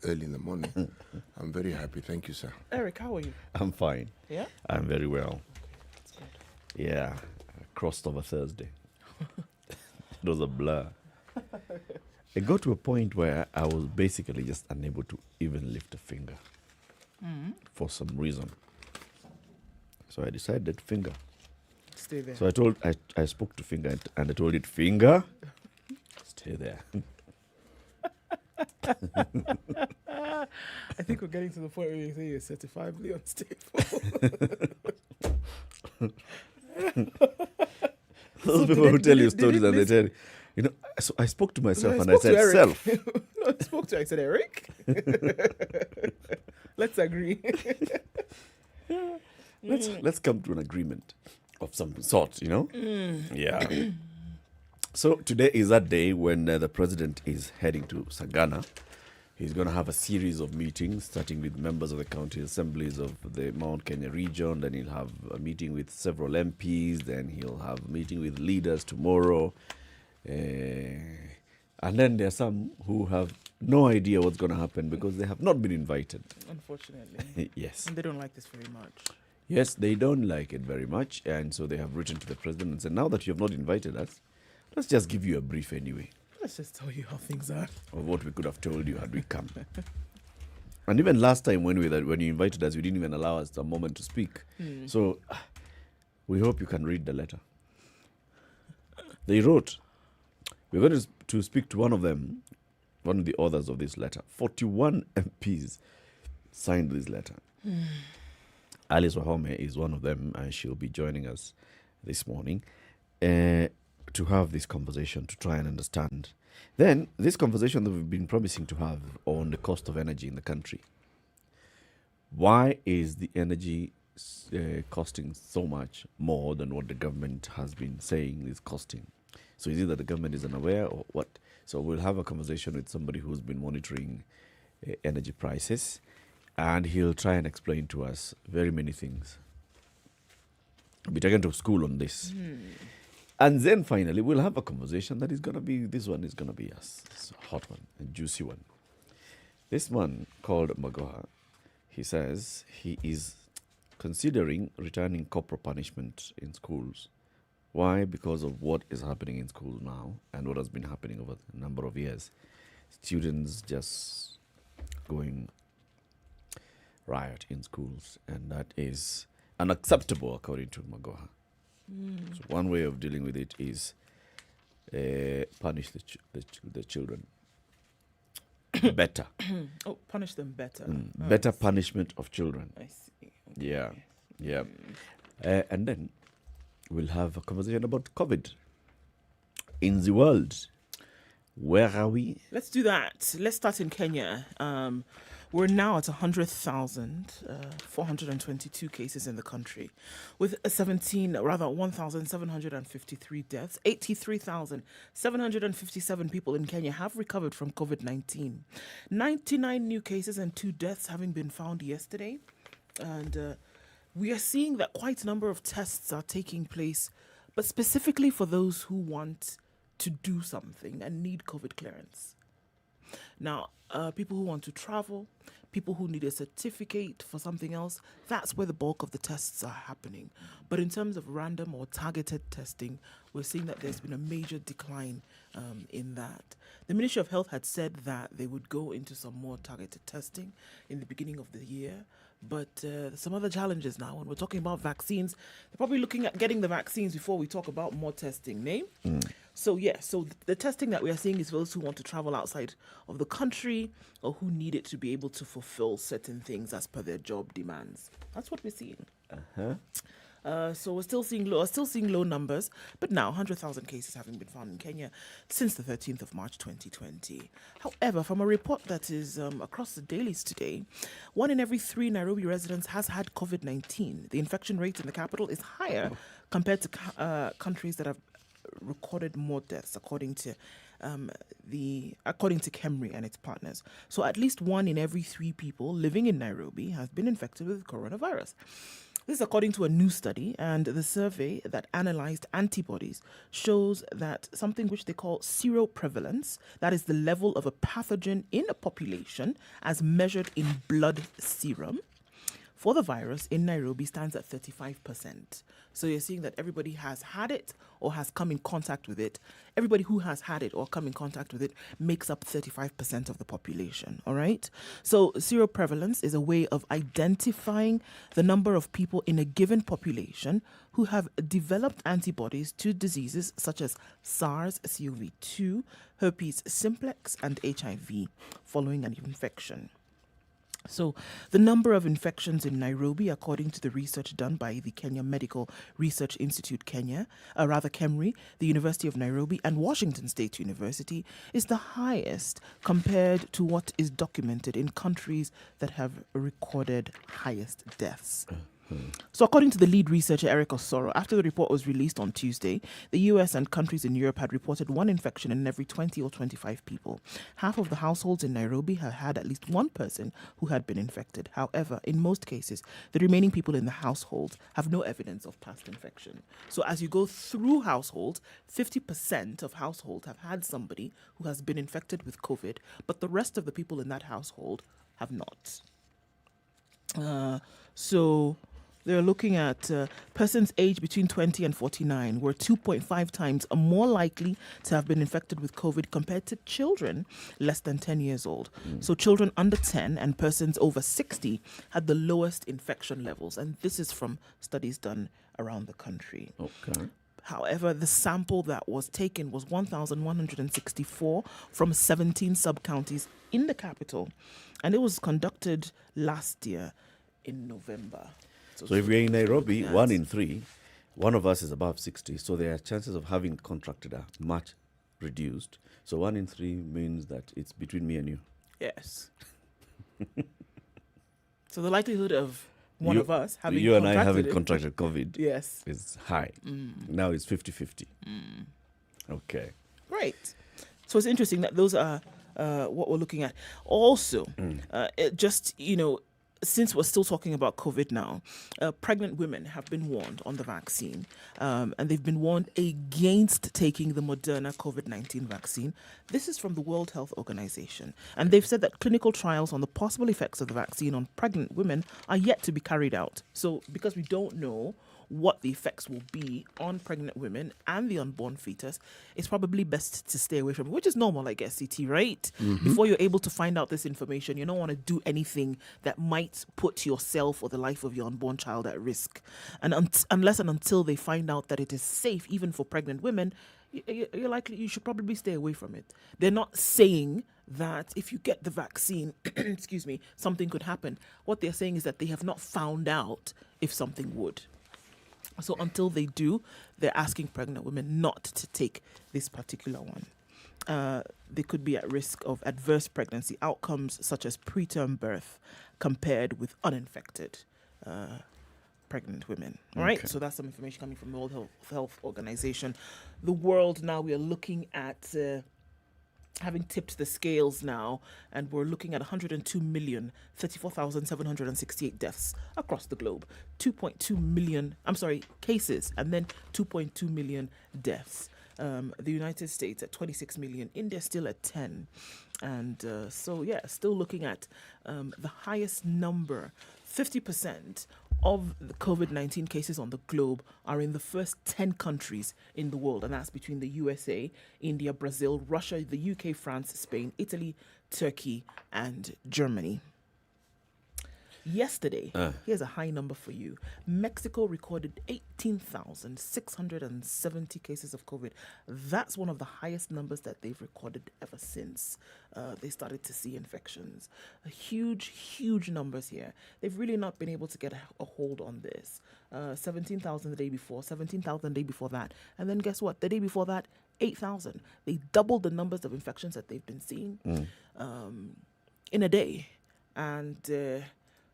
early in the morning. I'm very happy. Thank you, sir. Eric, how are you? I'm fine. Yeah? I'm very well. Okay, that's good. Yeah, crossed over Thursday. It was a blur. It got to a point where I was basically just unable to even lift a finger for some reason. So I decided finger. Stay there. So I spoke to finger and I told it, finger, stay there. I think we're getting to the point where you say you're certifiably unstable. Those people who tell you stories and they tell you, so I spoke to myself and I said, self. No, I spoke to. I said, Eric. Let's agree. Let's come to an agreement of some sort, Yeah. So today is that day when the president is heading to Sagana. He's going to have a series of meetings, starting with members of the county assemblies of the Mount Kenya region. Then he'll have a meeting with several MPs. Then he'll have a meeting with leaders tomorrow. And then there are some who have no idea what's going to happen because they have not been invited. Unfortunately. Yes. And they don't like this very much. Yes, they don't like it very much. And so they have written to the president and said, now that you have not invited us, let's just give you a brief anyway. Let's just tell you how things are. Of what we could have told you had we come. And even last time when you invited us, you didn't even allow us a moment to speak. So we hope you can read the letter. They wrote, we're going to speak to one of them, one of the authors of this letter. 41 MPs signed this letter. Alice Wahome is one of them, and she'll be joining us this morning to have this conversation, to try and understand. Then, this conversation that we've been promising to have on the cost of energy in the country. Why is the energy costing so much more than what the government has been saying is costing? So is it that the government is unaware or what? So we'll have a conversation with somebody who's been monitoring energy prices, and he'll try and explain to us very many things. We'll be taken to school on this. And then finally, we'll have a conversation that is going to be, this one is going to be a hot one, a juicy one. This one called Magoha, he says he is considering returning corporal punishment in schools. Why? Because of what is happening in schools now and what has been happening over a number of years. Students just going riot in schools, and that is unacceptable according to Magoha. So one way of dealing with it is punish the children better. Oh, punish them better. Better punishment of children. I see. Okay. Yeah. And then we'll have a conversation about COVID in the world. Where are we? Let's do that. Let's start in Kenya. We're now at 100,422 cases in the country, with 1,753 deaths. 83,757 people in Kenya have recovered from COVID-19. 99 new cases and 2 deaths having been found yesterday. And we are seeing that quite a number of tests are taking place, but specifically for those who want to do something and need COVID clearance. Now, people who want to travel, people who need a certificate for something else, that's where the bulk of the tests are happening. But in terms of random or targeted testing, we're seeing that there's been a major decline in that. The Ministry of Health had said that they would go into some more targeted testing in the beginning of the year. But some other challenges now. When we're talking about vaccines, they're probably looking at getting the vaccines before we talk about more testing, So the testing that we are seeing is for those who want to travel outside of the country or who need it to be able to fulfill certain things as per their job demands. That's what we're seeing. So we're still seeing low numbers, but now 100,000 cases having been found in Kenya since the 13th of March 2020. However, from a report that is across the dailies today, 1 in every 3 Nairobi residents has had COVID-19. The infection rate in the capital is higher compared to countries that have recorded more deaths, according to Kemri and its partners. So at least 1 in every 3 people living in Nairobi has been infected with coronavirus. This is according to a new study, and the survey that analyzed antibodies shows that something which they call seroprevalence, that is the level of a pathogen in a population as measured in blood serum, for the virus in Nairobi stands at 35%. So you're seeing that everybody has had it or has come in contact with it. Everybody who has had it or come in contact with it makes up 35% of the population, all right? So seroprevalence is a way of identifying the number of people in a given population who have developed antibodies to diseases such as SARS-CoV-2, herpes simplex, and HIV following an infection. So the number of infections in Nairobi, according to the research done by the Kenya Medical Research Institute, KEMRI, the University of Nairobi, and Washington State University, is the highest compared to what is documented in countries that have recorded highest deaths. So according to the lead researcher, Eric Osoro, after the report was released on Tuesday, the US and countries in Europe had reported one infection in every 20 or 25 people. Half of the households in Nairobi have had at least one person who had been infected. However, in most cases, the remaining people in the household have no evidence of past infection. So as you go through households, 50% of households have had somebody who has been infected with COVID, but the rest of the people in that household have not. So they're looking at persons aged between 20 and 49 were 2.5 times more likely to have been infected with COVID compared to children less than 10 years old. So children under 10 and persons over 60 had the lowest infection levels. And this is from studies done around the country. Okay. However, the sample that was taken was 1,164 from 17 sub-counties in the capital. And it was conducted last year in November. So if we're in Nairobi, 1 in 3, one of us is above 60. So their chances of having contracted are much reduced. So 1 in 3 means that it's between me and you. Yes. So the likelihood of one of us having you and I having it, contracted COVID yes, is high. Now it's 50-50. Okay. Right. So it's interesting that those are what we're looking at. Also, it just, since we're still talking about COVID now, pregnant women have been warned on the vaccine, and they've been warned against taking the Moderna COVID-19 vaccine. This is from the World Health Organization, and they've said that clinical trials on the possible effects of the vaccine on pregnant women are yet to be carried out. So because we don't know what the effects will be on pregnant women and the unborn fetus, it's probably best to stay away from it, which is normal, I guess, CT, right? Before you're able to find out this information, you don't want to do anything that might put yourself or the life of your unborn child at risk. And unless and until they find out that it is safe, even for pregnant women, you should probably stay away from it. They're not saying that if you get the vaccine, excuse me, something could happen. What they're saying is that they have not found out if something would. So until they do, they're asking pregnant women not to take this particular one. They could be at risk of adverse pregnancy outcomes such as preterm birth compared with uninfected pregnant women. All right, so that's some information coming from the World Health Organization. The world now, we are looking at having tipped the scales now, and we're looking at 102,034,768 deaths across the globe. 2.2 million, cases, and then 2.2 million deaths. The United States at 26 million, India still at 10. And still looking at the highest number, 50% of the COVID-19 cases on the globe are in the first 10 countries in the world, and that's between the USA, India, Brazil, Russia, the UK, France, Spain, Italy, Turkey, and Germany. Yesterday, here's a high number for you. Mexico recorded 18,670 cases of COVID. That's one of the highest numbers that they've recorded ever since they started to see infections. Huge numbers here. They've really not been able to get a hold on this. 17,000 the day before, 17,000 the day before that. And then guess what? The day before that, 8,000. They doubled the numbers of infections that they've been seeing in a day. And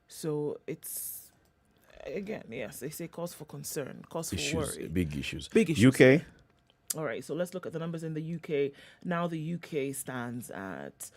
so it's, again, yes, they say cause for concern, cause for worry. Big issues. UK? All right, so let's look at the numbers in the UK. Now the UK stands at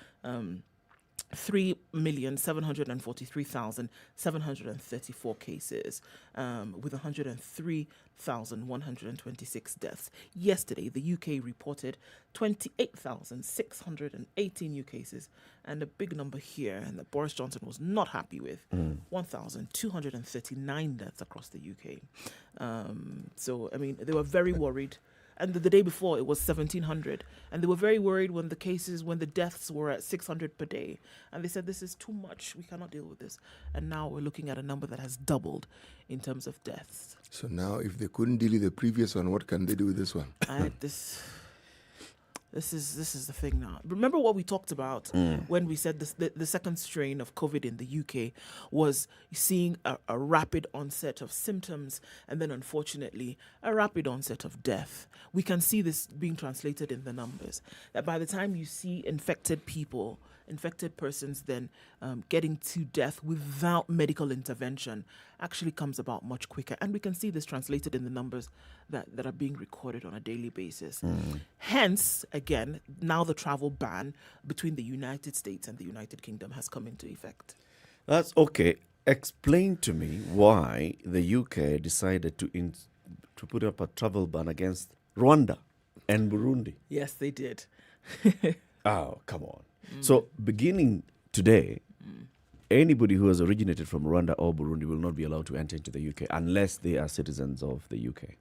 3,743,734 cases, with 103,126 deaths. Yesterday, the UK reported 28,618 new cases, and a big number here, and that Boris Johnson was not happy with, 1,239 deaths across the UK. So, I mean, they were very worried. And the day before, it was 1,700. And they were very worried when the deaths were at 600 per day. And they said, this is too much. We cannot deal with this. And now we're looking at a number that has doubled in terms of deaths. So now, if they couldn't deal with the previous one, what can they do with this one? This is the thing now. Remember what we talked about when we said the second strain of COVID in the UK was seeing a rapid onset of symptoms and then, unfortunately, a rapid onset of death. We can see this being translated in the numbers. That by the time you see infected persons then getting to death without medical intervention actually comes about much quicker. And we can see this translated in the numbers that are being recorded on a daily basis. Hence, again, now the travel ban between the United States and the United Kingdom has come into effect. That's okay. Explain to me why the UK decided to put up a travel ban against Rwanda and Burundi. Yes, they did. Oh, come on. So, beginning today, anybody who has originated from Rwanda or Burundi will not be allowed to enter into the UK unless they are citizens of the UK.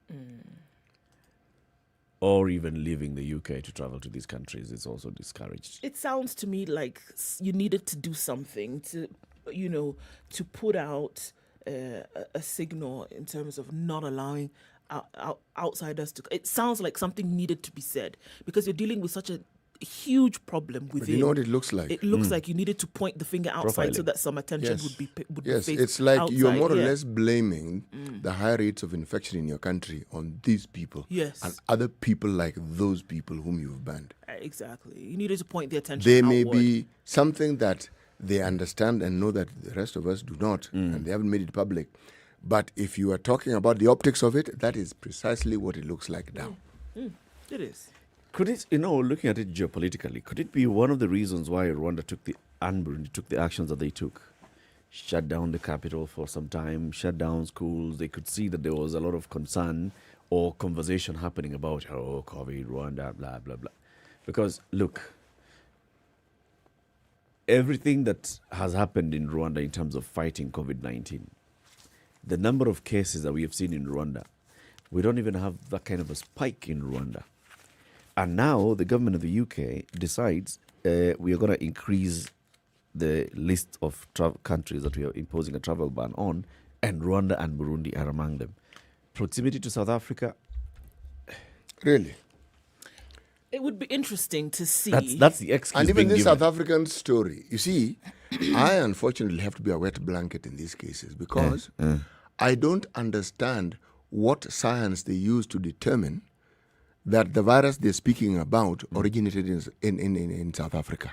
Or even leaving the UK to travel to these countries is also discouraged. It sounds to me like you needed to do something to put out a signal in terms of not allowing outsiders to. It sounds like something needed to be said because you're dealing with such a huge problem within. But you know what it looks like? It looks like you needed to point the finger outside so that some attention would be Yes, faced it's like outside. you're more or less blaming the high rates of infection in your country on these people. Yes. And other people like those people whom you've banned. Exactly. You needed to point the attention There outward. may be something that they understand and know that the rest of us do not, and they haven't made it public. But if you are talking about the optics of it, that is precisely what it looks like now. It is. Could it, looking at it geopolitically, could it be one of the reasons why Rwanda and Burundi took the actions that they took? Shut down the capital for some time, shut down schools. They could see that there was a lot of concern or conversation happening about, COVID, Rwanda, blah, blah, blah. Because, look, everything that has happened in Rwanda in terms of fighting COVID-19, the number of cases that we have seen in Rwanda, we don't even have that kind of a spike in Rwanda. And now the government of the UK decides we are going to increase the list of countries that we are imposing a travel ban on, and Rwanda and Burundi are among them. Proximity to South Africa. Really? It would be interesting to see. That's the excuse. And even being this given. South African story, you see, I unfortunately have to be a wet blanket in these cases because I don't understand what science they use to determine that the virus they're speaking about originated in South Africa,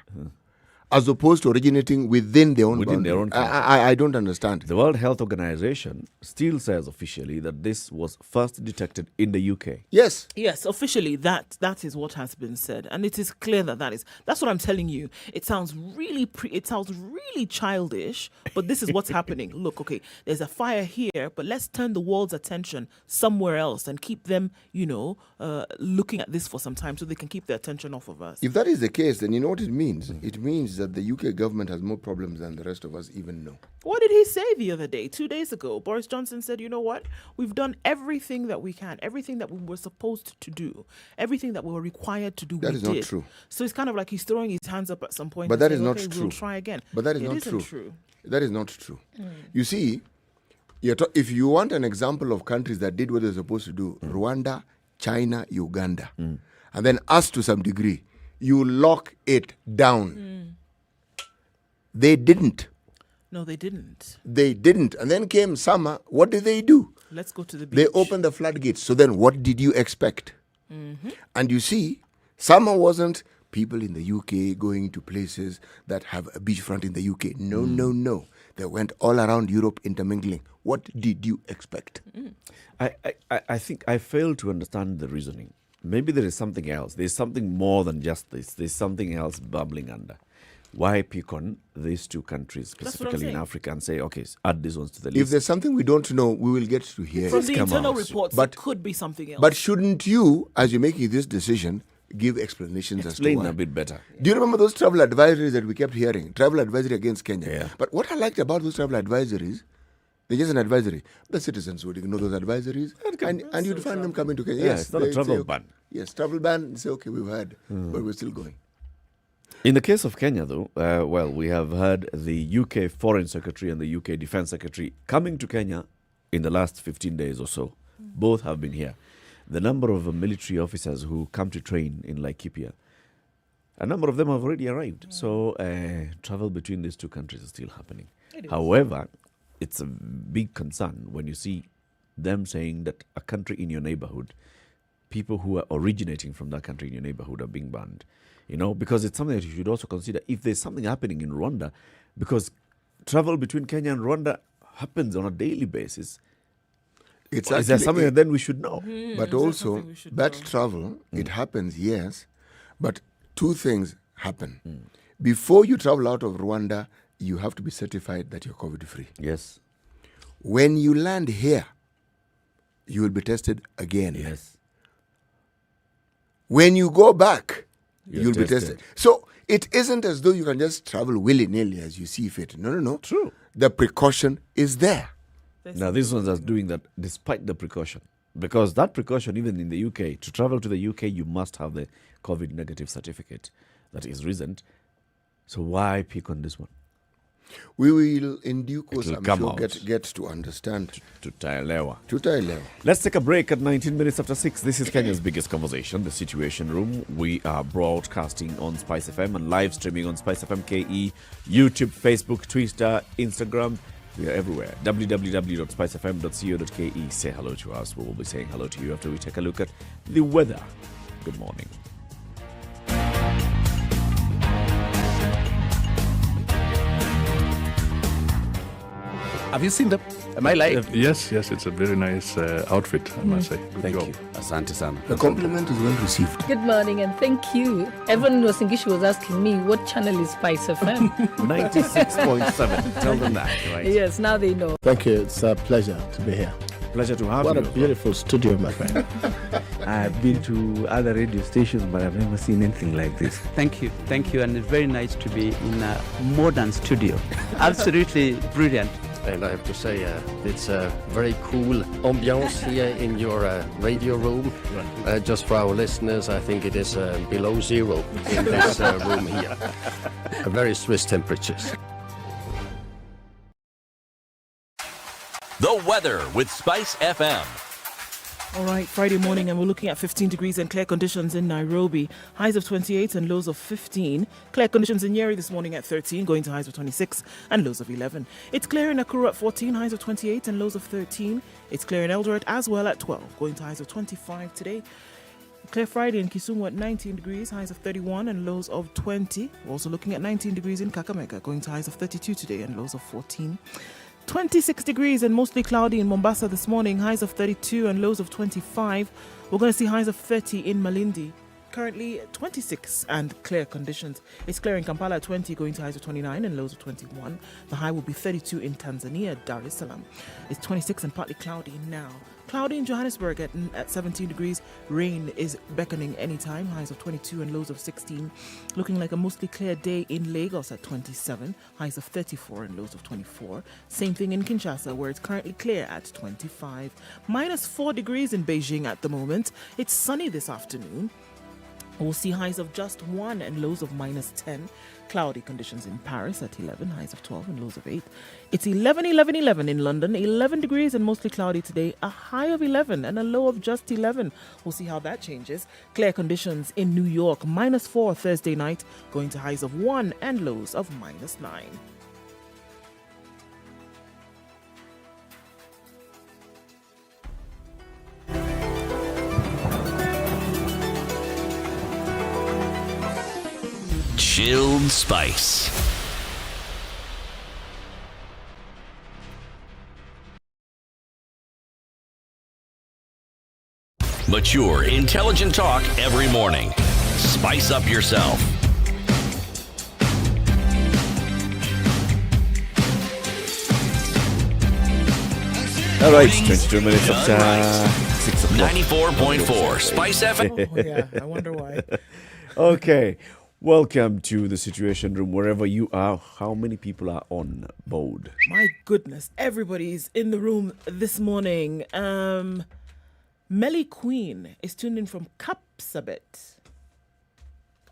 as opposed to originating within their own Within their own boundary. country. I don't understand. The World Health Organization still says officially that this was first detected in the UK. Yes. Yes, officially, that is what has been said, and it is clear that's what I'm telling you. It sounds really childish, but this is what's happening. Look, okay, there's a fire here, but let's turn the world's attention somewhere else and keep them, looking at this for some time so they can keep their attention off of us. If that is the case, then you know what it means? It means that the UK government has more problems than the rest of us even know. What did he say the other day, 2 days ago? Boris Johnson said, you know what? We've done everything that we can, everything that we were supposed to do, everything that we were required to do. That we is did. not true. So it's kind of like he's throwing his hands up at some point. But and that saying, is not okay, true. We'll try again. But that is It not isn't true. That is not true. You see, if you want an example of countries that did what they're supposed to do, Rwanda, China, Uganda, and then us to some degree, you lock it down. They didn't. No, they didn't. They didn't. And then came summer. What did they do? Let's go to the beach. They opened the floodgates. So then what did you expect? And you see, summer wasn't people in the UK going to places that have a beachfront in the UK. No. They went all around Europe intermingling. What did you expect? I think I fail to understand the reasoning. Maybe there is something else. There's something more than just this. There's something else bubbling under. Why pick on these two countries, what I'm specifically in saying. Africa, and say, okay, add these ones to the If list? there's something we don't know, we will get to hear From it. the come internal out. reports, But- it could be something else. But shouldn't you, as you're making this decision, give explanations Explain as to a why? bit better. Do you remember those travel advisories that we kept hearing? Travel advisory against Kenya. Yeah. But what I liked about those travel advisories, they're just an advisory. The citizens would ignore those advisories, and you'd find them coming to Kenya. Yeah, Yes, it's not a they'd travel say, ban. Yes, travel ban. Say, okay, we've heard, but we're still going. In the case of Kenya, though, we have heard the UK Foreign Secretary and the UK Defence Secretary coming to Kenya in the last 15 days or so. Both have been here. The number of military officers who come to train in Laikipia, a number of them have already arrived. So travel between these two countries is still happening. It is. However, it's a big concern when you see them saying that a country in your neighborhood, people who are originating from that country in your neighborhood are being banned. You know, because it's something that you should also consider if there's something happening in Rwanda, because travel between Kenya and Rwanda happens on a daily basis. It's Is there actually- something that then we should know? But Is that also, something we should that know? travel, it happens, yes, but two things happen. Before you travel out of Rwanda, you have to be certified that you're COVID-free. Yes. When you land here, you will be tested again. Yes. When you go back, You're you'll be tested. tested. So it isn't as though you can just travel willy-nilly as you see fit. No, no, no. True. The precaution is there. Now, these ones are doing that despite the precaution. Because that precaution, even in the UK, to travel to the UK, you must have the COVID negative certificate that is recent. So why pick on this one? We will, in due course, It'll I'm come sure, out. get to understand. Tutaelewa. Tutaelewa. Let's take a break at 19 minutes after 6. This is Kenya's biggest conversation, The Situation Room. We are broadcasting on Spice FM and live streaming on Spice FM KE, YouTube, Facebook, Twitter, Instagram. We are everywhere. www.spicefm.co.ke. Say hello to us. We will be saying hello to you after we take a look at the weather. Good morning. Have you seen them? Am I lying? Yes, it's a very nice outfit, I must say. Good Thank job. you. Asante sana. The compliment is well received. Good morning and thank you. Everyone in Wasingishu was asking me what channel is Spice FM. 96.7. Tell them that, right? Yes, now they know. Thank you. It's a pleasure to be here. Pleasure to have What you. a beautiful studio, my friend. I've been to other radio stations, but I've never seen anything like this. Thank you, and it's very nice to be in a modern studio. Absolutely brilliant. And I have to say, it's a very cool ambiance here in your radio room. Just for our listeners, I think it is below zero in this room here. Very Swiss temperatures. The weather with Spice FM. All right, Friday morning, and we're looking at 15 degrees and clear conditions in Nairobi. Highs of 28 and lows of 15. Clear conditions in Nyeri this morning at 13, going to highs of 26 and lows of 11. It's clear in Nakuru at 14, highs of 28 and lows of 13. It's clear in Eldoret as well at 12, going to highs of 25 today. Clear Friday in Kisumu at 19 degrees, highs of 31 and lows of 20. We're also looking at 19 degrees in Kakamega, going to highs of 32 today and lows of 14. 26 degrees and mostly cloudy in Mombasa this morning, highs of 32 and lows of 25. We're going to see highs of 30 in Malindi. Currently 26 and clear conditions. It's clear in Kampala at 20, going to highs of 29 and lows of 21. The high will be 32 in Tanzania, Dar es Salaam. It's 26 and partly cloudy now. Cloudy in Johannesburg at 17 degrees. Rain is beckoning anytime. Highs of 22 and lows of 16. Looking like a mostly clear day in Lagos at 27. Highs of 34 and lows of 24. Same thing in Kinshasa, where it's currently clear at 25. Minus 4 degrees in Beijing at the moment. It's sunny this afternoon. We'll see highs of just 1 and lows of minus 10. Cloudy conditions in Paris at 11, highs of 12 and lows of 8. It's 11 in London, 11 degrees and mostly cloudy today, a high of 11 and a low of just 11. We'll see how that changes. Clear conditions in New York, minus 4 Thursday night, going to highs of 1 and lows of minus 9. Chilled Spice. Mature, intelligent talk every morning. Spice up yourself. All right, 22 minutes after 6 o'clock. 94.4 Spice FM. Oh, yeah, I wonder why. Okay, welcome to the Situation Room, wherever you are. How many people are on board? My goodness, everybody's in the room this morning. Melly Queen is tuned in from Kapsabet.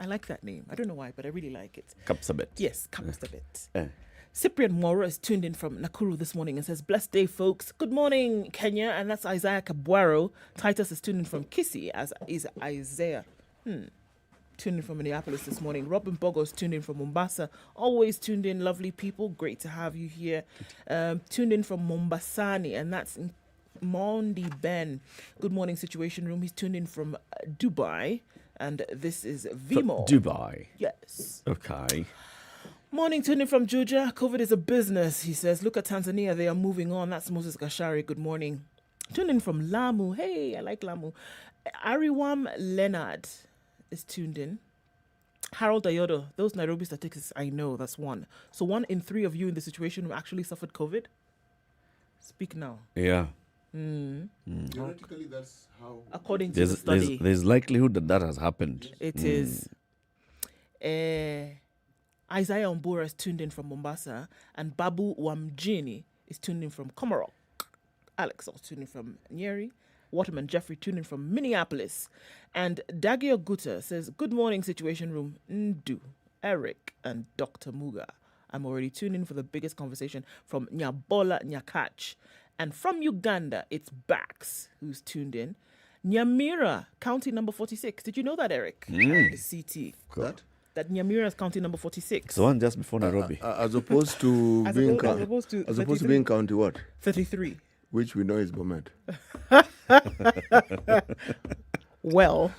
I like that name. I don't know why, but I really like it. Kapsabet. Yes, Kapsabet. Eh. Cyprian Mora is tuned in from Nakuru this morning and says, blessed day, folks. Good morning, Kenya. And that's Isaiah Kabwaro. Titus is tuned in from Kisii, as is Isaiah. Tuned in from Minneapolis this morning. Robin Bogos tuned in from Mombasa. Always tuned in, lovely people. Great to have you here. Tuned in from Mombasani, and that's in Mondi Ben. Good morning, Situation Room. He's tuned in from Dubai. And this is Vimo. Dubai. Yes. Okay. Morning, tuning from Juja. COVID is a business, he says. Look at Tanzania, they are moving on. That's Moses Gashari. Good morning. Tuning in from Lamu. Hey, I like Lamu. Ariwam Leonard is tuned in. Harold Ayodo. Those Nairobi statistics, I know, that's one. So 1 in 3 of you in the situation who actually suffered COVID? Speak now. Yeah. Theoretically, that's how. According to the study. There's likelihood that has happened. It is. Isaiah Ombura is tuned in from Mombasa, and Babu Wamjini is tuned in from Komarok. Alex is tuned in from Nyeri. Waterman Jeffrey tuned in from Minneapolis. And Dagio Guta says, good morning, Situation Room. Ndu, Eric, and Dr. Muga. I'm already tuned in for the biggest conversation from Nyabola Nyakach. And from Uganda, it's Bax who's tuned in. Nyamira, county number 46. Did you know that, Eric? The CT. That? That Nyamira is county number 46. The one just before Nairobi. As opposed to as opposed to being county what? 33. Which we know is Bomet. Well,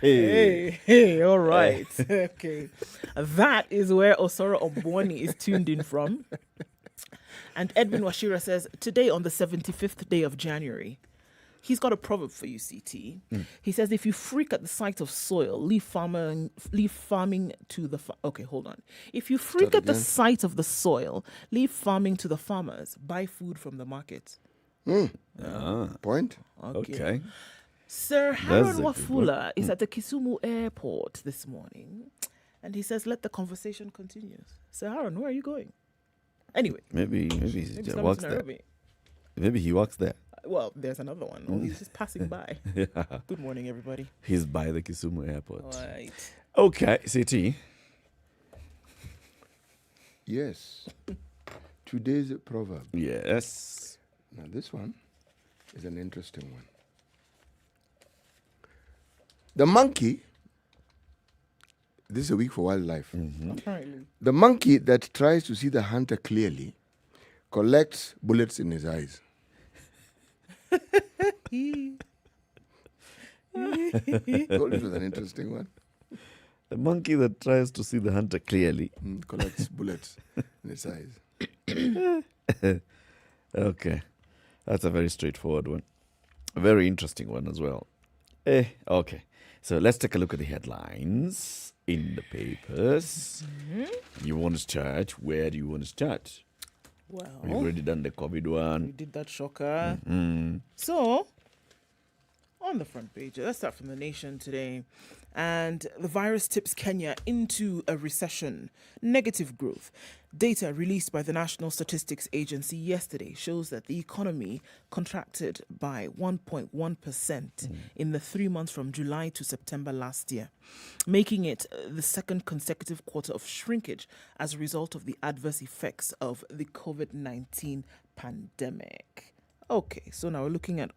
hey, all right. Okay. That is where Osoro Obwani is tuned in from. And Edwin Washira says, today on the 75th day of January, he's got a proverb for you, CT. He says, if you freak at the sight of soil, leave farming to the... Okay, hold on. If you freak at the sight of the soil, leave farming to the farmers. Buy food from the market. Point. Okay. Sir Haron Wafula is at the Kisumu airport this morning. And he says, let the conversation continue. Sir Haron, where are you going? Anyway. Maybe he works there. Nairobi. Maybe he works there. Well, there's another one. Oh, he's just passing by. Yeah. Good morning, everybody. He's by the Kisumu airport. Right. Okay, CT. Yes. Today's proverb. Yes. Now, this one is an interesting one. The monkey, this is a week for wildlife. Apparently. The monkey that tries to see the hunter clearly collects bullets in his eyes. Told you it was an interesting one. The monkey that tries to see the hunter clearly collects bullets in his eyes. Okay. That's a very straightforward one. A very interesting one as well. Okay. So let's take a look at the headlines in the papers. You want to start? Where do you want to start? Well, we've already done the COVID one. We did that shocker. So, on the front page, let's start from The Nation today. And the virus tips Kenya into a recession. Negative growth. Data released by the National Statistics Agency yesterday shows that the economy contracted by 1.1% in the 3 months from July to September last year, making it the second consecutive quarter of shrinkage as a result of the adverse effects of the COVID-19 pandemic. Okay, so now we're looking at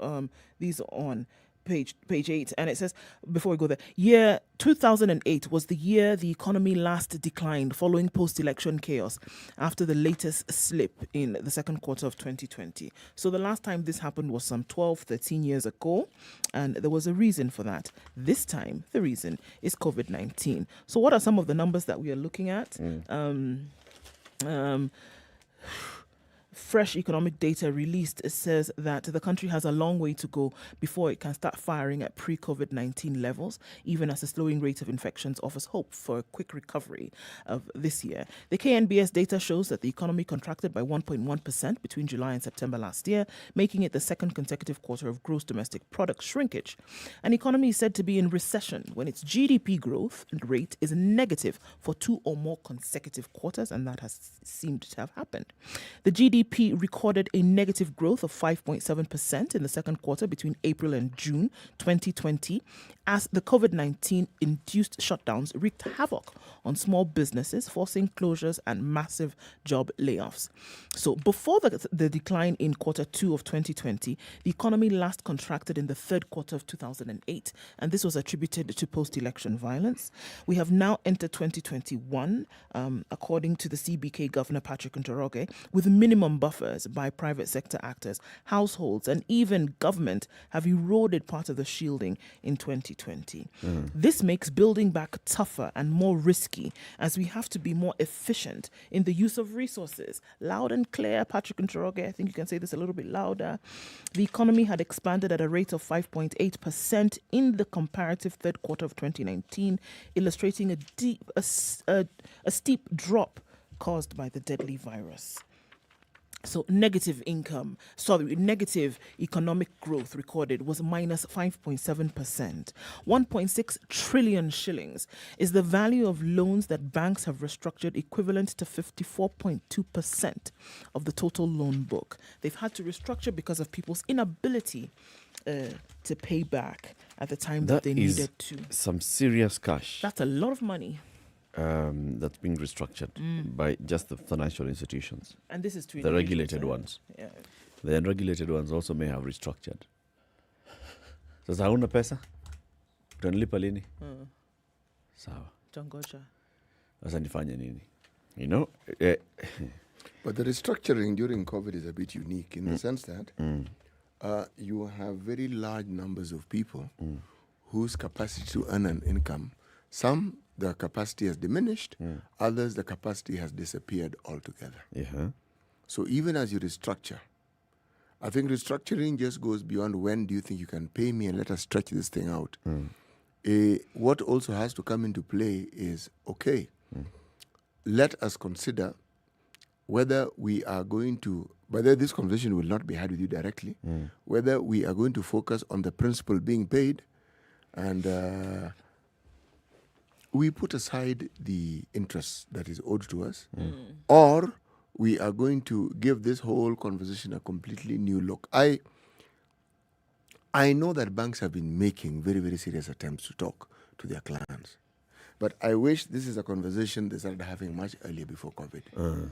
these on page 8, and it says, before we go there, year 2008 was the year the economy last declined following post-election chaos after the latest slip in the second quarter of 2020. So the last time this happened was some 12-13 years ago, and there was a reason for that. This time, the reason is COVID-19. So what are some of the numbers that we are looking at? fresh economic data released says that the country has a long way to go before it can start firing at pre-COVID-19 levels, even as the slowing rate of infections offers hope for a quick recovery of this year. The KNBS data shows that the economy contracted by 1.1% between July and September last year, making it the second consecutive quarter of gross domestic product shrinkage. An economy is said to be in recession when its GDP growth rate is negative for 2 or more consecutive quarters, and that has seemed to have happened. The GDP recorded a negative growth of 5.7% in the second quarter between April and June 2020, as the COVID-19 induced shutdowns wreaked havoc on small businesses, forcing closures and massive job layoffs. So before the decline in quarter 2 of 2020, the economy last contracted in the third quarter of 2008, and this was attributed to post-election violence. We have now entered 2021, according to the CBK Governor Patrick Njoroge, with minimum buffers by private sector actors. Households and even government have eroded part of the shielding in 2020. This makes building back tougher and more risky, as we have to be more efficient in the use of resources. Loud and clear, Patrick Njoroge, I think you can say this a little bit louder. The economy had expanded at a rate of 5.8% in the comparative third quarter of 2019, illustrating a steep drop caused by the deadly virus. So negative economic growth recorded was minus 5.7%. 1.6 trillion shillings is the value of loans that banks have restructured, equivalent to 54.2% of the total loan book. They've had to restructure because of people's inability to pay back at the time that they needed to. Some serious cash. That's a lot of money. That's being restructured by just the financial institutions. And this is to the regulated ones. Yeah. The unregulated ones also may have restructured. Sasa hauna pesa? Utanilipa lini? Sawa. Tangoja. Sasa nifanye nini? You know? But the restructuring during COVID is a bit unique in the sense that you have very large numbers of people whose capacity to earn an income, some the capacity has diminished, others the capacity has disappeared altogether. Yeah. So even as you restructure, I think restructuring just goes beyond when do you think you can pay me and let us stretch this thing out. What also has to come into play is, okay, let us consider whether we are going to, whether this conversation will not be had with you directly, whether we are going to focus on the principal being paid and we put aside the interest that is owed to us, or we are going to give this whole conversation a completely new look. I know that banks have been making very, very serious attempts to talk to their clients, but I wish this is a conversation they started having much earlier before COVID.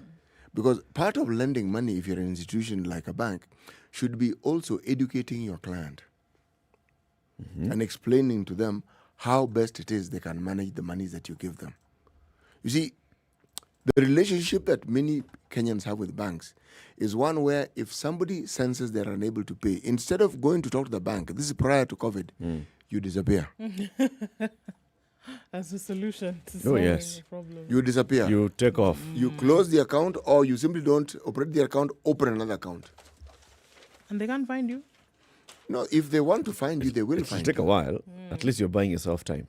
Because part of lending money, if you're an institution like a bank, should be also educating your client and explaining to them how best it is they can manage the monies that you give them. You see, the relationship that many Kenyans have with banks is one where if somebody senses they're unable to pay, instead of going to talk to the bank, this is prior to COVID, you disappear. As a solution to solving the problem. You disappear. You take off. You close the account, or you simply don't operate the account, open another account. And they can't find you? No, if they want to find you, they will find you. It'll take a while. At least you're buying yourself time.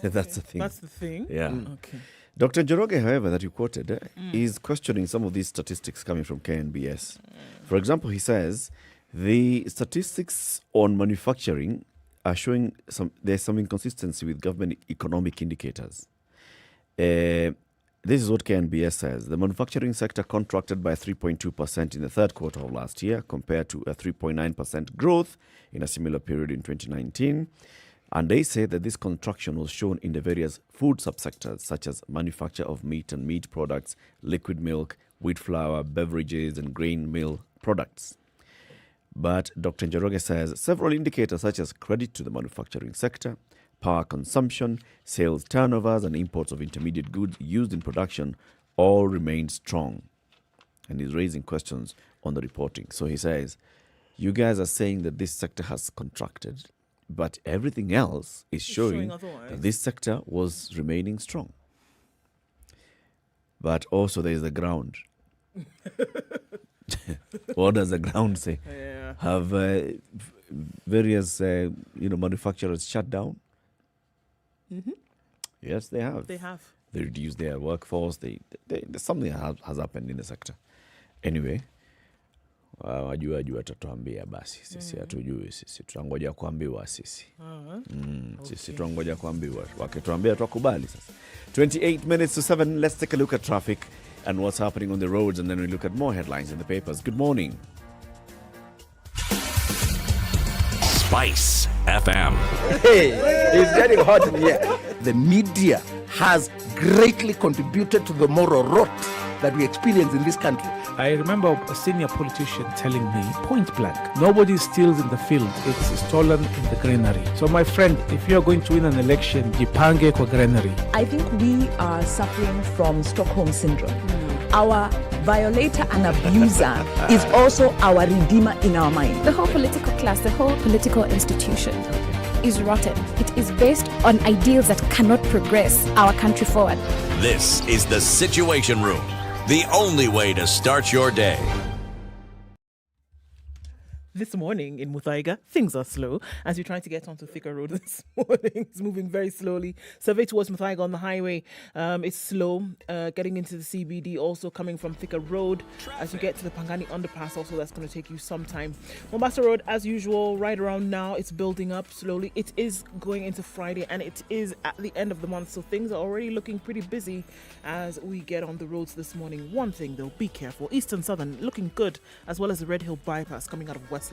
That's the thing. That's the thing? Yeah. Okay. Dr. Njoroge, however, that you quoted, is questioning some of these statistics coming from KNBS. For example, he says the statistics on manufacturing are showing there's some inconsistency with government economic indicators. This is what KNBS says. The manufacturing sector contracted by 3.2% in the third quarter of last year, compared to a 3.9% growth in a similar period in 2019. And they say that this contraction was shown in the various food subsectors, such as manufacture of meat and meat products, liquid milk, wheat flour, beverages, and grain mill products. But Dr. Njoroge says several indicators, such as credit to the manufacturing sector, power consumption, sales turnovers, and imports of intermediate goods used in production all remained strong. And he's raising questions on the reporting. So he says, you guys are saying that this sector has contracted, but everything else is showing that this sector was remaining strong. But also there is the ground. What does the ground say? Yeah. Have various manufacturers shut down? Mm-hmm. Yes, they have. They have. They reduced their workforce. Something has happened in the sector. Anyway, wajua tatuambia basi. Sisi hatujui, sisi tutangoja kuambiwa sisi. Sisi tutangoja kuambiwa. Wakituambia tukubali sasa. 28 minutes to 7. Let's take a look at traffic and what's happening on the roads, and then we look at more headlines in the papers. Good morning. Spice FM. Hey, it's getting hot in here. The media has greatly contributed to the moral rot that we experience in this country. I remember a senior politician telling me, point blank, nobody steals in the field, it's stolen in the granary. So my friend, if you're going to win an election, jipange kwa granary. I think we are suffering from Stockholm syndrome. Our violator and abuser is also our redeemer in our mind. The whole political class, the whole political institution is rotten. It is based on ideals that cannot progress our country forward. This is the Situation Room, the only way to start your day. This morning in Muthaiga, things are slow as we try to get onto Thika Road this morning. It's moving very slowly. Survey towards Muthaiga on the highway, it's slow. Getting into the CBD, also coming from Thika Road. As you get to the Pangani underpass, also that's going to take you some time. Mombasa Road, as usual, right around now, it's building up slowly. It is going into Friday and it is at the end of the month, so things are already looking pretty busy as we get on the roads this morning. One thing though, be careful. Eastern Southern looking good, as well as the Red Hill bypass coming out of Westlands.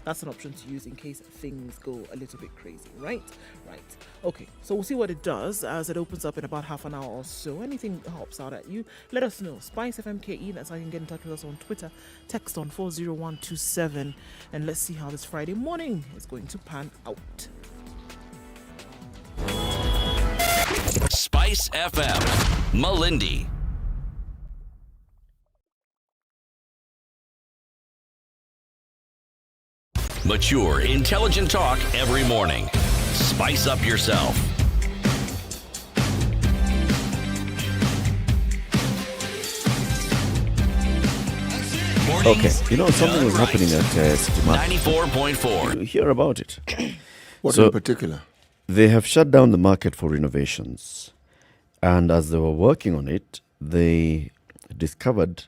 That's an option to use in case things go a little bit crazy, right? Okay, so we'll see what it does as it opens up in about half an hour or so. Anything hops out at you, let us know. Spice FMKE, that's how you can get in touch with us on Twitter. Text on 40127, and let's see how this Friday morning is going to pan out. Spice FM, Malindi. Mature, intelligent talk every morning. Spice up yourself. Okay, something was happening at City Market. 94.4. You hear about it. What in particular? They have shut down the market for renovations. And as they were working on it, they discovered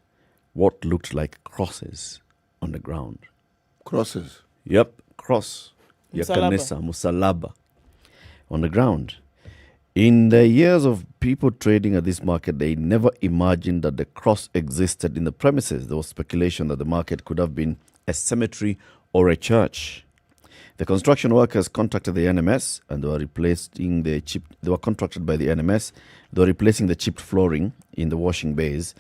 what looked like crosses on the ground. Crosses? Yep, cross. Musalaba. Yakanesa, Musalaba. On the ground. In the years of people trading at this market, they never imagined that the cross existed in the premises. There was speculation that the market could have been a cemetery or a church. The construction workers contacted the NMS and they were contracted by the NMS. They were replacing the chipped flooring in the washing bays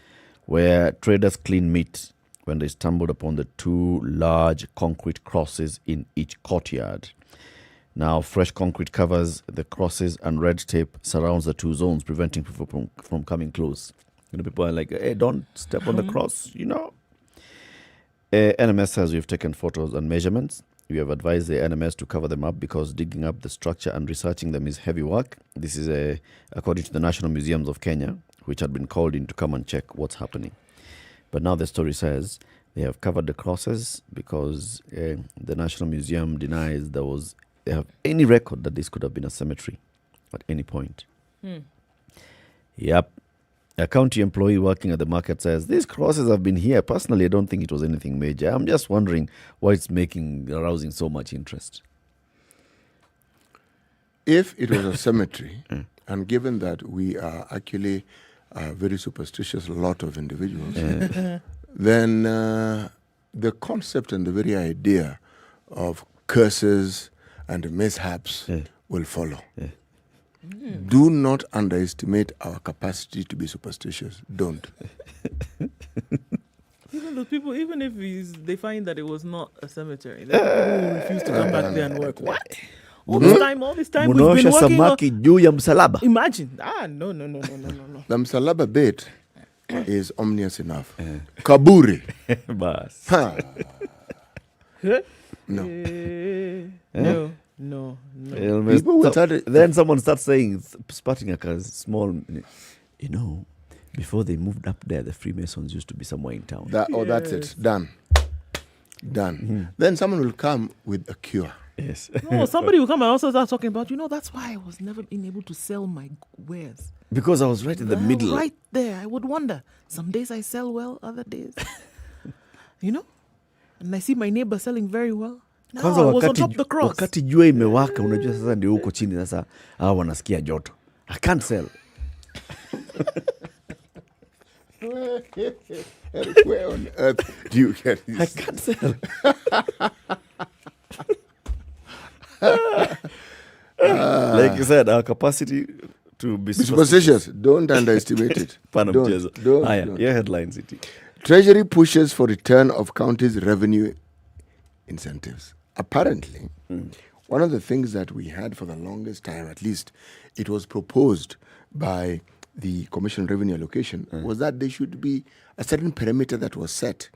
where traders clean meat when they stumbled upon the two large concrete crosses in each courtyard. Now, fresh concrete covers the crosses and red tape surrounds the two zones, preventing people from coming close. People are like, hey, don't step on the cross, NMS says we've taken photos and measurements. We have advised the NMS to cover them up because digging up the structure and researching them is heavy work. This is according to the National Museums of Kenya, which had been called in to come and check what's happening. But now the story says they have covered the crosses because the National Museum denies they have any record that this could have been a cemetery at any point. Yep. A county employee working at the market says, these crosses have been here. Personally, I don't think it was anything major. I'm just wondering why it's arousing so much interest. If it was a cemetery, and given that we are actually a very superstitious lot of individuals, then the concept and the very idea of curses and mishaps will follow. Do not underestimate our capacity to be superstitious. Don't. Even those people, even if they find that it was not a cemetery, then people will refuse to come back there and work. What? All this time we've been working samaki juu ya msalaba. Imagine. No. The msalaba bit is ominous enough. Kaburi. Bas. No. Then someone starts saying, spatting a small, Before they moved up there, the Freemasons used to be somewhere in town. That's it. Done. Then someone will come with a cure. Yes. No, somebody will come and also start talking about, that's why I was never been able to sell my wares. Because I was right in the middle. Right there. I would wonder. Some days I sell well, other days. And I see my neighbor selling very well. Now I was on top of the cross. Wakati jua imewaka, unajua sasa ndio huko chini sasa hao wanasikia joto. I can't sell. Where on earth do you get this? I can't sell. Like you said, our capacity to be superstitious. Don't underestimate it. Don't. Your headlines, City. Treasury pushes for return of counties' revenue incentives. Apparently, one of the things that we had for the longest time, at least it was proposed by the Commission on Revenue Allocation, was that there should be a certain parameter that was set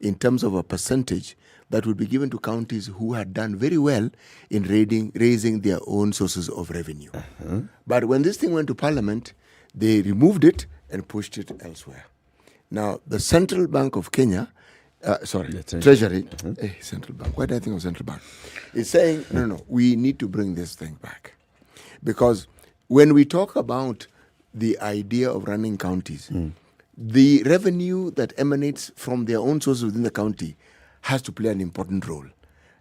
in terms of a percentage that would be given to counties who had done very well in raising their own sources of revenue. But when this thing went to Parliament, they removed it and pushed it elsewhere. Now, the Central Bank of Kenya, Treasury, Central Bank, why did I think of Central Bank? Is saying, no, we need to bring this thing back. Because when we talk about the idea of running counties, the revenue that emanates from their own sources within the county has to play an important role.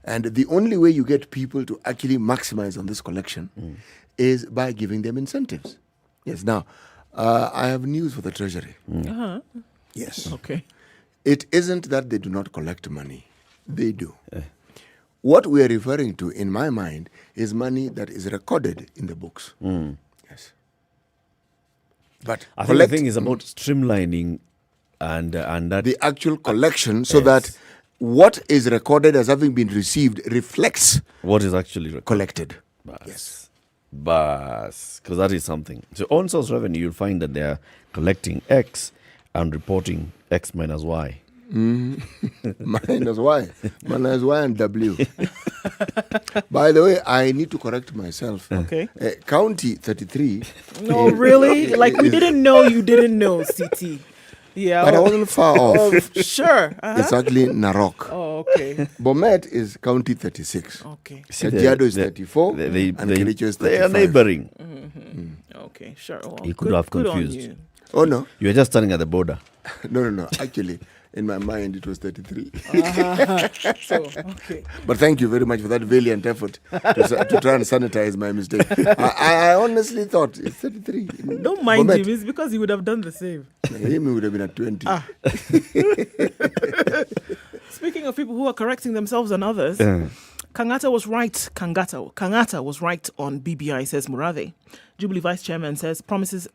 And the only way you get people to actually maximize on this collection is by giving them incentives. Yes, now, I have news for the Treasury. Yes. Okay. It isn't that they do not collect money. They do. What we are referring to, in my mind, is money that is recorded in the books. Yes. But I think the thing is about streamlining and that the actual collection, so that what is recorded as having been received reflects what is actually collected. Yes. Because that is something. So on source revenue, you'll find that they are collecting X and reporting X minus Y. Minus Y. Minus Y and W. By the way, I need to correct myself. Okay. County 33. No, really? Like we didn't know you didn't know, CT. Yeah. But I wasn't far off. Sure. It's actually Narok. Oh, okay. Bomet is county 36. Okay. Kajiado is 34. And Kericho is 35. They are neighboring. Okay, sure. Well, You could have confused. You. Oh, no. You were just standing at the border. No. Actually, in my mind, it was 33. Okay. But thank you very much for that valiant effort to try and sanitize my mistake. I honestly thought it's 33. Don't mind him. It's because he would have done the same. Him would have been at 20. Speaking of people who are correcting themselves and others, Kangata was right. Kangata was right on BBI, says Murathe. Jubilee Vice Chairman says promises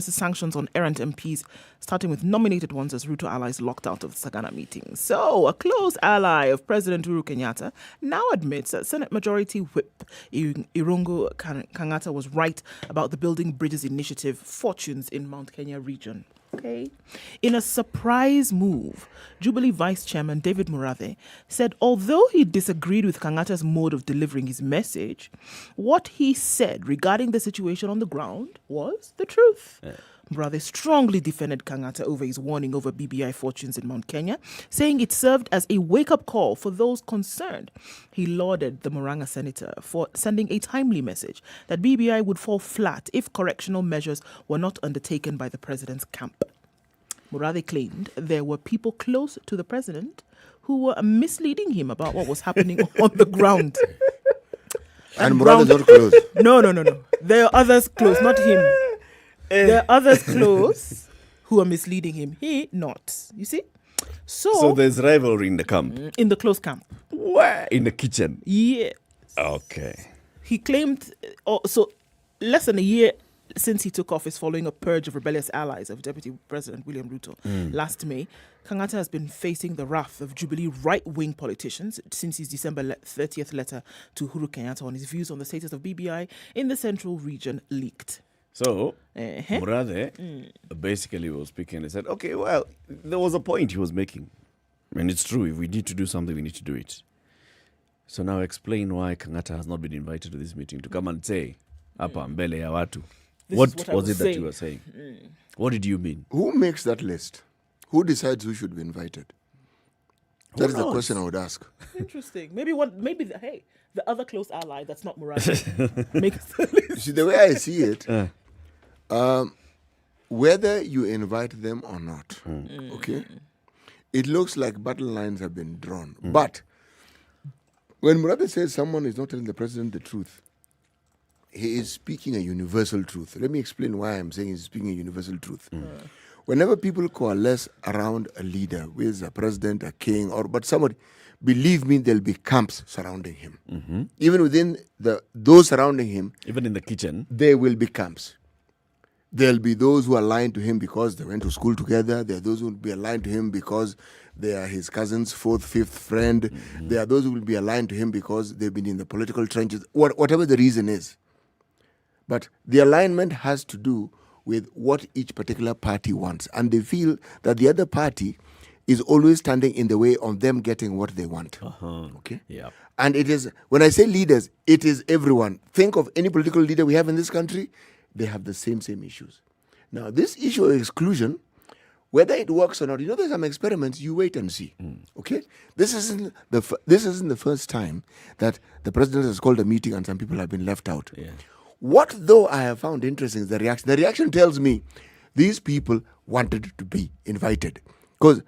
sanctions on errant MPs, starting with nominated ones as Ruto allies locked out of the Sagana meeting. So, a close ally of President Uhuru Kenyatta now admits that Senate Majority Whip Irungu Kangata was right about the Building Bridges Initiative fortunes in Mount Kenya region. Okay. In a surprise move, Jubilee Vice Chairman David Murathe said although he disagreed with Kangata's mode of delivering his message, what he said regarding the situation on the ground was the truth. Murathe strongly defended Kangata over his warning over BBI fortunes in Mount Kenya, saying it served as a wake-up call for those concerned. He lauded the Murang'a senator for sending a timely message that BBI would fall flat if correctional measures were not undertaken by the president's camp. Murathe claimed there were people close to the president who were misleading him about what was happening on the ground. And Murathe is not close. No. There are others close, not him. There are others close who are misleading him. He not. You see? So there's rivalry in the camp. In the close camp. Where? In the kitchen. Yes. Okay. He claimed so less than a year since he took office following a purge of rebellious allies of Deputy President William Ruto last May, Kangata has been facing the wrath of Jubilee right-wing politicians since his December 30th letter to Uhuru Kenyatta on his views on the status of BBI in the central region leaked. So, Murathe basically was speaking and he said, okay, well, there was a point he was making. And it's true, if we need to do something, we need to do it. So now explain why Kangata has not been invited to this meeting to come and say, hapa mbele ya watu. What was it that you were saying? What did you mean? Who makes that list? Who decides who should be invited? That is the question I would ask. Interesting. Maybe the other close ally that's not Morales makes the list. See, the way I see it, whether you invite them or not, okay, it looks like battle lines have been drawn. But when Murabe says someone is not telling the president the truth, he is speaking a universal truth. Let me explain why I'm saying he's speaking a universal truth. Whenever people coalesce around a leader, whether it's a president, a king, but somebody, believe me, there'll be camps surrounding him. Even within those surrounding him, even in the kitchen, there will be camps. There'll be those who are aligned to him because they went to school together. There are those who will be aligned to him because they are his cousin's fourth, fifth friend. There are those who will be aligned to him because they've been in the political trenches, whatever the reason is. But the alignment has to do with what each particular party wants. And they feel that the other party is always standing in the way of them getting what they want. Okay? Yeah. And it is, when I say leaders, it is everyone. Think of any political leader we have in this country, they have the same issues. Now, this issue of exclusion, whether it works or not, there's some experiments, you wait and see. Okay? This isn't the first time that the president has called a meeting and some people have been left out. Yeah. What, though, I have found interesting is the reaction. The reaction tells me these people wanted to be invited. Because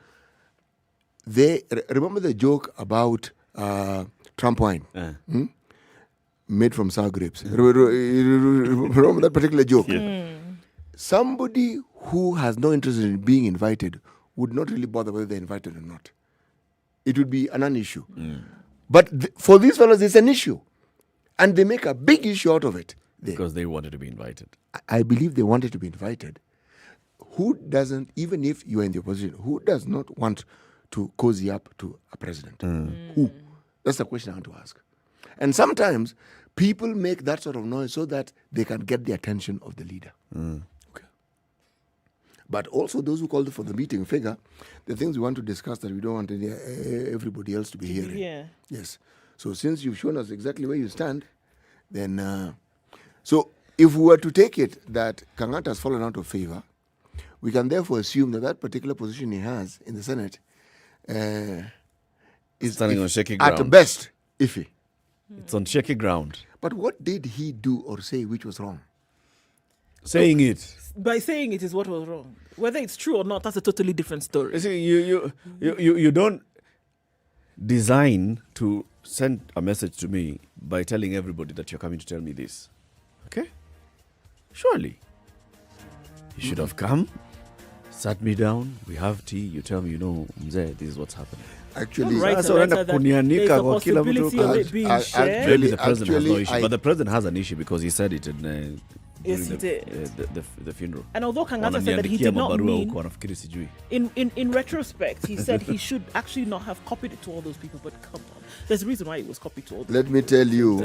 remember the joke about Trump wine? Made from sour grapes. Remember that particular joke? Somebody who has no interest in being invited would not really bother whether they're invited or not. It would be a non-issue. But for these fellows, it's an issue. And they make a big issue out of it. Because they wanted to be invited. I believe they wanted to be invited. Who doesn't, even if you are in the opposition, who does not want to cozy up to a president? Who? That's the question I want to ask. And sometimes people make that sort of noise so that they can get the attention of the leader. Okay. But also those who called for the meeting figure the things we want to discuss that we don't want everybody else to be hearing. Yeah. Yes. So since you've shown us exactly where you stand, then... So if we were to take it that Kangata has fallen out of favor, we can therefore assume that particular position he has in the Senate is standing on shaky ground. At best, iffy. It's on shaky ground. But what did he do or say which was wrong? Saying it. By saying it is what was wrong. Whether it's true or not, that's a totally different story. You see, you don't design to send a message to me by telling everybody that you're coming to tell me this. Okay? Surely. You should have come, sat me down, we have tea, you tell me, Mzee, this is what's happening. Actually, there's a possibility of it being shared. Really, the president has no issue. But the president has an issue because he said it in Yes, he did. The funeral. And although Kangata said that he did not mean, in retrospect, he said he should actually not have copied it to all those people, but come on. There's a reason why it was copied to all those people. Let me tell you,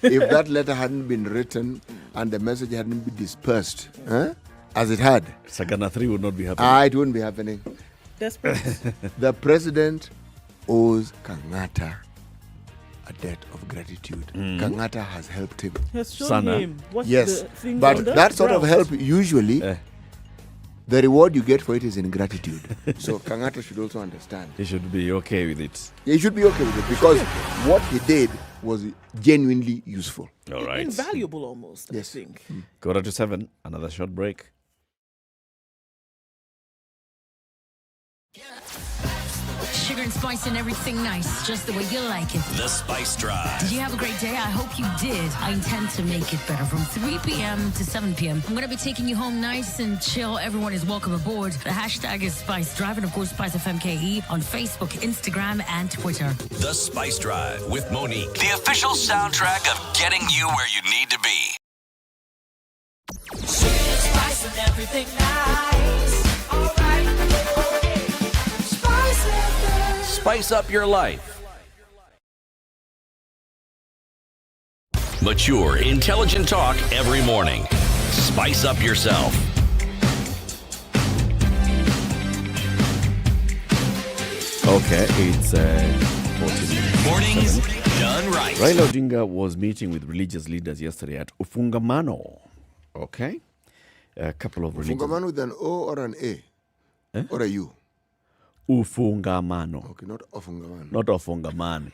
if that letter hadn't been written and the message hadn't been dispersed, as it had, Sagana 3 would not be happening. It wouldn't be happening. Desperate. The president owes Kangata a debt of gratitude. Kangata has helped him. Has shown him what's yes, the thing but on the that sort ground. of help usually the reward you get for it is in gratitude. So Kangata should also understand. He should be okay with it. He should be okay with it because what he did was genuinely useful. All right. Invaluable almost, yes. I think. 7:15, another short break. Sugar and spice and everything nice, just the way you like it. The Spice Drive. Did you have a great day? I hope you did. I intend to make it better from 3 p.m. to 7 p.m. I'm going to be taking you home nice and chill. Everyone is welcome aboard. The hashtag is Spice Drive and, of course, Spice FMKE on Facebook, Instagram, and Twitter. The Spice Drive with Monique. The official soundtrack of getting you where you need to be. Sugar, spice, and everything nice. All right. Spice up your life. Mature, intelligent talk every morning. Spice up yourself. Okay, it's 14 Mornings done right. Raila Odinga was meeting with religious leaders yesterday at Ufungamano. Okay? a couple of religions. Ufungamano with an O or an A? Or a U? Ufungamano. Okay, not ofungamano. Not ofungamani.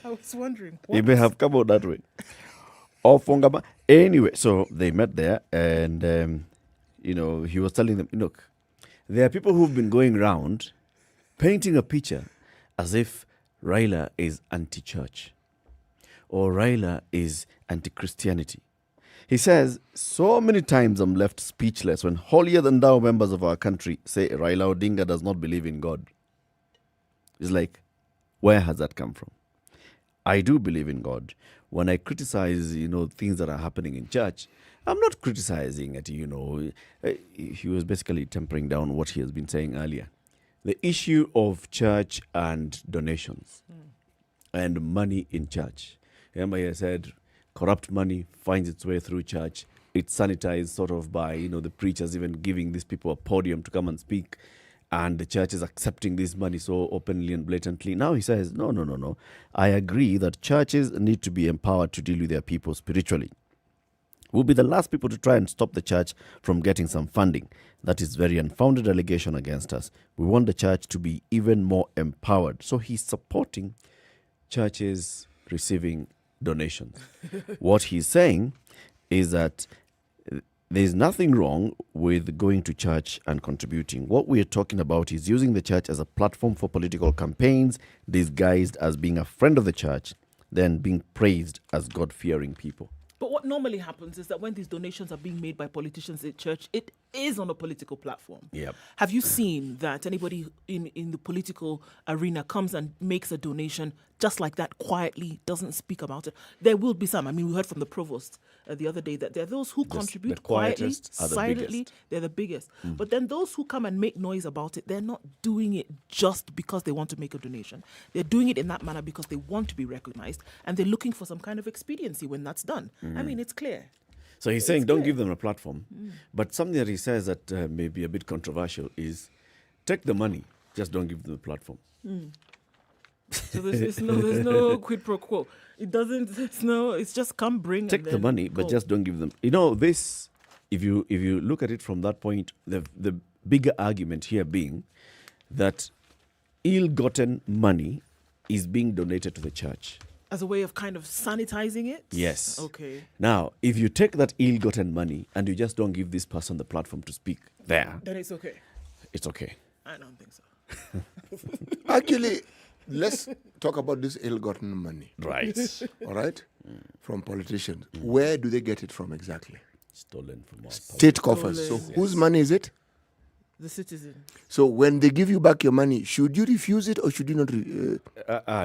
I was wondering. It may have come out that way. Ofungama. Anyway, so they met there, and he was telling them, look, there are people who've been going around painting a picture as if Raila is anti-church or Raila is anti-Christianity. He says, so many times I'm left speechless when holier-than-thou members of our country say Raila Odinga does not believe in God. It's like, where has that come from? I do believe in God. When I criticize, things that are happening in church, I'm not criticizing it, He was basically tempering down what he has been saying earlier. The issue of church and donations and money in church. Remember, he said, corrupt money finds its way through church. It's sanitized sort of by, the preachers even giving these people a podium to come and speak. And the church is accepting this money so openly and blatantly. Now he says, no. I agree that churches need to be empowered to deal with their people spiritually. We'll be the last people to try and stop the church from getting some funding. That is very unfounded allegation against us. We want the church to be even more empowered. So he's supporting churches receiving donations. What he's saying is that there's nothing wrong with going to church and contributing. What we're talking about is using the church as a platform for political campaigns, disguised as being a friend of the church, then being praised as God-fearing people. But what normally happens is that when these donations are being made by politicians at church, it is on a political platform. Yep. Have you seen that anybody in the political arena comes and makes a donation just like that quietly, doesn't speak about it? There will be some. I mean, we heard from the provost the other day that there are those who contribute quietly, silently. They're the biggest. But then those who come and make noise about it, they're not doing it just because they want to make a donation. They're doing it in that manner because they want to be recognized, and they're looking for some kind of expediency when that's done. I mean, it's clear. So he's saying don't give them a platform. But something that he says that may be a bit controversial is take the money, just don't give them a platform. So there's no quid pro quo. It's just come bring. Take the money, but just don't give them. This, if you look at it from that point, the bigger argument here being that ill-gotten money is being donated to the church. As a way of kind of sanitizing it? Yes. Okay. Now, if you take that ill-gotten money and you just don't give this person the platform to speak there, then it's okay. It's okay. I don't think so. Actually, let's talk about this ill-gotten money. Right. All right? From politicians. Where do they get it from exactly? Stolen from us. State coffers. So whose money is it? The citizen. So when they give you back your money, should you refuse it or should you not?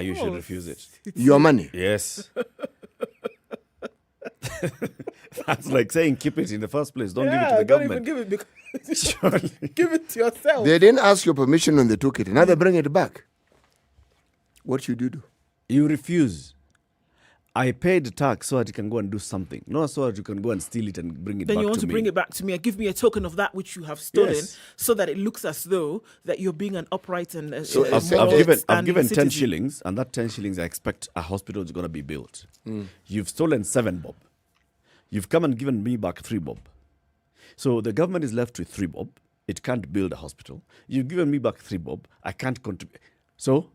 You should refuse it. Your money? Yes. That's like saying keep it in the first place. Don't give it to the government. Don't even give it. Give it to yourself. They didn't ask your permission when they took it. Now they bring it back. What should you do? You refuse. I paid tax so that you can go and do something. Not so that you can go and steal it and bring it back to me. Then you want to bring it back to me and give me a token of that which you have stolen, so that it looks as though that you're being an upright and I've given 10 shillings, and that 10 shillings I expect a hospital is going to be built. You've stolen 7 bob. You've come and given me back 3 bob. So the government is left with 3 bob. It can't build a hospital. You've given me back 3 bob. I can't contribute. So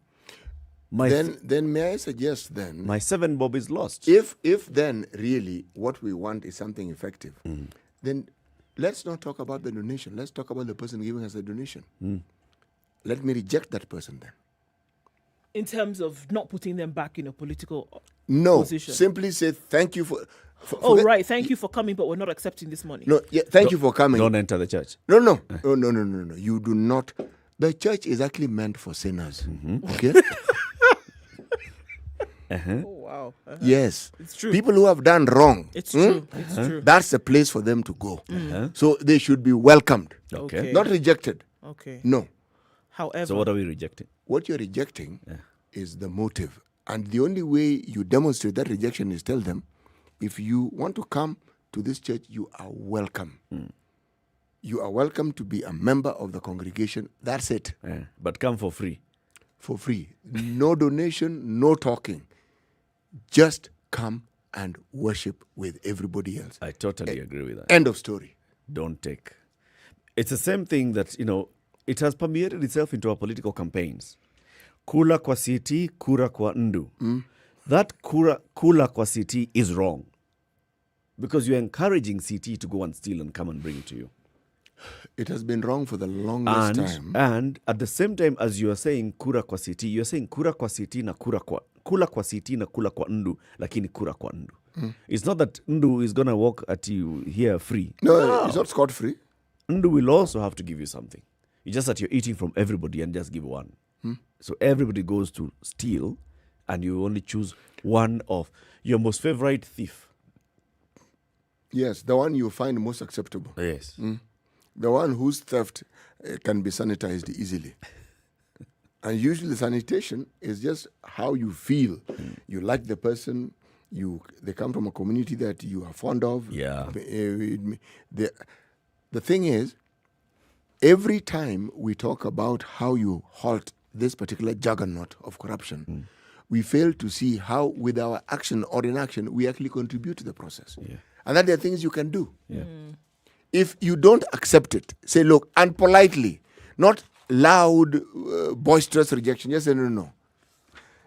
then may I suggest then my 7 bob is lost. If then really what we want is something effective, then let's not talk about the donation. Let's talk about the person giving us the donation. Let me reject that person then. In terms of not putting them back in a political position. Simply say thank you for thank you for coming, but we're not accepting this money. No, thank you for coming. Don't enter the church. No. You do not. The church is actually meant for sinners. Okay? Oh, wow. Yes. It's true. People who have done wrong. It's true. It's true. That's a place for them to go. So they should be welcomed. Okay. Not rejected. Okay. No. However. So what are we rejecting? What you're rejecting is the motive. And the only way you demonstrate that rejection is tell them, if you want to come to this church, you are welcome. You are welcome to be a member of the congregation. That's it. But come for free. For free. No donation, no talking. Just come and worship with everybody else. I totally agree with that. End of story. Don't take. It's the same thing that, it has permeated itself into our political campaigns. Kula kwa city, kura kwa ndu. That kula kwa city is wrong. Because you're encouraging CT to go and steal and come and bring it to you. It has been wrong for the longest time. And at the same time as you are saying kura kwa city, you're saying kura kwa city na kula kwa city na kula kwa ndu, lakini kura kwa ndu. It's not that ndu is going to walk at you here free. No, it's not scot-free. Ndu will also have to give you something. It's just that you're eating from everybody and just give one. So everybody goes to steal and you only choose one of your most favorite thief. Yes, the one you find most acceptable. Yes. The one whose theft can be sanitized easily. And usually sanitation is just how you feel. You like the person, they come from a community that you are fond of. Yeah. The thing is, every time we talk about how you halt this particular juggernaut of corruption, we fail to see how with our action or inaction, we actually contribute to the process. Yeah. And that there are things you can do. Yeah. If you don't accept it, say, look, and politely, not loud, boisterous rejection. Just say, no.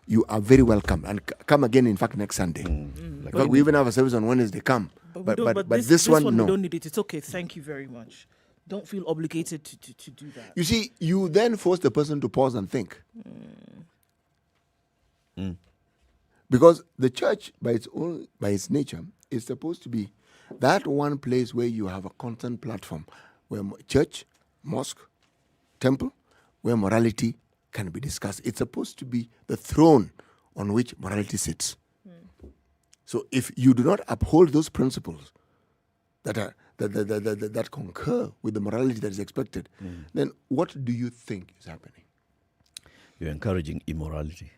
You are very welcome. And come again, in fact, next Sunday. In fact, we even have a service on Wednesday. Come. But this one, no. We don't need it. It's okay. Thank you very much. Don't feel obligated to do that. You see, you then force the person to pause and think. Because the church, by its nature, is supposed to be that one place where you have a constant platform, where church, mosque, temple, where morality can be discussed. It's supposed to be the throne on which morality sits. So if you do not uphold those principles that concur with the morality that is expected, then what do you think is happening? You're encouraging immorality.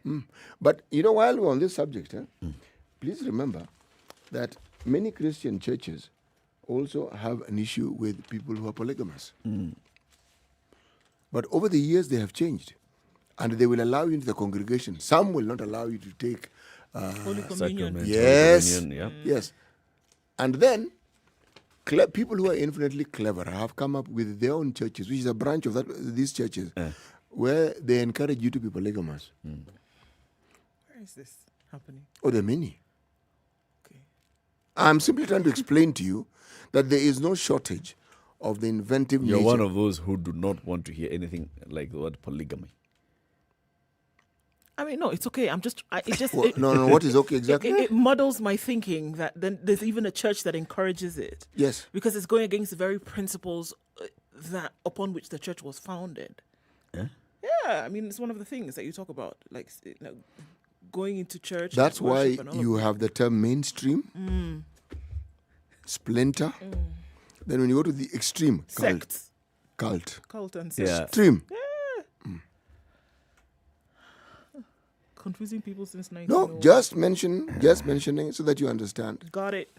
But, while we're on this subject, please remember that many Christian churches also have an issue with people who are polygamous. But over the years, they have changed. And they will allow you into the congregation. Some will not allow you to take Holy Communion. Yes. Holy Communion, Yes. And then people who are infinitely clever have come up with their own churches, which is a branch of these churches, where they encourage you to be polygamous. Where is this happening? Oh, there are many. Okay. I'm simply trying to explain to you that there is no shortage of the inventive You're nature. one of those who do not want to hear anything like the word polygamy. I mean, no, it's okay. No, what is okay exactly? It muddles my thinking that then there's even a church that encourages it. Yes. Because it's going against the very principles that upon which the church was founded. Yeah, I mean, it's one of the things that you talk about, like going into church. That's why and all you of have the term mainstream, splinter. Then when you go to the extreme, cult and sect. Extreme. Confusing people since 1901. No, just mentioning so that you understand. Got it.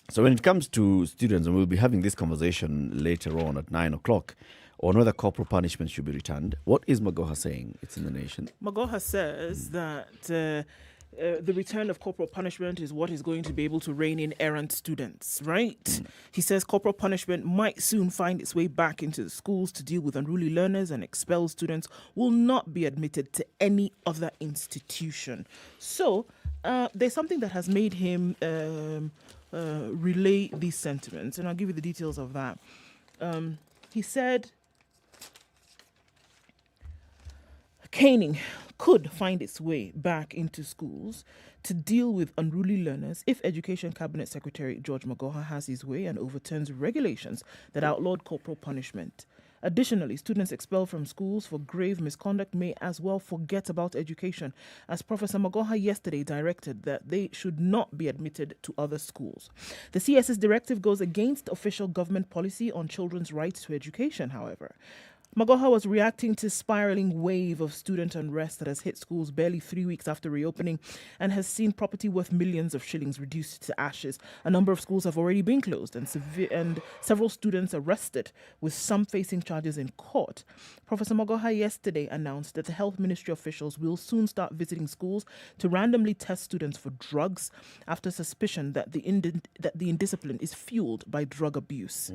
So when it comes to students, and we'll be having this conversation later on at 9 o'clock, on whether corporal punishment should be returned, what is Magoha saying? It's in the Nation. Magoha says that the return of corporal punishment is what is going to be able to rein in errant students, right? He says corporal punishment might soon find its way back into the schools to deal with unruly learners, and expelled students will not be admitted to any other institution. So there's something that has made him relay these sentiments, and I'll give you the details of that. He said caning could find its way back into schools to deal with unruly learners if Education Cabinet Secretary George Magoha has his way and overturns regulations that outlawed corporal punishment. Additionally, students expelled from schools for grave misconduct may as well forget about education, as Professor Magoha yesterday directed that they should not be admitted to other schools. The CS's directive goes against official government policy on children's rights to education, however. Magoha was reacting to spiraling wave of student unrest that has hit schools barely 3 weeks after reopening and has seen property worth millions of shillings reduced to ashes. A number of schools have already been closed and several students arrested, with some facing charges in court. Professor Magoha yesterday announced that the health ministry officials will soon start visiting schools to randomly test students for drugs after suspicion that the indiscipline is fueled by drug abuse.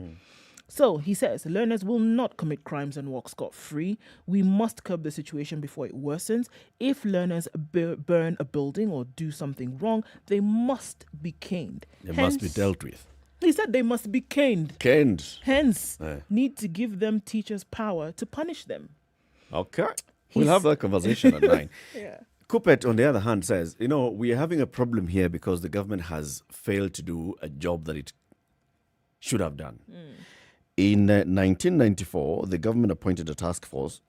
So, he says, learners will not commit crimes and walk scot-free. We must curb the situation before it worsens. If learners burn a building or do something wrong, they must be caned. They must be dealt with. He said they must be caned. Caned. Hence, need to give them teachers power to punish them. Okay. We'll have that conversation at 9. Yeah. Kupet, on the other hand, says, we are having a problem here because the government has failed to do a job that it should have done. In 1994, the government appointed a task force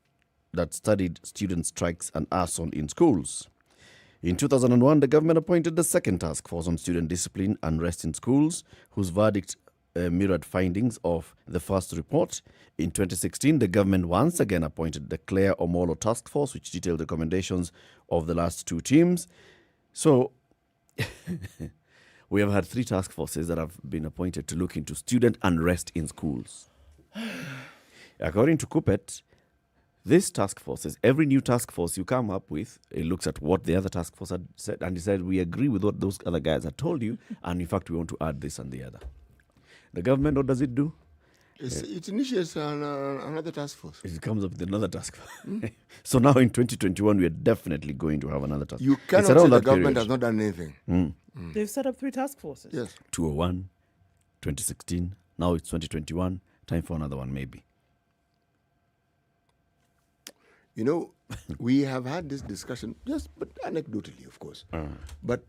that studied student strikes and arson in schools. In 2001, the government appointed the second task force on student discipline and unrest in schools, whose verdict mirrored findings of the first report. In 2016, the government once again appointed the Claire Omolo task force, which detailed recommendations of the last two teams. So, we have had 3 task forces that have been appointed to look into student unrest in schools. According to Kupet, this task forces, every new task force you come up with, it looks at what the other task force had said and decided we agree with what those other guys had told you, and in fact we want to add this and the other. The government, what does it do? It initiates another task force. It comes up with another task force. So now in 2021, we are definitely going to have another task force. You cannot say the government has not done anything. They've set up 3 task forces. Yes. 201, 2016, now it's 2021. Time for another one, maybe. We have had this discussion, but anecdotally, of course. But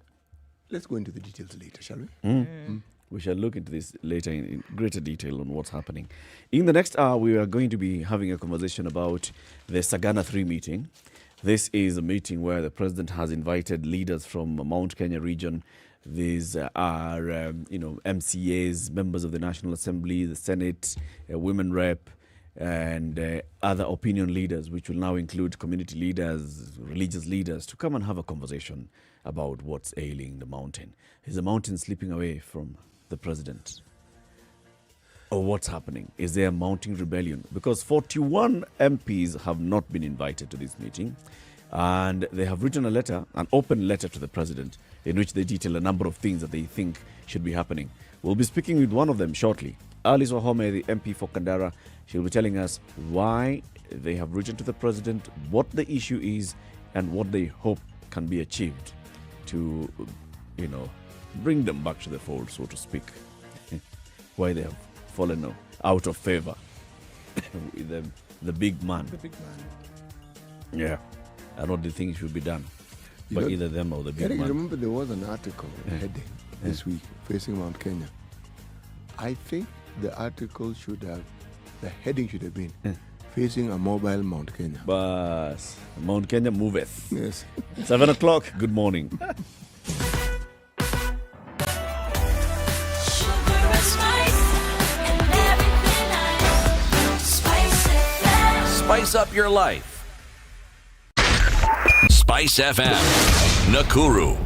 let's go into the details later, shall we? We shall look into this later in greater detail on what's happening. In the next hour, we are going to be having a conversation about the Sagana 3 meeting. This is a meeting where the president has invited leaders from Mount Kenya region. These are, MCAs, members of the National Assembly, the Senate, women rep, and other opinion leaders, which will now include community leaders, religious leaders, to come and have a conversation about what's ailing the mountain. Is the mountain slipping away from the president? Or what's happening? Is there a mounting rebellion? Because 41 MPs have not been invited to this meeting, and they have written a letter, an open letter to the president, in which they detail a number of things that they think should be happening. We'll be speaking with one of them shortly. Alice Wahome, the MP for Kandara, she'll be telling us why they have written to the president, what the issue is, and what they hope can be achieved to, bring them back to the fold, so to speak. Why they have fallen out of favor with the big man. The big man. Yeah. And what they think should be done by either them or the big man. Remember there was an article heading this week facing Mount Kenya. I think the article the heading should have been facing a mobile Mount Kenya. Bas, Mount Kenya moveth. Yes. 7 o'clock. Good morning. Spice up your life. Spice FM, Nakuru.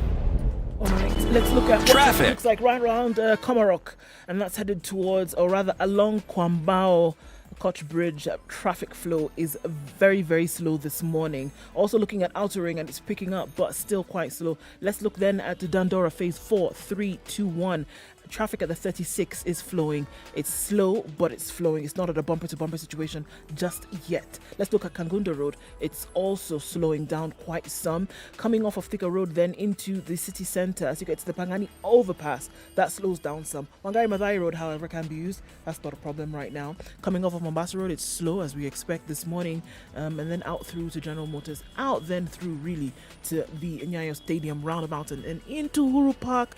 All right, let's look at what Traffic. it looks like right around Komarok, and that's headed towards, or rather along Kwambao Koch Bridge. Traffic flow is very, very slow this morning. Also looking at Outer Ring, and it's picking up, but still quite slow. Let's look then at the Dandora Phase 4, 3, 2, 1. Traffic at the 36 is flowing. It's slow, but it's flowing. It's not at a bumper-to-bumper situation just yet. Let's look at Kangunda Road. It's also slowing down quite some. Coming off of Thika Road, then into the city centre, as you get to the Pangani overpass, that slows down some. Wangari Maathai Road, however, can be used. That's not a problem right now. Coming off of Mombasa Road, it's slow, as we expect this morning, and then out through to General Motors, out then through really to the Nyayo Stadium roundabout and into Uhuru Park,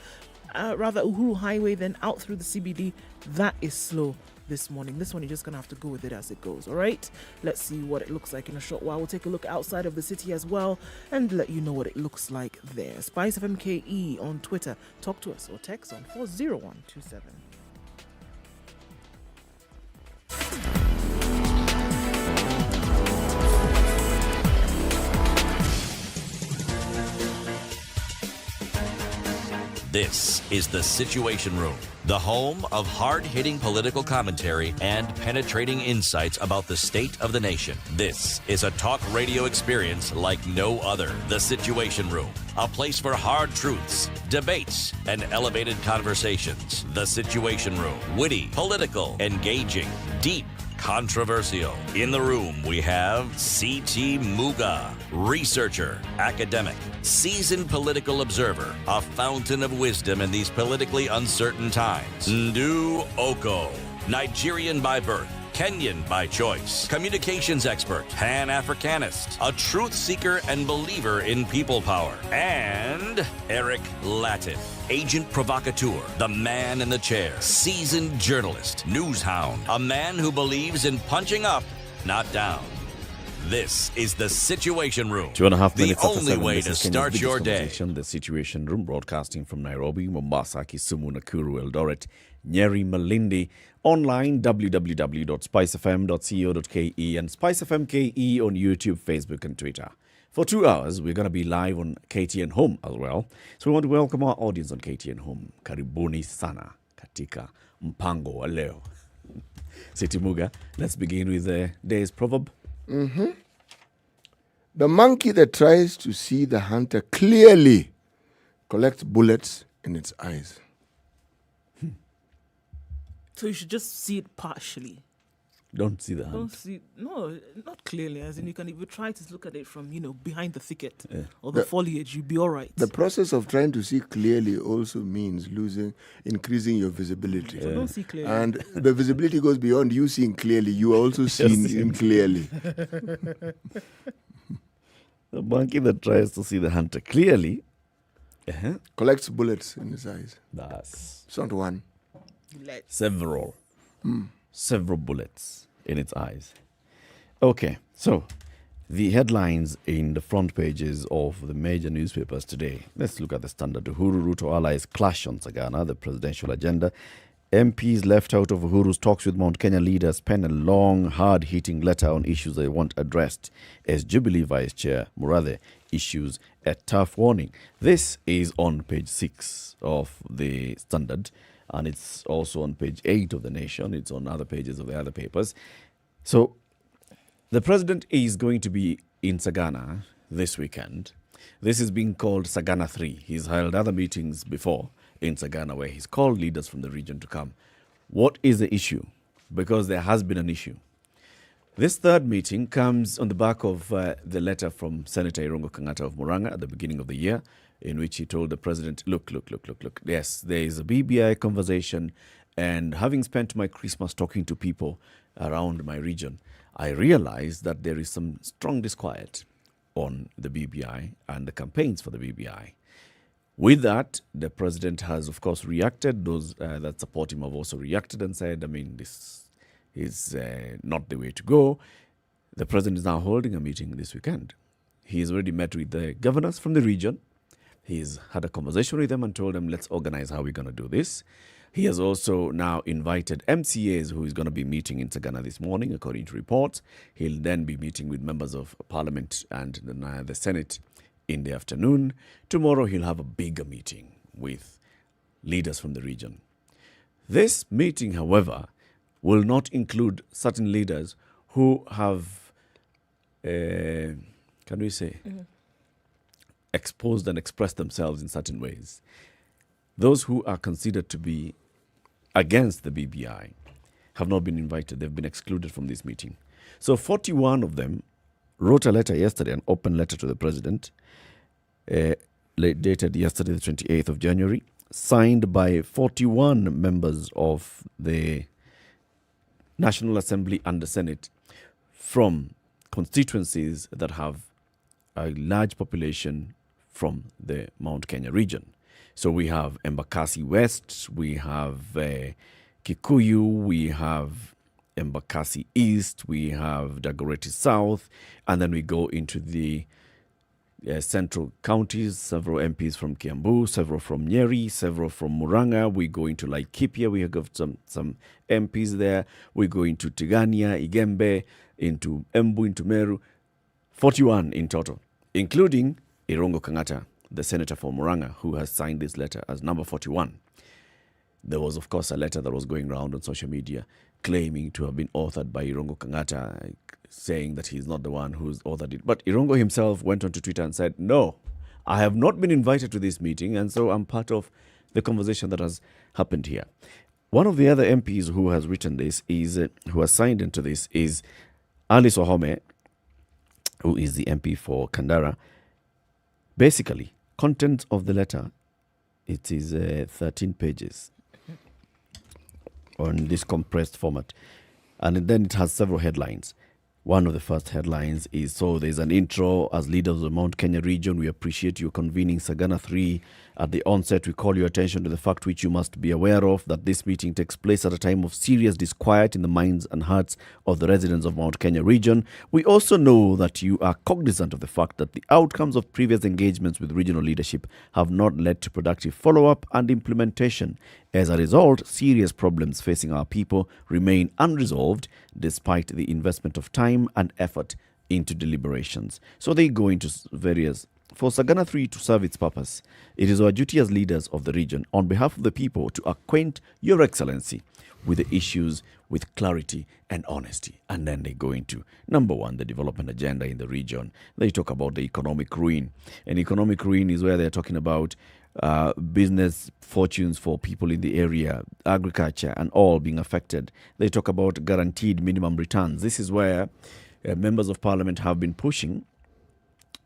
Uhuru Highway, then out through the CBD. That is slow this morning. This one, you're just going to have to go with it as it goes, all right? Let's see what it looks like in a short while. We'll take a look outside of the city as well and let you know what it looks like there. Spice FMKE on Twitter. Talk to us or text on 40127. This is The Situation Room, the home of hard-hitting political commentary and penetrating insights about the state of the nation. This is a talk radio experience like no other. The Situation Room, a place for hard truths, debates, and elevated conversations. The Situation Room, witty, political, engaging, deep, controversial. In the room, we have C.T. Muga, researcher, academic, seasoned political observer, a fountain of wisdom in these politically uncertain times. Ndu Oko, Nigerian by birth, Kenyan by choice, communications expert, Pan-Africanist, a truth seeker and believer in people power, and Eric Latif, agent provocateur, the man in the chair, seasoned journalist, news hound, a man who believes in punching up, not down. This is The Situation Room, 2.5 the minutes after only 7. way This to is Kenya's start biggest your day. conversation, The Situation Room, broadcasting from Nairobi, Mombasa, Kisumu, Nakuru, Eldoret, Nyeri, Malindi, online www.spicefm.co.ke and SpiceFM.ke on YouTube, Facebook and Twitter. For 2 hours, we're going to be live on KTN Home as well. So we want to welcome our audience on KTN Home. Karibuni sana katika mpango wa leo. Siti Muga, let's begin with the day's proverb. The monkey that tries to see the hunter clearly collects bullets in its eyes. So you should just see it partially. Don't see the Don't hunt. see, no, not clearly. As in, you can, if you try to look at it from, behind the thicket or The- the foliage, you'd be all right. The process of trying to see clearly also means increasing your visibility. So don't see clearly. And the visibility goes beyond you seeing clearly. You are also seeing him clearly. The monkey that tries to see the hunter clearly Collects bullets in his eyes. That's It's not one. several bullets in its eyes. Okay, so the headlines in the front pages of the major newspapers today. Let's look at the Standard. Uhuru Ruto allies clash on Sagana, the presidential agenda. MPs left out of Uhuru's talks with Mount Kenya leaders pen a long, hard-hitting letter on issues they want addressed as Jubilee Vice Chair Murathe issues a tough warning. This is on page 6 of the Standard, and it's also on page 8 of the Nation. It's on other pages of the other papers. So the president is going to be in Sagana this weekend. This is being called Sagana 3. He's held other meetings before in Sagana where he's called leaders from the region to come. What is the issue? Because there has been an issue. This third meeting comes on the back of the letter from Senator Irungu Kang'ata of Murang'a at the beginning of the year, in which he told the president, look. Yes, there is a BBI conversation, and having spent my Christmas talking to people around my region, I realized that there is some strong disquiet on the BBI and the campaigns for the BBI. With that, the president has, of course, reacted. Those that support him have also reacted and said, this is not the way to go. The president is now holding a meeting this weekend. He has already met with the governors from the region. He's had a conversation with them and told them, let's organize how we're going to do this. He has also now invited MCAs who is going to be meeting in Sagana this morning, according to reports. He'll then be meeting with members of parliament and the Senate in the afternoon. Tomorrow he'll have a bigger meeting with leaders from the region. This meeting, however, will not include certain leaders who have, exposed and expressed themselves in certain ways. Those who are considered to be against the BBI have not been invited. They've been excluded from this meeting. So 41 of them wrote a letter yesterday, an open letter to the president, dated yesterday, the 28th of January, signed by 41 members of the National Assembly and the Senate from constituencies that have a large population from the Mount Kenya region. So we have Embakasi West, we have Kikuyu, we have Embakasi East, we have Dagoretti South, and then we go into the central counties, several MPs from Kiambu, several from Nyeri, several from Murang'a. We go into Laikipia, we have got some MPs there. We go into Tigania, Igembe, into Embu, into Meru. 41 in total, including Irungu Kang'ata the senator for Murang'a, who has signed this letter as number 41. There was, of course, a letter that was going around on social media claiming to have been authored by Irongo Kangata, saying that he's not the one who's authored it. But Irongo himself went onto Twitter and said, no, I have not been invited to this meeting, and so I'm part of the conversation that has happened here. One of the other MPs who has written this is, who has signed into this, is Alice Wahome, who is the MP for Kandara. Basically, content of the letter, it is 13 pages on this compressed format. And then it has several headlines. One of the first headlines is, so there's an intro. As leaders of the Mount Kenya region, we appreciate you convening Sagana 3. At the onset, we call your attention to the fact which you must be aware of, that this meeting takes place at a time of serious disquiet in the minds and hearts of the residents of Mount Kenya region. We also know that you are cognizant of the fact that the outcomes of previous engagements with regional leadership have not led to productive follow-up and implementation. As a result, serious problems facing our people remain unresolved despite the investment of time and effort into deliberations. So they go into various. For Sagana 3 to serve its purpose, it is our duty as leaders of the region, on behalf of the people, to acquaint Your Excellency with the issues with clarity and honesty. And then they go into, number one, the development agenda in the region. They talk about the economic ruin. And economic ruin is where they're talking about business fortunes for people in the area, agriculture, and all being affected. They talk about guaranteed minimum returns. This is where members of parliament have been pushing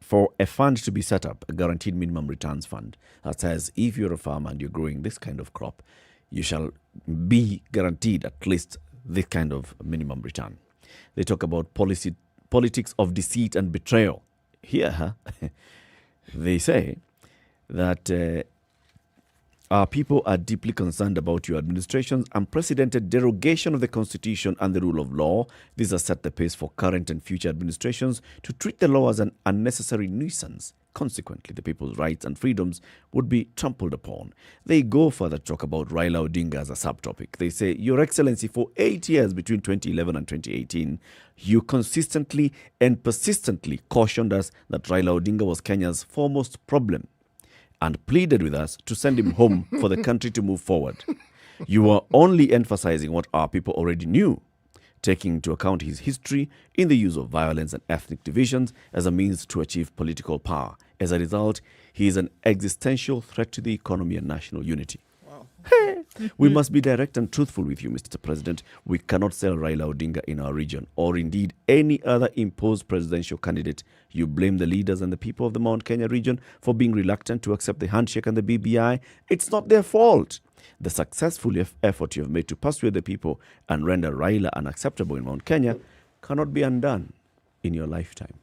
for a fund to be set up, a guaranteed minimum returns fund, that says if you're a farmer and you're growing this kind of crop, you shall be guaranteed at least this kind of minimum return. They talk about politics of deceit and betrayal. Here, they say that our people are deeply concerned about your administration's unprecedented derogation of the Constitution and the rule of law. These has set the pace for current and future administrations to treat the law as an unnecessary nuisance. Consequently, the people's rights and freedoms would be trampled upon. They go further to talk about Raila Odinga as a subtopic. They say, Your Excellency, for 8 years between 2011 and 2018, you consistently and persistently cautioned us that Raila Odinga was Kenya's foremost problem and pleaded with us to send him home for the country to move forward. You are only emphasizing what our people already knew, taking into account his history in the use of violence and ethnic divisions as a means to achieve political power. As a result, he is an existential threat to the economy and national unity. We must be direct and truthful with you, Mr. President. We cannot sell Raila Odinga in our region, or indeed any other imposed presidential candidate. You blame the leaders and the people of the Mount Kenya region for being reluctant to accept the handshake and the BBI. It's not their fault. The successful effort you have made to persuade the people and render Raila unacceptable in Mount Kenya cannot be undone in your lifetime.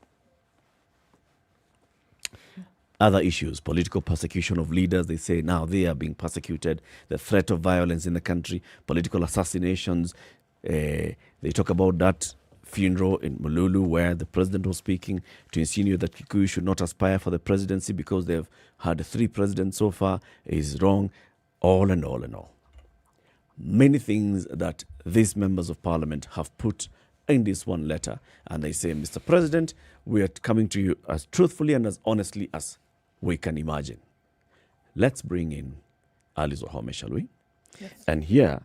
Other issues, political persecution of leaders. They say now they are being persecuted. The threat of violence in the country, political assassinations. They talk about that funeral in Mululu where the president was speaking to insinuate that Kikuyu should not aspire for the presidency because they've had 3 presidents so far is wrong. All and all and all. Many things that these members of parliament have put in this one letter. And they say, Mr. President, we are coming to you as truthfully and as honestly as we can imagine. Let's bring in Alice Wahome, shall we? Yes. And hear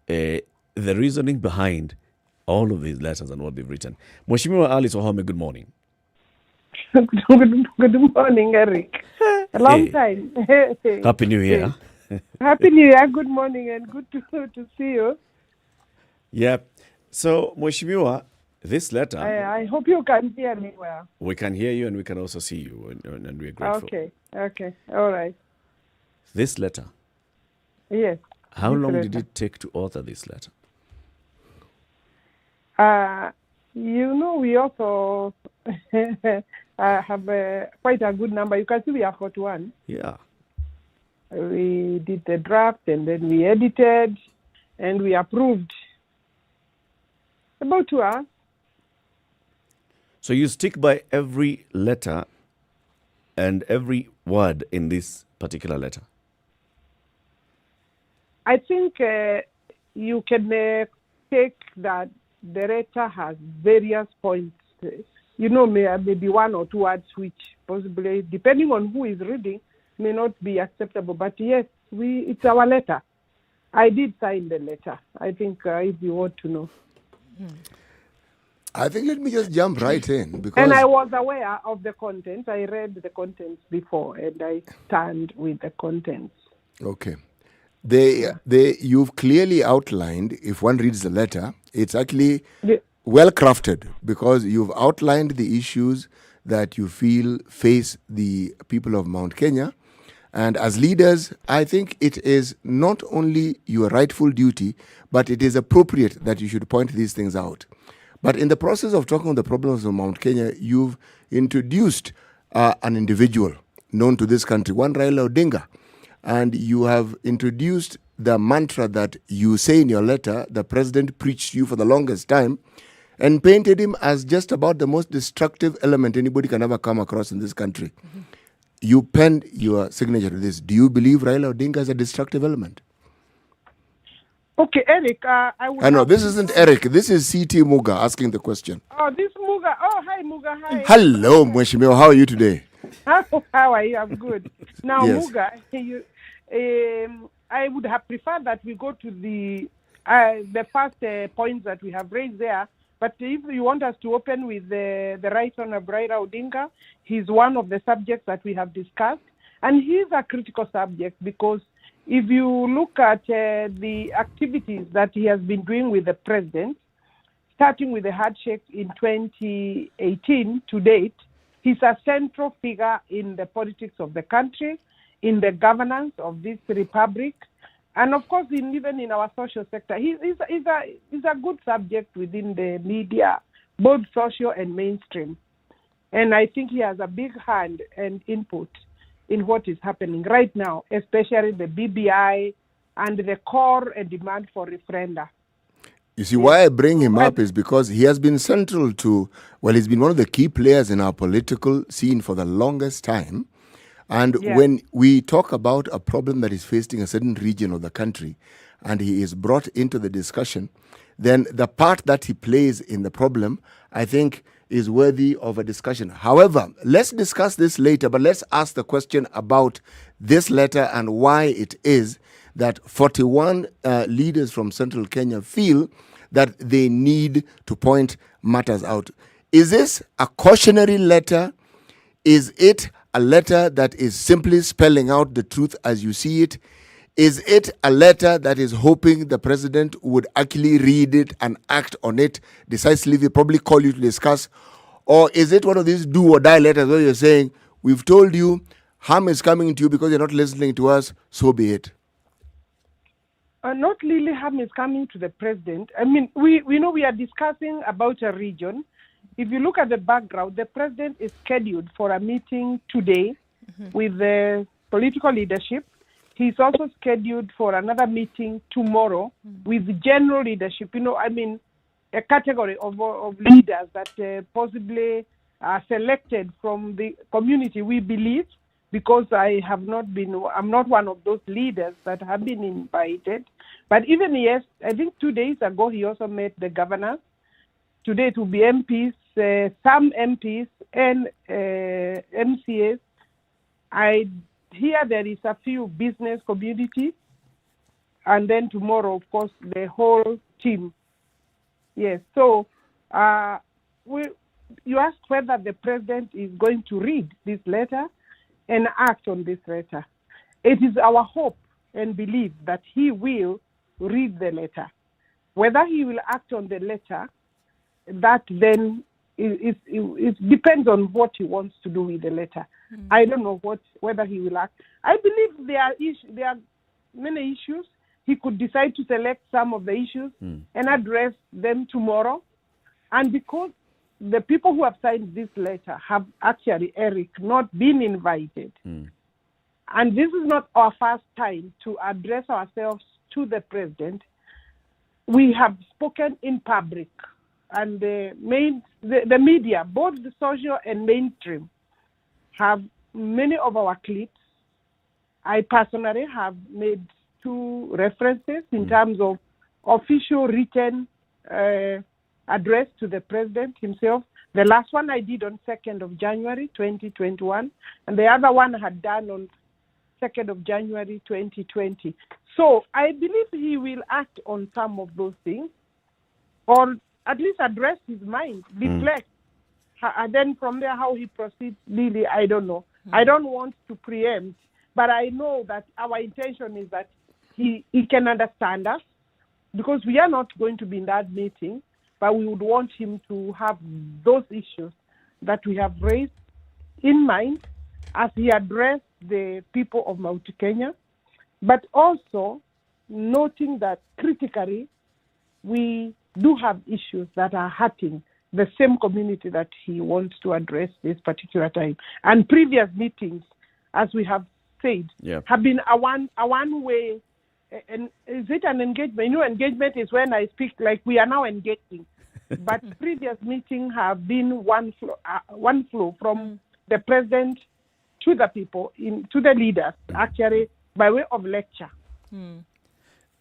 the reasoning behind all of these letters and what they've written. Mheshimiwa Alice Wahome, good morning. Good morning, Eric. A long time. Happy New Year. Happy New Year. Good morning and good to see you. Yeah. So, Mheshimiwa, this letter... I hope you can hear me well. We can hear you and we can also see you, and we're grateful. Okay. All right. This letter. Yes. How long did it take to author this letter? We also have quite a good number. You can see we have 41. Yeah. We did the draft and then we edited and we approved. About 2 hours. So you stick by every letter and every word in this particular letter? I think you can take that the letter has various points maybe one or two words which possibly, depending on who is reading, may not be acceptable. But yes, it's our letter. I did sign the letter, I think, if you want to know. I think let me just jump right in, because... And I was aware of the contents. I read the contents before, and I stand with the contents. Okay. You've clearly outlined, if one reads the letter, it's actually well crafted, because you've outlined the issues that you feel face the people of Mount Kenya. And as leaders, I think it is not only your rightful duty, but it is appropriate that you should point these things out. But in the process of talking about the problems of Mount Kenya, you've introduced an individual known to this country, one Raila Odinga. And you have introduced the mantra that you say in your letter, the president preached to you for the longest time, and painted him as just about the most destructive element anybody can ever come across in this country. Mm-hmm. You penned your signature to this. Do you believe Raila Odinga is a destructive element? Okay, Eric, I know, this isn't Eric. This is C.T. Muga asking the question. Oh, this Muga. Oh, hi, Muga. Hi. Hello, Mweshimiwa. How are you today? How are you? I'm good. Now, Yes. Muga, I would have preferred that we go to the first points that we have raised there. But if you want us to open with the right honorable Raila Odinga, he's one of the subjects that we have discussed. And he's a critical subject because if you look at the activities that he has been doing with the president, starting with the handshake in 2018 to date, he's a central figure in the politics of the country, in the governance of this republic, and of course, even in our social sector. He's a good subject within the media, both social and mainstream. And I think he has a big hand and input in what is happening right now, especially the BBI and the core and demand for referenda. You see, why I bring him up is because he has been central to, he's been one of the key players in our political scene for the longest time. And when we talk about a problem that is facing a certain region of the country, and he is brought into the discussion, then the part that he plays in the problem, I think, is worthy of a discussion. However, let's discuss this later, but let's ask the question about this letter and why it is that 41 leaders from Central Kenya feel that they need to point matters out. Is this a cautionary letter? Is it a letter that is simply spelling out the truth as you see it? Is it a letter that is hoping the president would actually read it and act on it decisively, probably call you to discuss? Or is it one of these do or die letters where you're saying, we've told you harm is coming to you because you're not listening to us, so be it? Not really harm is coming to the president. I mean, we know we are discussing about a region. If you look at the background, the president is scheduled for a meeting today with the political leadership. He's also scheduled for another meeting tomorrow with the general leadership. A category of leaders that possibly are selected from the community, we believe, because I'm not one of those leaders that have been invited. But even I think 2 days ago, he also met the governors. Today it will be MPs, some MPs and MCAs. I hear there is a few business community, and then tomorrow, of course, the whole team. Yes, so you asked whether the president is going to read this letter and act on this letter. It is our hope and belief that he will read the letter. Whether he will act on the letter, that then it depends on what he wants to do with the letter. I don't know whether he will act. I believe there are many issues. He could decide to select some of the issues and address them tomorrow. And because the people who have signed this letter have actually, Eric, not been invited. And this is not our first time to address ourselves to the president. We have spoken in public, and the media, both the social and mainstream, have many of our clips. I personally have made 2 references in terms of official written address to the president himself, The last one I did on 2nd of January 2021, and the other one I had done on 2nd of January 2020. So I believe he will act on some of those things, or at least address his mind, reflect. And then from there, how he proceeds, really, I don't know. I don't want to preempt, but I know that our intention is that he can understand us, because we are not going to be in that meeting, but we would want him to have those issues that we have raised in mind as he addressed the people of Mount Kenya, but also noting that critically we do have issues that are hurting the same community that he wants to address this particular time. And previous meetings, as we have said, have been a one-way. And is it an engagement? You know, engagement is when I speak like we are now engaging. But previous meetings have been one flow from the president to the people, to the leaders, actually by way of lecture.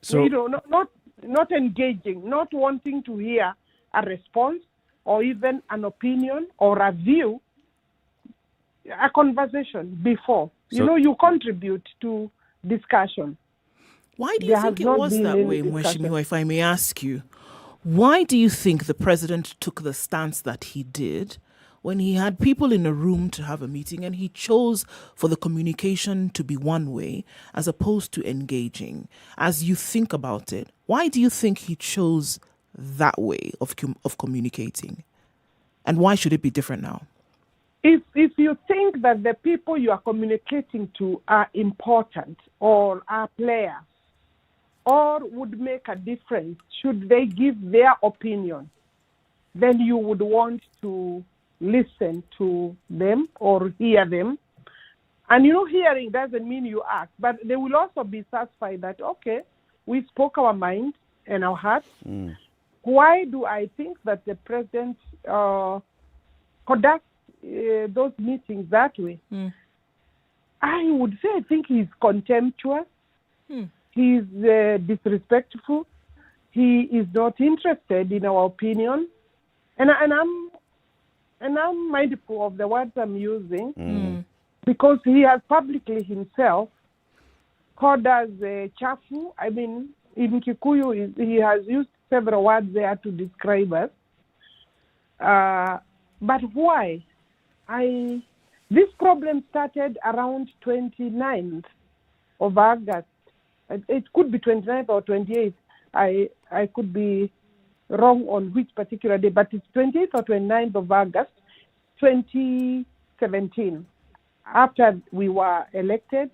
So, you know, not engaging, not wanting to hear a response or even an opinion or a view, a conversation before. You know, you contribute to discussion. Why do you think it was that way, Mweshimiwa, if I may ask you? Why do you think the president took the stance that he did when he had people in a room to have a meeting and he chose for the communication to be one way as opposed to engaging? As you think about it, why do you think he chose that way of communicating? And why should it be different now? If you think that the people you are communicating to are important or are players or would make a difference, should they give their opinion, then you would want to listen to them or hear them. And you know, hearing doesn't mean you act, but they will also be satisfied that, okay, we spoke our mind and our hearts. Why do I think that the president conducts those meetings that way? I would say I think he's contemptuous. He's disrespectful. He is not interested in our opinion, and I'm mindful of the words I'm using because he has publicly himself called us chafu. I mean, in Kikuyu, he has used several words there to describe us. But why? This problem started around 29th of August. It could be 29th or 28th. I could be wrong on which particular day, but it's 28th or 29th of August, 2017. After we were elected,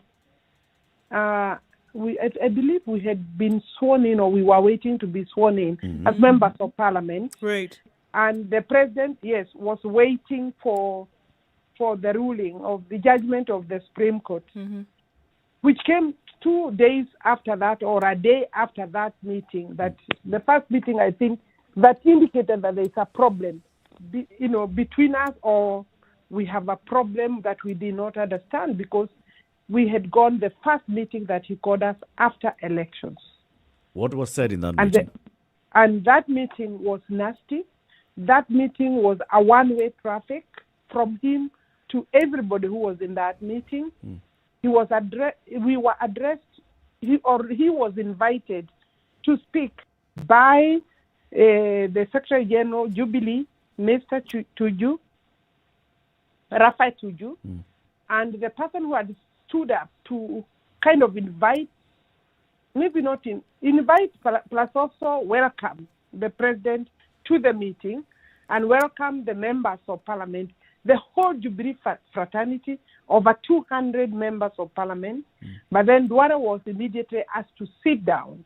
I believe we had been sworn in, or we were waiting to be sworn in as members of parliament. Right. And the president, was waiting for the ruling of the judgment of the Supreme Court, which came 2 days after that, or a day after that meeting. That the first meeting, I think, that indicated that there is a problem, between us, or we have a problem that we did not understand, because we had gone the first meeting that he called us after elections. What was said in that meeting? And that meeting was nasty. That meeting was a one-way traffic from him to everybody who was in that meeting. He was we were addressed, he was invited to speak by the Secretary General Jubilee, Mr. Tuju, Rafa Tuju, and the person who had stood up to kind of invite, maybe not invite, plus also welcome the president to the meeting and welcome the members of parliament, the whole Jubilee fraternity, over 200 members of parliament. But then Duara was immediately asked to sit down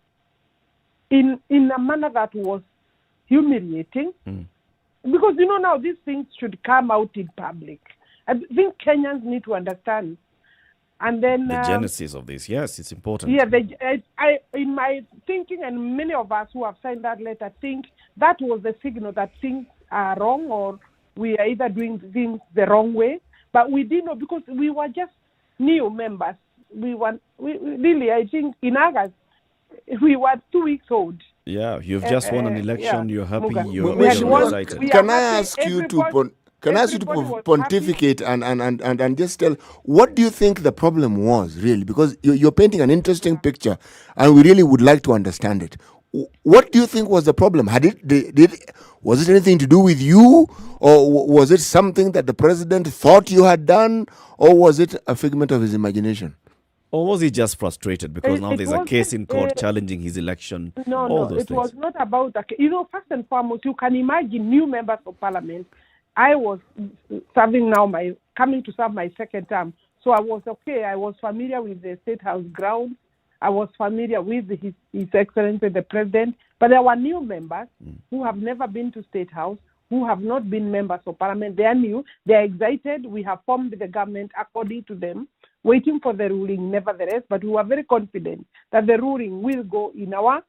in a manner that was humiliating. Because, now these things should come out in public. I think Kenyans need to understand. And then the genesis of this, yes, it's important. Yeah, in my thinking, and many of us who have signed that letter think that was the signal that things are wrong, or we are either doing things the wrong way. But we didn't know, because we were just new members. We really, I think in August, we were 2 weeks old. Yeah, you've just won an election. You're happy. Muga. You're We had won- excited. we Can are I happy. ask you to Everybody- can I ask you to everybody was pontificate and just tell what do you think the problem was really? Because you're painting an interesting picture, and we really would like to understand it. What do you think was the problem? Was it anything to do with you, or was it something that the president thought you had done, or was it a figment of his imagination? Or was he just frustrated because now It there's a case in court wasn't, challenging his election? No, all no, those it things. was not about that. First and foremost, you can imagine new members of parliament. I was coming to serve my second term. So I was okay. I was familiar with the State House grounds. I was familiar with His Excellency the President. But there were new members who have never been to State House, who have not been members of parliament. They are new. They are excited. We have formed the government according to them, waiting for the ruling nevertheless, but we are very confident that the ruling will go in our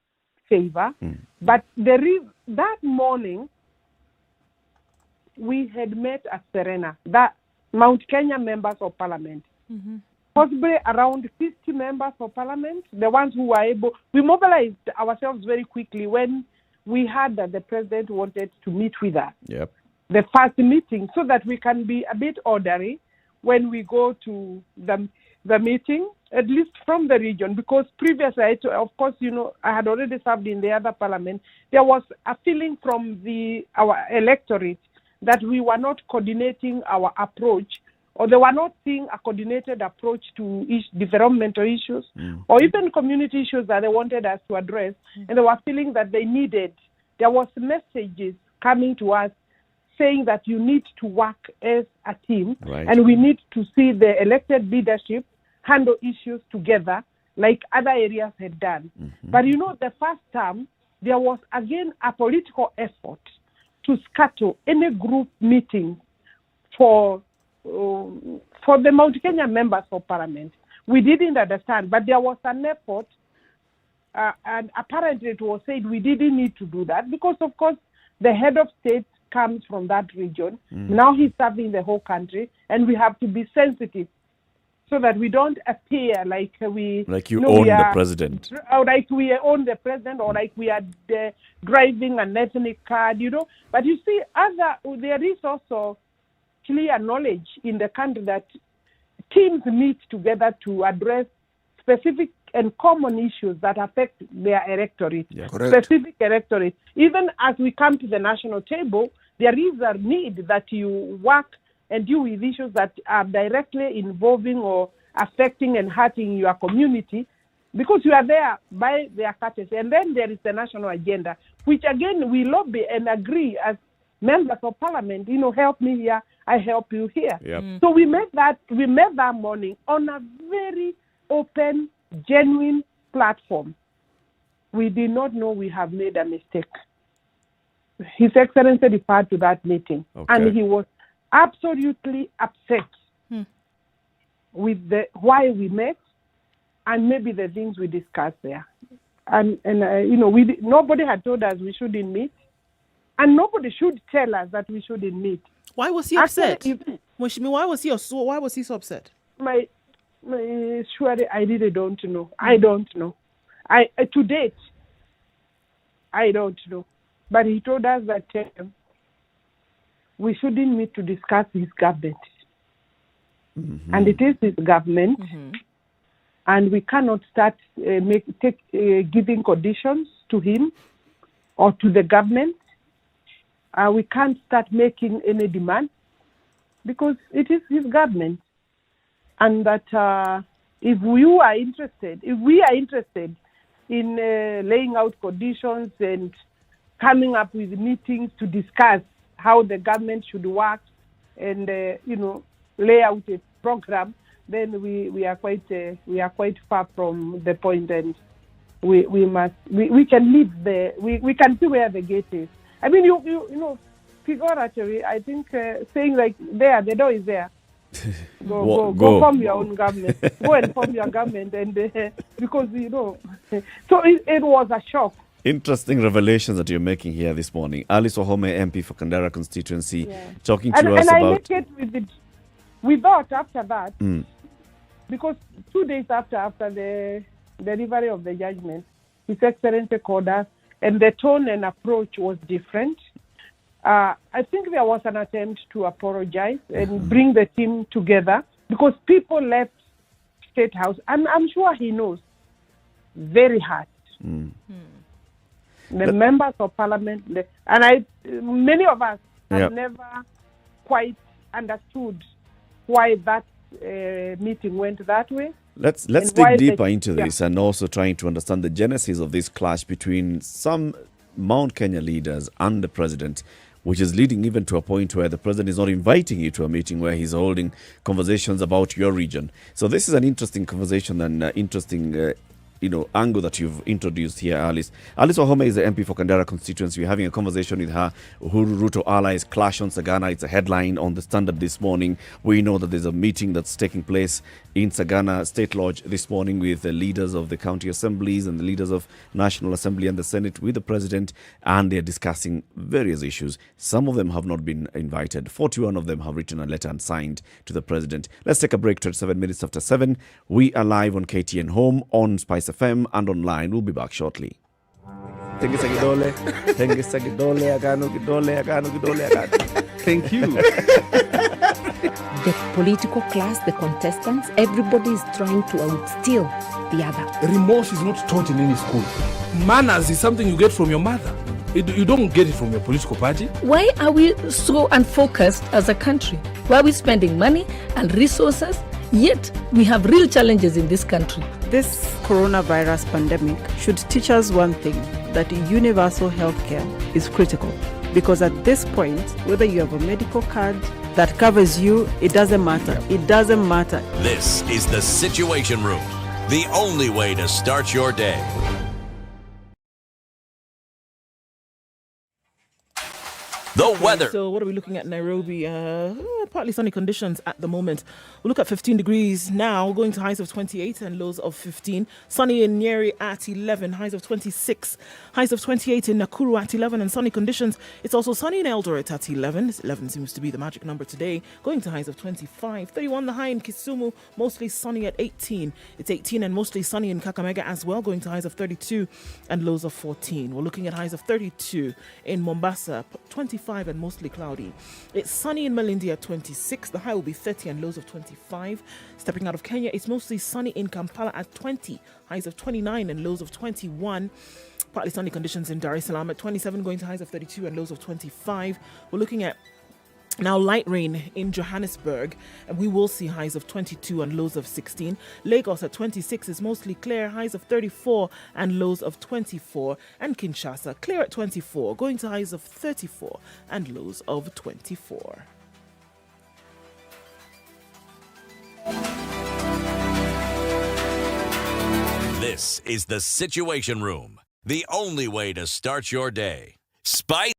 favor. But that morning, we had met at Serena, that Mount Kenya members of parliament, possibly around 50 members of parliament, the ones who were able. We mobilized ourselves very quickly when we heard that the president wanted to meet with us. Yep. The first meeting, so that we can be a bit orderly when we go to the meeting, at least from the region, because previously, of course, I had already served in the other parliament. There was a feeling from our electorate that we were not coordinating our approach, or they were not seeing a coordinated approach to developmental issues, or even community issues that they wanted us to address, and they were feeling that there was messages coming to us saying that you need to work as a team, and we need to see the elected leadership handle issues together like other areas had done. But the first term, there was again a political effort to scuttle any group meeting for the Mount Kenya members of parliament. We didn't understand, but there was an effort, and apparently it was said we didn't need to do that because, of course, the head of state comes from that region. Now he's serving the whole country, and we have to be sensitive so that we don't appear like we own the president, or like we own the president, or like we are driving an ethnic card, But you see, there is also clear knowledge in the country that teams meet together to address specific and common issues that affect their electorate, specific electorate. Even as we come to the national table, there is a need that you work and deal with issues that are directly involving or affecting and hurting your community, because you are there by their courtesy. And then there is the national agenda, which again we lobby and agree as members of parliament. Help me here, I help you here. So we met that morning on a very open, genuine platform. We did not know we have made a mistake. His Excellency referred to that meeting, and he was absolutely upset with why we met and maybe the things we discussed there. And nobody had told us we shouldn't meet, and nobody should tell us that we shouldn't meet. Why was he upset? Why was he so upset? Surely I really don't know. I don't know. To date, I don't know. But he told us that we shouldn't meet to discuss his government. And it is his government. And we cannot start giving conditions to him or to the government. We can't start making any demand because it is his government. And that if we are interested in laying out conditions and coming up with meetings to discuss how the government should work and lay out a program, then we are quite far from the point, and we can leave we can see where the gate is. I mean, figuratively, I think saying like the door is there. Go form your own government. Go and form your government, and because so it was a shock. Interesting revelations that you're making here this morning. Alice Wahome, MP for Kandara constituency, talking to us and about. I make it we thought after that, because 2 days after the delivery of the judgment, His Excellency called us and the tone and approach was different. I think there was an attempt to apologize and bring the team together because people left State House. I'm sure he knows very hard. The members of parliament, many of us have never quite understood why that meeting went that way. Let's dig deeper into this and also trying to understand the genesis of this clash between some Mount Kenya leaders and the president, which is leading even to a point where the president is not inviting you to a meeting where he's holding conversations about your region. So this is an interesting conversation and interesting angle that you've introduced here, Alice. Alice Wahome is the MP for Kandara constituency. We're having a conversation with her. Uhuru Ruto allies clash on Sagana. It's a headline on the Standard this morning. We know that there's a meeting that's taking place in Sagana State Lodge this morning with the leaders of the county assemblies and the leaders of National Assembly and the Senate with the president, and they're discussing various issues. Some of them have not been invited. 41 of them have written a letter and signed to the president. Let's take a break. 27 minutes after 7. We are live on KTN Home, on Spice FM, and online. We'll be back shortly. Thank you. The political class, the contestants, everybody is trying to outsteal the other. Remorse is not taught in any school. Manners is something you get from your mother. You don't get it from your political party. Why are we so unfocused as a country? Why are we spending money and resources, yet we have real challenges in this country? This coronavirus pandemic should teach us one thing, that universal healthcare is critical. Because at this point, whether you have a medical card that covers you, it doesn't matter. It doesn't matter. This is the Situation Room, the only way to start your day. The weather. So what are we looking at Nairobi? Partly sunny conditions at the moment. We'll look at 15 degrees now, going to highs of 28 and lows of 15. Sunny in Nyeri at 11, highs of 26. Highs of 28 in Nakuru at 11, and sunny conditions. It's also sunny in Eldoret at 11. 11 seems to be the magic number today, going to highs of 25. 31 the high in Kisumu, mostly sunny at 18. It's 18 and mostly sunny in Kakamega as well, going to highs of 32 and lows of 14. We're looking at highs of 32 in Mombasa, 25 and mostly cloudy. It's sunny in Malindi at 26. The high will be 30 and lows of 25. Stepping out of Kenya, it's mostly sunny in Kampala at 20. Highs of 29 and lows of 21. Partly sunny conditions in Dar es Salaam at 27, going to highs of 32 and lows of 25. We're looking at now light rain in Johannesburg, and we will see highs of 22 and lows of 16. Lagos at 26 is mostly clear, highs of 34 and lows of 24. And Kinshasa, clear at 24, going to highs of 34 and lows of 24. This is the Situation Room, the only way to start your day. Spice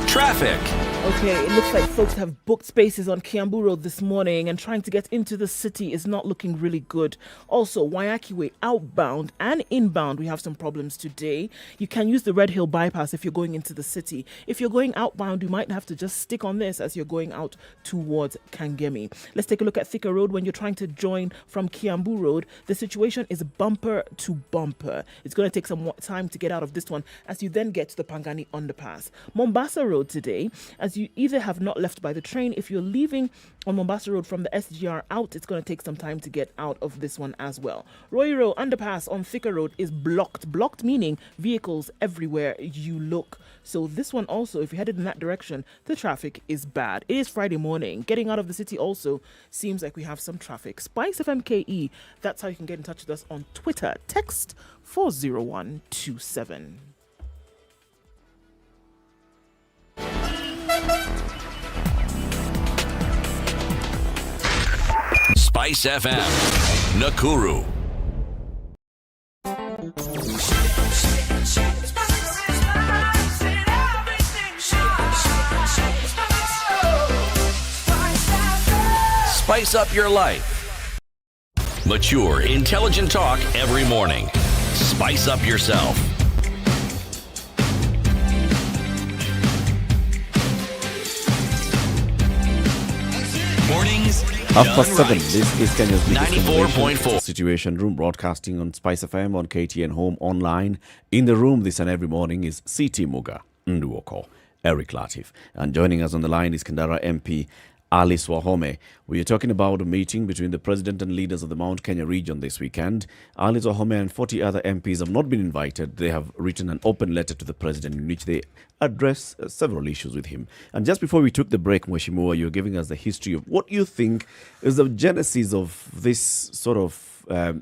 Traffic. Okay, it looks like folks have booked spaces on Kiambu Road this morning, and trying to get into the city is not looking really good. Also, Waiyaki Way outbound and inbound, we have some problems today. You can use the Red Hill bypass if you're going into the city. If you're going outbound, you might have to just stick on this as you're going out towards Kangemi. Let's take a look at Thika Road. When you're trying to join from Kiambu Road, the situation is bumper to bumper. It's going to take some more time to get out of this one as you then get to the Pangani underpass. Mombasa Road today, as you either have not left by the train. If you're leaving on Mombasa Road from the SGR out, it's going to take some time to get out of this one as well. Royal underpass on Thika Road is blocked. Blocked meaning vehicles everywhere you look. So this one also, if you're headed in that direction, the traffic is bad. It is Friday morning. Getting out of the city also seems like we have some traffic. Spice FMKE, that's how you can get in touch with us on Twitter. Text 40127. Spice FM, Nakuru. Spice up your life. Mature, intelligent talk every morning. Spice up yourself. Mornings 7. This is Kenya's biggest 94.4. Situation Room, broadcasting on Spice FM, on KTN Home, online. In the room this and every morning is C.T. Muga, Nduoko, Eric Latif. And joining us on the line is Kandara MP Alice Wahome. We are talking about a meeting between the president and leaders of the Mount Kenya region this weekend. Alice Wahome and 40 other MPs have not been invited. They have written an open letter to the president in which they address several issues with him. And just before we took the break, Mheshimiwa, you're giving us the history of what you think is the genesis of this sort of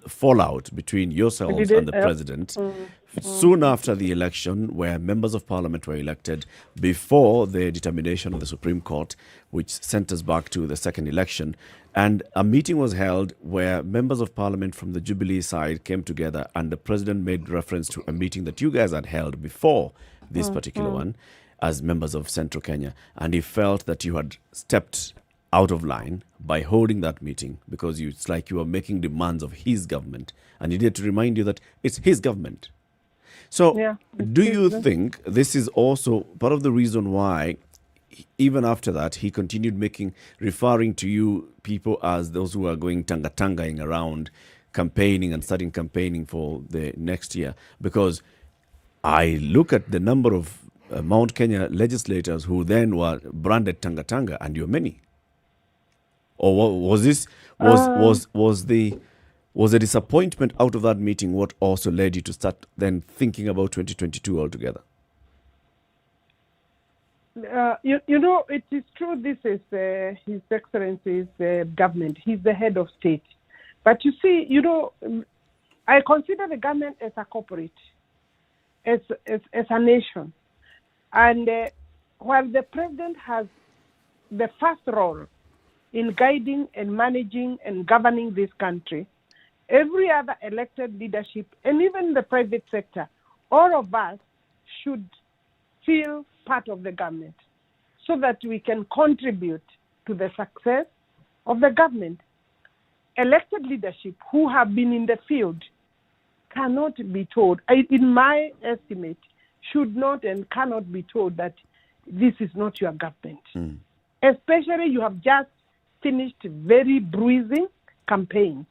fallout between yourselves and the president soon after the election, where members of parliament were elected before the determination of the Supreme Court, which sent us back to the second election. And a meeting was held where members of parliament from the Jubilee side came together, and the president made reference to a meeting that you guys had held before this particular one as members of Central Kenya. And he felt that you had stepped out of line by holding that meeting because it's like you were making demands of his government, and he needed to remind you that it's his government. So do you think this is also part of the reason why, even after that, he continued referring to you people as those who are going tangatangaing around, campaigning and starting campaigning for the next year? Because I look at the number of Mount Kenya legislators who then were branded tangatanga, and you're many. Or was the disappointment out of that meeting what also led you to start then thinking about 2022 altogether? You know, it is true. This is His Excellency's government. He's the head of state. But you see, you know, I consider the government as a corporate, as a nation. And while the president has the first role in guiding and managing and governing this country, every other elected leadership, and even the private sector, all of us should feel part of the government so that we can contribute to the success of the government. Elected leadership who have been in the field cannot be told, in my estimate, should not and cannot be told that this is not your government. Especially you have just finished very bruising campaigns.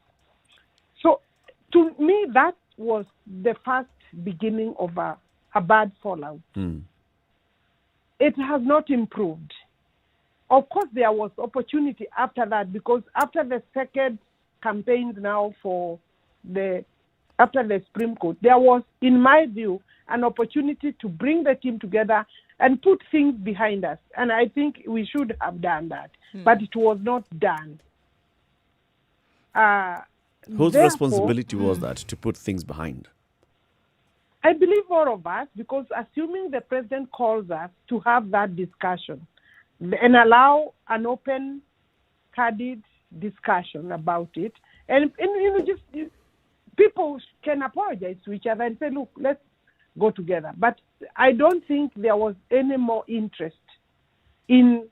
So to me, that was the first beginning of a bad fallout. It has not improved. Of course, there was opportunity after that, because after the second campaigns now after the Supreme Court, there was, in my view, an opportunity to bring the team together and put things behind us. And I think we should have done that. But it was not done. Whose responsibility was that, to put things behind? I believe all of us, because assuming the president calls us to have that discussion and allow an open, candid discussion about it, and you know, people can apologize to each other and say, look, let's go together. But I don't think there was any more interest in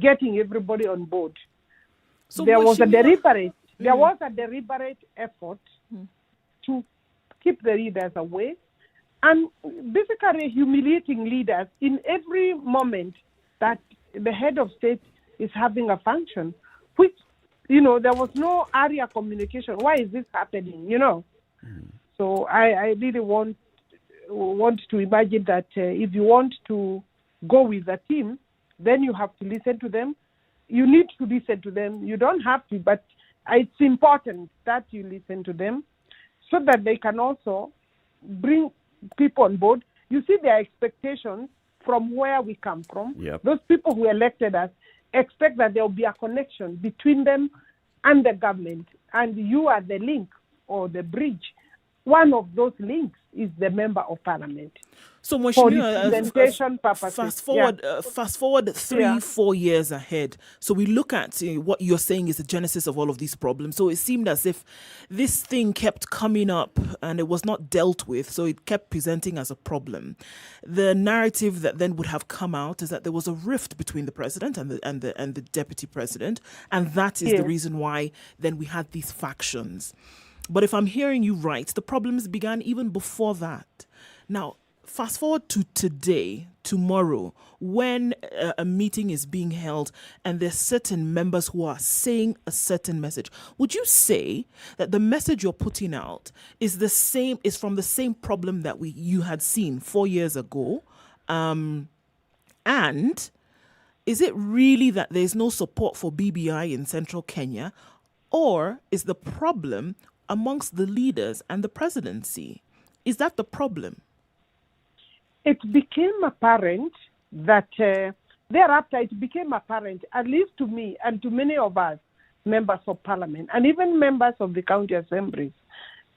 getting everybody on board. So there was a deliberate effort to keep the leaders away, and basically humiliating leaders in every moment that the head of state is having a function, which, you know, there was no area communication. Why is this happening, you know? So I really want to imagine that if you want to go with a team, then you have to listen to them. You need to listen to them. You don't have to, but it's important that you listen to them so that they can also bring people on board. You see their expectations from where we come from. Those people who elected us expect that there will be a connection between them and the government, and you are the link or the bridge. One of those links is the member of parliament. So, presentation purposes. Fast forward 3-4 years ahead. So we look at what you're saying is the genesis of all of these problems. So it seemed as if this thing kept coming up and it was not dealt with. So it kept presenting as a problem. The narrative that then would have come out is that there was a rift between the president and the deputy president, and that is the reason why then we had these factions. But if I'm hearing you right, the problems began even before that. Now, fast forward to today, tomorrow when a meeting is being held and there's certain members who are saying a certain message, would you say that the message you're putting out is from the same problem that you had seen 4 years ago? And is it really that there's no support for BBI in central Kenya, or is the problem amongst the leaders and the presidency? Is that the problem? It became apparent that thereafter it became apparent, at least to me and to many of us, members of parliament, and even members of the county assemblies,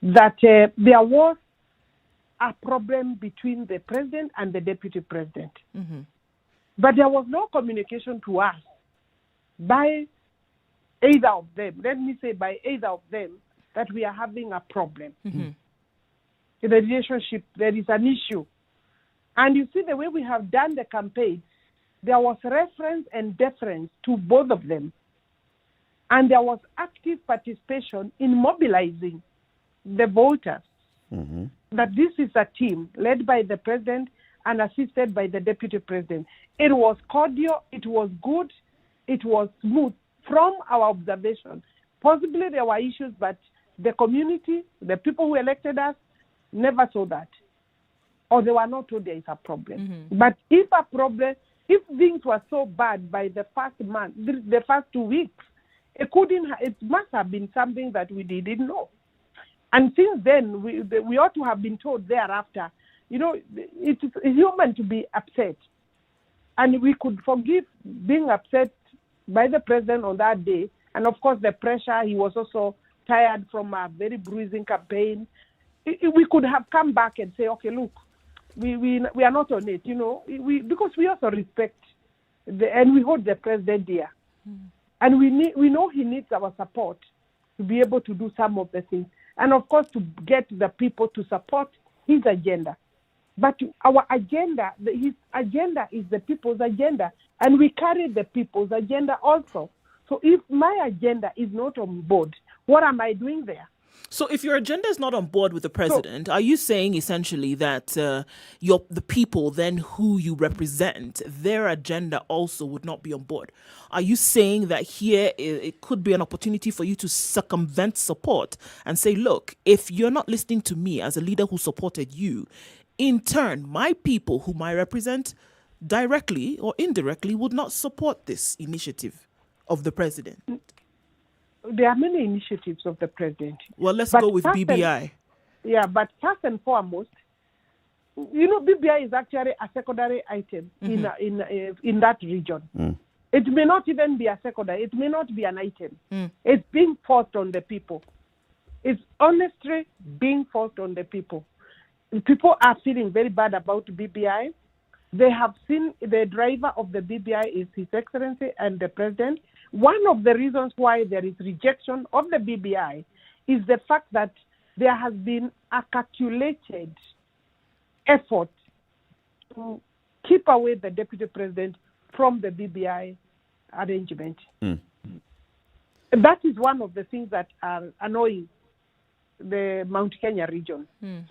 that there was a problem between the president and the deputy president. Mm-hmm. But there was no communication to us by either of them, let me say by either of them, that we are having a problem. Mm-hmm. In the relationship, there is an issue. And you see the way we have done the campaign, there was reference and deference to both of them. And there was active participation in mobilizing the voters. Mm-hmm. That this is a team led by the president and assisted by the deputy president. It was cordial, it was good, it was smooth from our observation. Possibly there were issues, but the community, the people who elected us, never saw that. Or they were not told there is a problem. Mm-hmm. But if things were so bad by the first month, the first 2 weeks, it must have been something that we didn't know. And since then, we ought to have been told thereafter, it is human to be upset. And we could forgive being upset by the president on that day. And of course, the pressure, he was also tired from a very bruising campaign. We could have come back and say, okay, look, we are not on it, because we also respect and we hold the president dear. Mm. And we know he needs our support to be able to do some of the things. And of course, to get the people to support his agenda. But our agenda, his agenda is the people's agenda. And we carry the people's agenda also. So if my agenda is not on board, what am I doing there? So if your agenda is not on board with the president, are you saying essentially that the people then who you represent, their agenda also would not be on board? Are you saying that here it could be an opportunity for you to circumvent support and say, look, if you're not listening to me as a leader who supported you, in turn, my people whom I represent directly or indirectly would not support this initiative of the president? There are many initiatives of the president. Well, let's go with BBI. But first and foremost, BBI is actually a secondary item in that region. Mm. It may not even be a secondary. It may not be an item. Mm. It's being forced on the people. It's honestly being forced on the people. People are feeling very bad about BBI. They have seen the driver of the BBI is His Excellency and the President. One of the reasons why there is rejection of the BBI is the fact that there has been a calculated effort to keep away the Deputy President from the BBI arrangement. Mm. That is one of the things that are annoying the Mount Kenya region. Mm.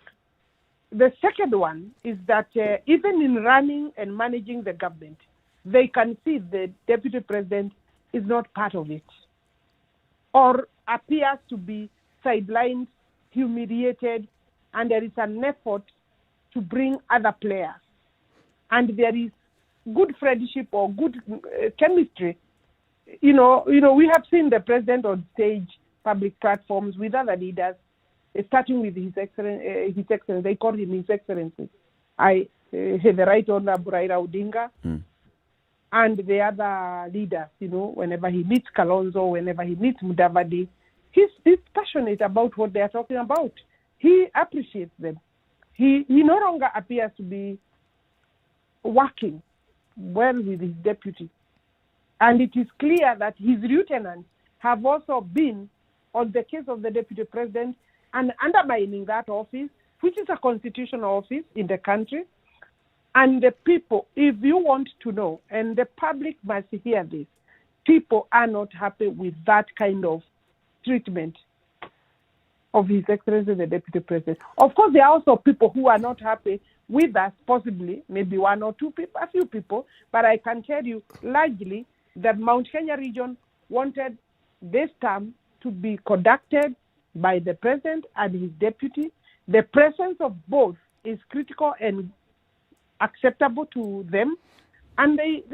The second one is that even in running and managing the government, they can see the Deputy President is not part of it or appears to be sidelined, humiliated, and there is an effort to bring other players. And there is good friendship or good chemistry. We have seen the president on stage, public platforms with other leaders, starting with His Excellency. They call him His Excellency. The Right Honorable Raila Odinga. Mm. And the other leaders, whenever he meets Kalonzo, whenever he meets Mudavadi, he's passionate about what they are talking about. He appreciates them. He no longer appears to be working well with his deputy. And it is clear that his lieutenants have also been on the case of the deputy president and undermining that office, which is a constitutional office in the country. And the people, if you want to know, and the public must hear this, people are not happy with that kind of treatment of His Excellency the Deputy President. Of course, there are also people who are not happy with us, possibly, maybe one or two people, a few people, but I can tell you largely that Mount Kenya region wanted this term to be conducted by the president and his deputy. The presence of both is critical and acceptable to them, and they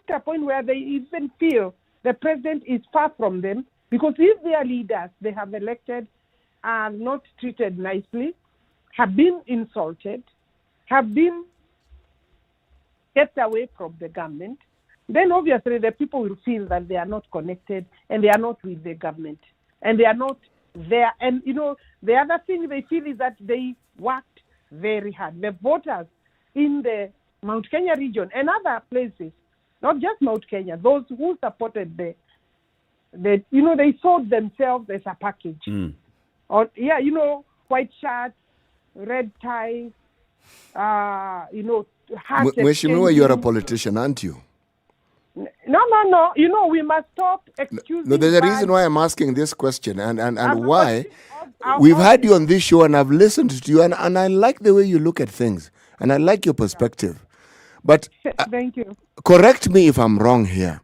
at a point where they even feel the president is far from them, because if their leaders they have elected are not treated nicely, have been insulted, have been kept away from the government, then obviously the people will feel that they are not connected and they are not with the government and they are not there. And the other thing they feel is that they worked very hard. The voters in the Mount Kenya region and other places, not just Mount Kenya, those who supported they sold themselves as a package. Or white shirts, red ties, hat Mheshimiwa, you're a politician, aren't you? No. We must stop excusing. No, there's a reason why I'm asking this question and why. We've had you on this show and I've listened to you and I like the way you look at things and I like your perspective. But thank you. Correct me if I'm wrong here.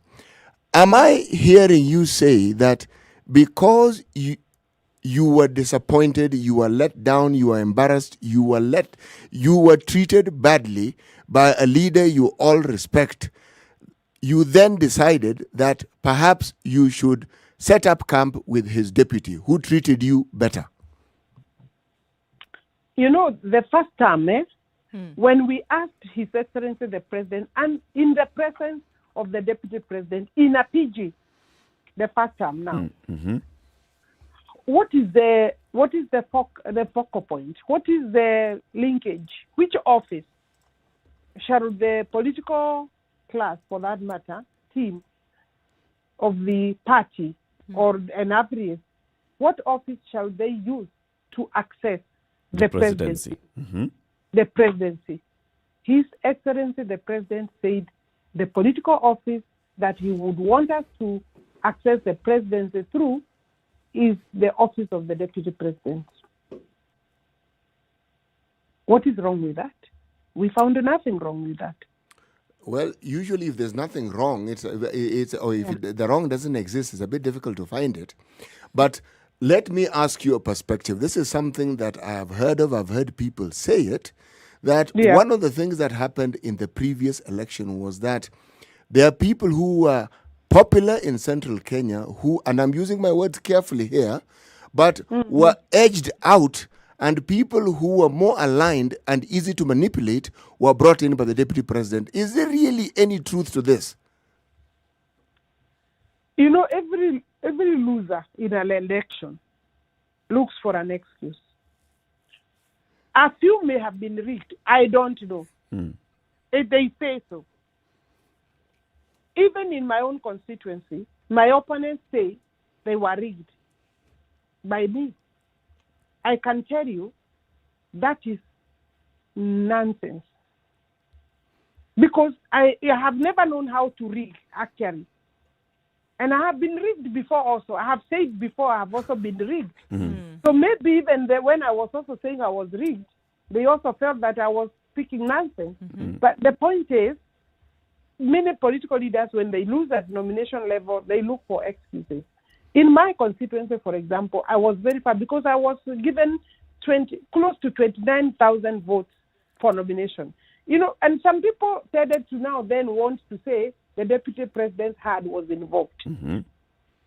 Am I hearing you say that because you were disappointed, you were let down, you were embarrassed, you were treated badly by a leader you all respect, you then decided that perhaps you should set up camp with his deputy who treated you better? The first time, when we asked His Excellency the President, and in the presence of the Deputy President, in a PG, the first time now, what is the focal point? What is the linkage? Which office shall the political class, for that matter, team of the party or an appearance, what office shall they use to access the presidency? The presidency. His Excellency the President said the political office that he would want us to access the presidency through is the office of the Deputy President. What is wrong with that? We found nothing wrong with that. Well, usually if there's nothing wrong, the wrong doesn't exist, it's a bit difficult to find it. But let me ask you a perspective. This is something that I have heard of. I've heard people say it, that one of the things that happened in the previous election was that there are people who were popular in central Kenya who, and I'm using my words carefully here, but were edged out, and people who were more aligned and easy to manipulate were brought in by the deputy president. Is there really any truth to this? Every loser in an election looks for an excuse. A few may have been rigged. I don't know. If they say so. Even in my own constituency, my opponents say they were rigged by me. I can tell you that is nonsense. Because I have never known how to rig, actually. And I have been rigged before also. I have said before I have also been rigged. So maybe even when I was also saying I was rigged, they also felt that I was speaking nonsense. But the point is, many political leaders, when they lose at nomination level, they look for excuses. In my constituency, for example, I was very far because I was given close to 29,000 votes for nomination. And some people tended to now then want to say the deputy president's hand was involved.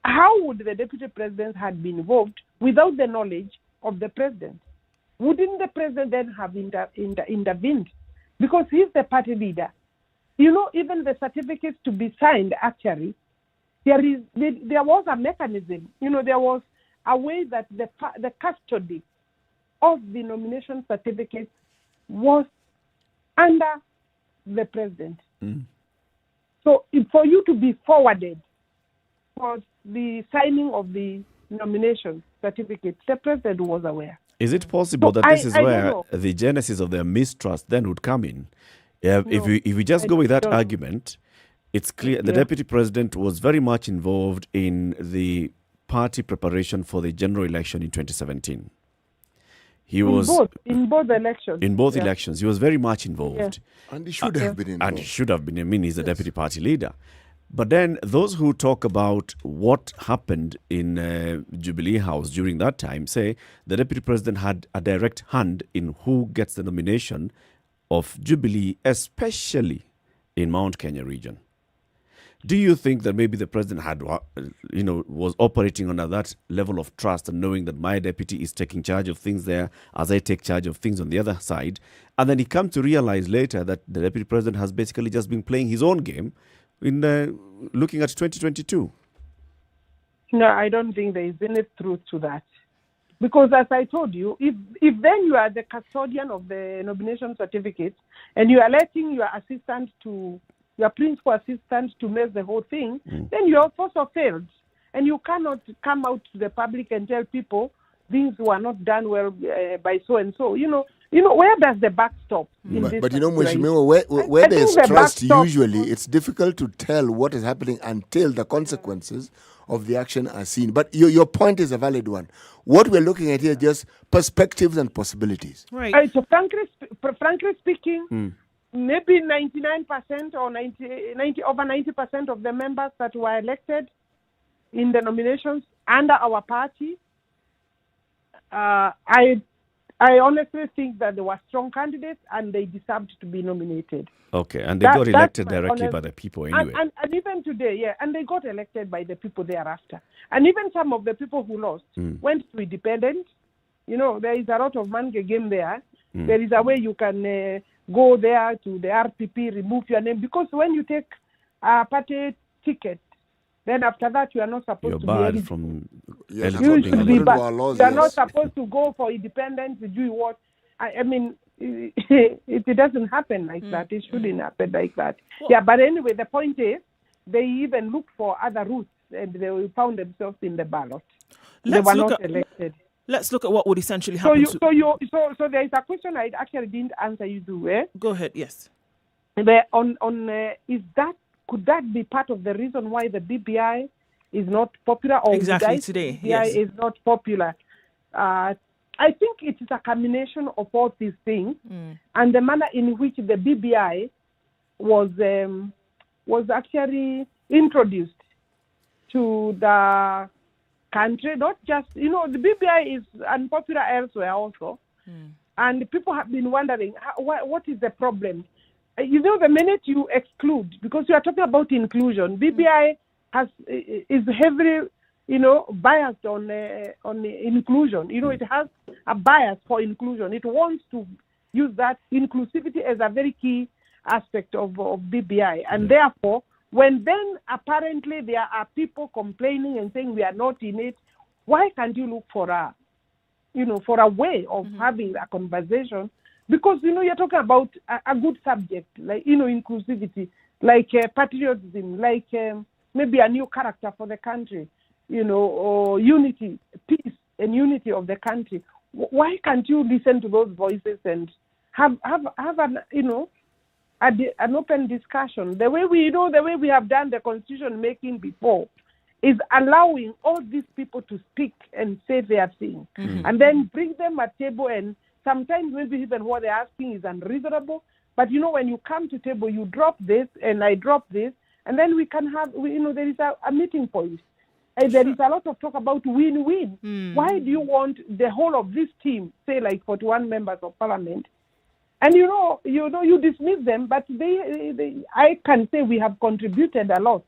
How would the deputy president's hand be involved without the knowledge of the president? Wouldn't the president then have intervened? Because he's the party leader. Even the certificates to be signed, actually, there was a mechanism. There was a way that the custody of the nomination certificates was under the president. So for you to be forwarded for the signing of the nomination certificate, the president was aware. Is it possible that this is where the genesis of their mistrust then would come in? If we just go with that argument, it's clear the deputy president was very much involved in the party preparation for the general election in 2017. He was in both elections. In both elections, he was very much involved. And he should have been involved. And he should have been. I mean, he's the deputy party leader. But then those who talk about what happened in Jubilee House during that time say the deputy president had a direct hand in who gets the nomination of Jubilee, especially in Mount Kenya region. Do you think that maybe the president had, was operating under that level of trust and knowing that my deputy is taking charge of things there as I take charge of things on the other side? And then he come to realize later that the deputy president has basically just been playing his own game in looking at 2022. No, I don't think there is any truth to that. Because as I told you, if then you are the custodian of the nomination certificate and you are letting your assistant to your principal assistant to mess the whole thing, then you have also failed. And you cannot come out to the public and tell people things were not done well by so-and-so. You know, where does the buck stop? But you know, Mheshimiwa, where there is trust, usually it's difficult to tell what is happening until the consequences of the action are seen. But your point is a valid one. What we're looking at here is just perspectives and possibilities. Right. So frankly speaking, maybe 99% or 90% of the members that were elected in the nominations under our party, I honestly think that they were strong candidates and they deserved to be nominated. Okay, and they got elected directly by the people anyway. And even today, and they got elected by the people thereafter. And even some of the people who lost went to independent. You know, there is a lot of mange game there. There is a way you can go there to the RPP, remove your name. Because when you take a party ticket, then after that you are not supposed to be eligible. From You should be back. You are not supposed to go for independence to do what? I mean, it doesn't happen like that. It shouldn't happen like that. Yeah, but anyway, the point is, they even looked for other routes and they found themselves in the ballot. They were not elected. Let's look at what would essentially happen. So there is a question I actually didn't answer you to. Go ahead. Yes. Could that be part of the reason why the BBI is not popular? Or exactly today, BBI is not popular. I think it is a combination of all these things, and the manner in which the BBI was actually introduced to the country. Not just, the BBI is unpopular elsewhere also, and people have been wondering what is the problem. The minute you exclude, because you are talking about inclusion, BBI is heavily, biased on inclusion. It has a bias for inclusion. It wants to use that inclusivity as a very key aspect of BBI. And therefore, when then apparently there are people complaining and saying we are not in it, why can't you look for a way of having a conversation? Because, you're talking about a good subject, like, inclusivity, like patriotism, like maybe a new character for the country, or unity, peace and unity of the country. Why can't you listen to those voices and have an open discussion? The way we have done the constitution making before is allowing all these people to speak and say their thing, and then bring them at table. And sometimes maybe even what they're asking is unreasonable. But, when you come to table, you drop this and I drop this, and then we can have, there is a meeting point. And there is a lot of talk about win-win. Why do you want the whole of this team, say like 41 members of parliament, and you dismiss them, but I can say we have contributed a lot.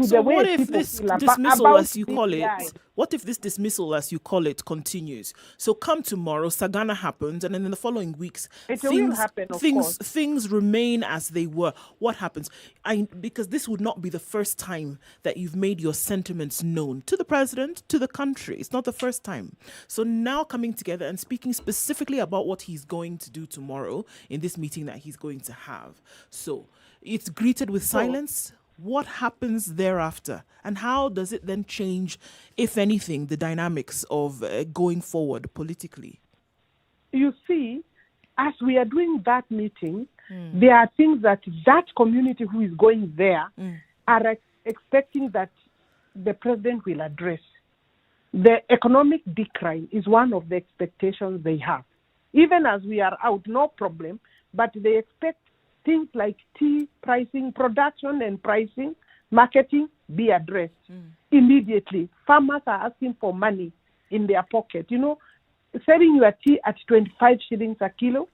So what if this dismissal, as you call it, what if this dismissal, as you call it, continues? So come tomorrow, Sagana happens, and then in the following weeks, things remain as they were. What happens? Because this would not be the first time that you've made your sentiments known to the president, to the country. It's not the first time. So now coming together and speaking specifically about what he's going to do tomorrow in this meeting that he's going to have. So it's greeted with silence. What happens thereafter, and how does it then change, if anything, the dynamics of going forward politically? You see, as we are doing that meeting, there are things that community who is going there are expecting that the president will address. the economic decline is one of the expectations they have. Even as we are out, no problem, but they expect things like tea pricing, production and pricing, marketing be addressed immediately. Farmers are asking for money in their pocket. You know, selling your tea at 25 shillings a kilo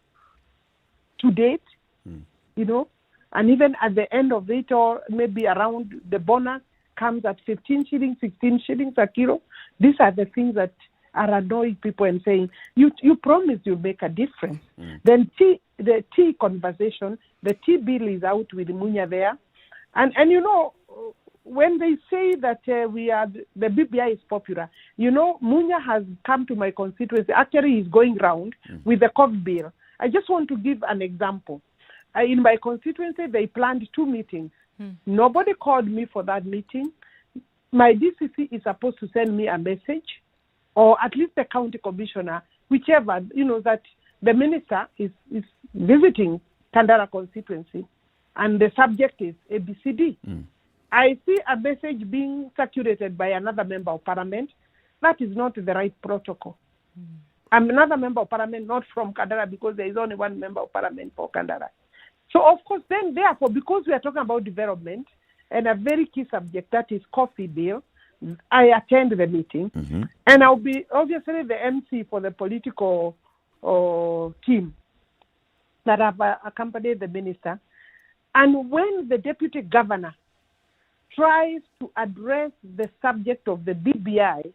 to date, you know, and even at the end of it, or maybe around the bonus comes at 15 shillings, 16 shillings a kilo. These are the things that are annoying people and saying, you promised you'll make a difference. Then the tea conversation, the tea bill is out with Munya there. And you know, when they say that the BBI is popular, you know, Munya has come to my constituency. Actually, he's going round with the COVID bill. I just want to give an example. In my constituency, they planned 2 meetings. Nobody called me for that meeting. My DCC is supposed to send me a message, or at least the county commissioner, whichever, you know, that the minister is visiting Kandara constituency, and the subject is ABCD. I see a message being circulated by another member of parliament. That is not the right protocol. I'm another member of parliament, not from Kandara, because there is only one member of parliament for Kandara. So, of course, then, therefore, because we are talking about development and a very key subject, that is coffee bill, I attend the meeting, and I'll be obviously the MC for the political team that have accompanied the minister. And when the deputy governor tries to address the subject of the BBI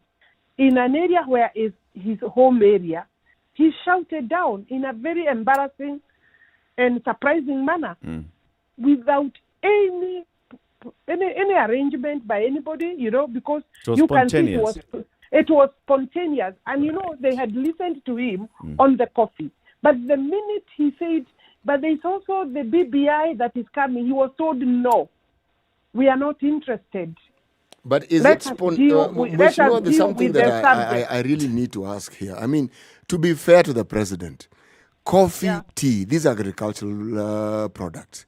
in an area where is his home area, he shouted down in a very embarrassing and surprising manner, without any arrangement by anybody, you know, because you can see it was spontaneous, and you know they had listened to him on the coffee. But the minute he said, but there's also the BBI that is coming, he was told no, we are not interested. But is Let it us spontaneous? There's something that I really need to ask here. I mean, to be fair to the president, coffee, tea, these are agricultural products.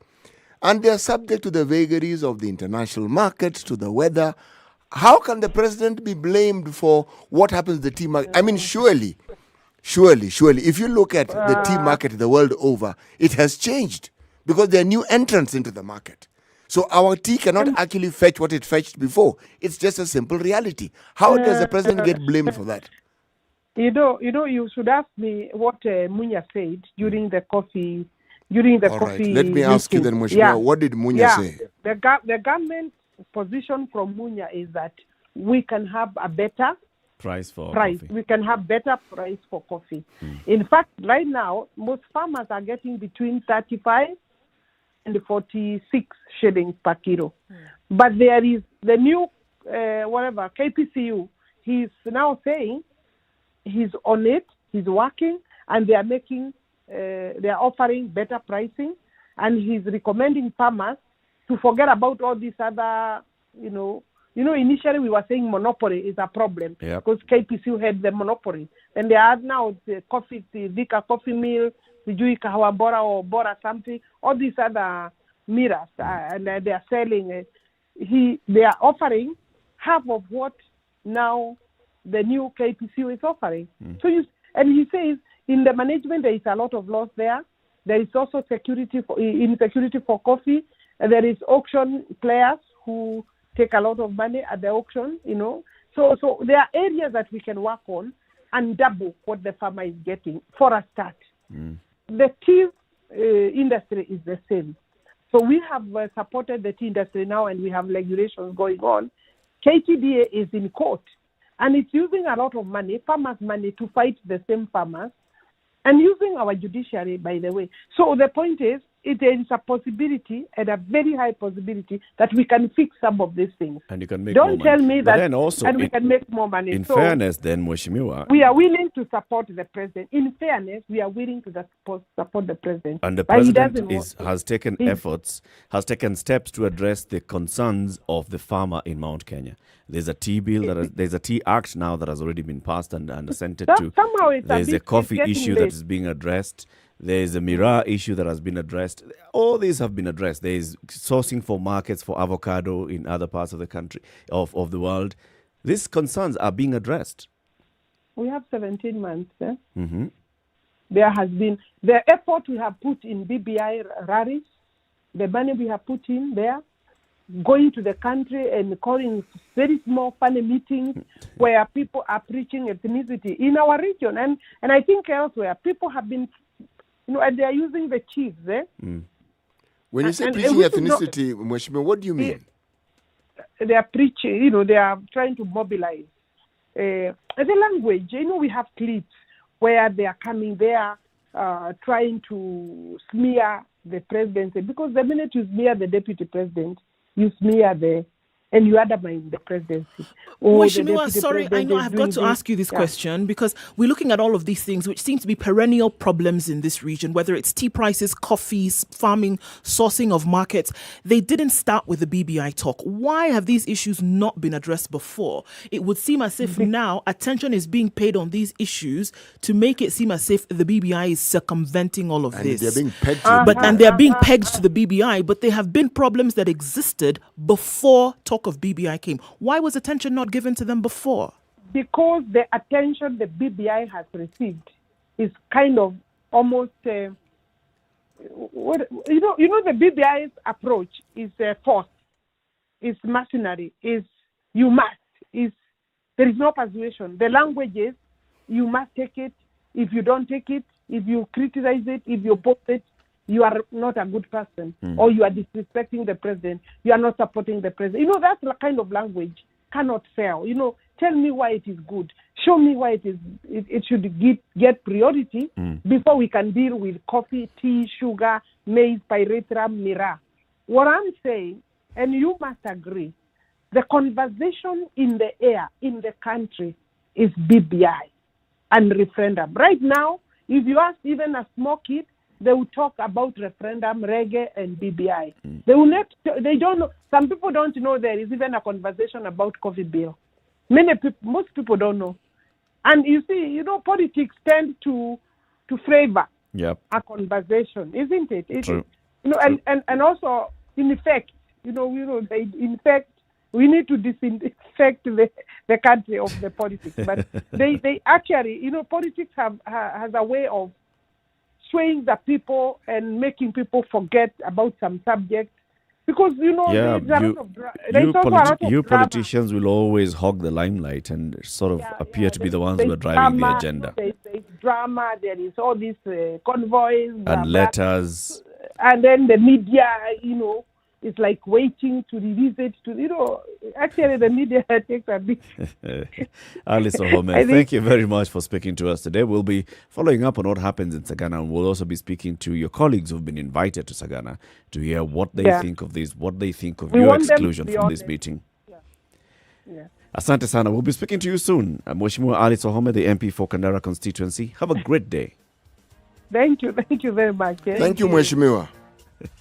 And they are subject to the vagaries of the international market, to the weather. How can the president be blamed for what happens to the tea market? I mean, surely, if you look at the tea market the world over, it has changed because there are new entrants into the market. So our tea cannot actually fetch what it fetched before. It's just a simple reality. How does the president get blamed for that? You know, you should ask me what Munya said during the coffee. All right. Let me ask you then, Mheshimiwa, what did Munya say? The government position from Munya is that we can have a better price. Coffee. We can have better price for coffee. In fact, right now, most farmers are getting between 35 and 46 shillings per kilo. But there is the new, KPCU, he's now saying he's on it, he's working, and they are offering better pricing, and he's recommending farmers to forget about all these other, initially we were saying monopoly is a problem because KPCU had the monopoly. And they are now the coffee, the Vika coffee mill, the Jui Kahawa Bora or Bora something, all these other mirrors, and they are selling. They are offering half of what now the new KPCU is offering. And he says in the management there is a lot of loss there. There is also insecurity for coffee. And there is auction players who take a lot of money at the auction, So there are areas that we can work on and double what the farmer is getting for a start. The tea industry is the same. So we have supported the tea industry now, and we have regulations going on. KTDA is in court, and it's using a lot of money, farmers' money, to fight the same farmers, and using our judiciary, by the way. So the point is, there is a possibility, and a very high possibility, that we can fix some of these things. And you can make Don't more tell money. me But that, then also, and we can make more money. In fairness, then, Mheshimiwa, we are willing to support the president. In fairness, we are willing to support the president. And the But he president doesn't has taken steps to address the concerns of the farmer in Mount Kenya. There's a tea bill, there's a tea act now that has already been passed and sent it to. Somehow There's a coffee issue that is being addressed. There's a Miraa issue that has been addressed. All these have been addressed. There is sourcing for markets for avocado in other parts of the country, of the world. these concerns are being addressed. We have 17 months. Mm-hmm. There has been the effort we have put in BBI rallies, the money we have put in there, going to the country and calling very small, funny meetings where people are preaching ethnicity in our region. And I think elsewhere, people have been, and they are using the chiefs. When you say preaching ethnicity, Mweshime, what do you mean? They are preaching, they are trying to mobilize. The language, we have clips where they are coming there trying to smear the presidency. Because the minute you smear the deputy president, you smear and you undermine the presidency. Mweshimiwa, sorry, I know I've got to ask you this question because we're looking at all of these things which seem to be perennial problems in this region, whether it's tea prices, coffees, farming, sourcing of markets. They didn't start with the BBI talk. Why have these issues not been addressed before? It would seem as if now attention is being paid on these issues to make it seem as if the BBI is circumventing all of this. They're being pegged and they're being pegged to the BBI, but they have been problems that existed before talk of BBI came. Why was attention not given to them before? Because the attention the BBI has received is kind of almost, the BBI's approach is force, is mercenary, is you must, there is no persuasion. The language is you must take it. If you don't take it, if you criticize it, if you oppose it, you are not a good person, or you are disrespecting the president, you are not supporting the president. That kind of language cannot fail. Tell me why it is good. Show me why it should get priority before we can deal with coffee, tea, sugar, maize, pyrethrum, mira. What I'm saying, and you must agree, the conversation in the air, in the country, is BBI and referendum. Right now, if you ask even a small kid, they will talk about referendum, reggae, and BBI. They will not. They don't know. Some people don't know there is even a conversation about coffee bill. Most people don't know. And you see, politics tend to favor a conversation, isn't it? True. And also in effect, in fact, we need to disinfect the country of the politics. But they actually, politics has a way of swaying the people and making people forget about some subject. Because, politicians will always hog the limelight and sort of appear to be the ones who are driving the agenda. There's drama, there is all these convoys. And letters. And then the media, it's like waiting to release it actually the media takes a big... Alice Wahome, thank you very much for speaking to us today. We'll be following up on what happens in Sagana, and we'll also be speaking to your colleagues who've been invited to Sagana to hear what they think of this, what they think of your exclusion from this meeting. Asante sana. We'll be speaking to you soon. Mheshimiwa Alice Wahome, the MP for Kandara constituency. Have a great day. Thank you very much. Thank you, Mheshimiwa.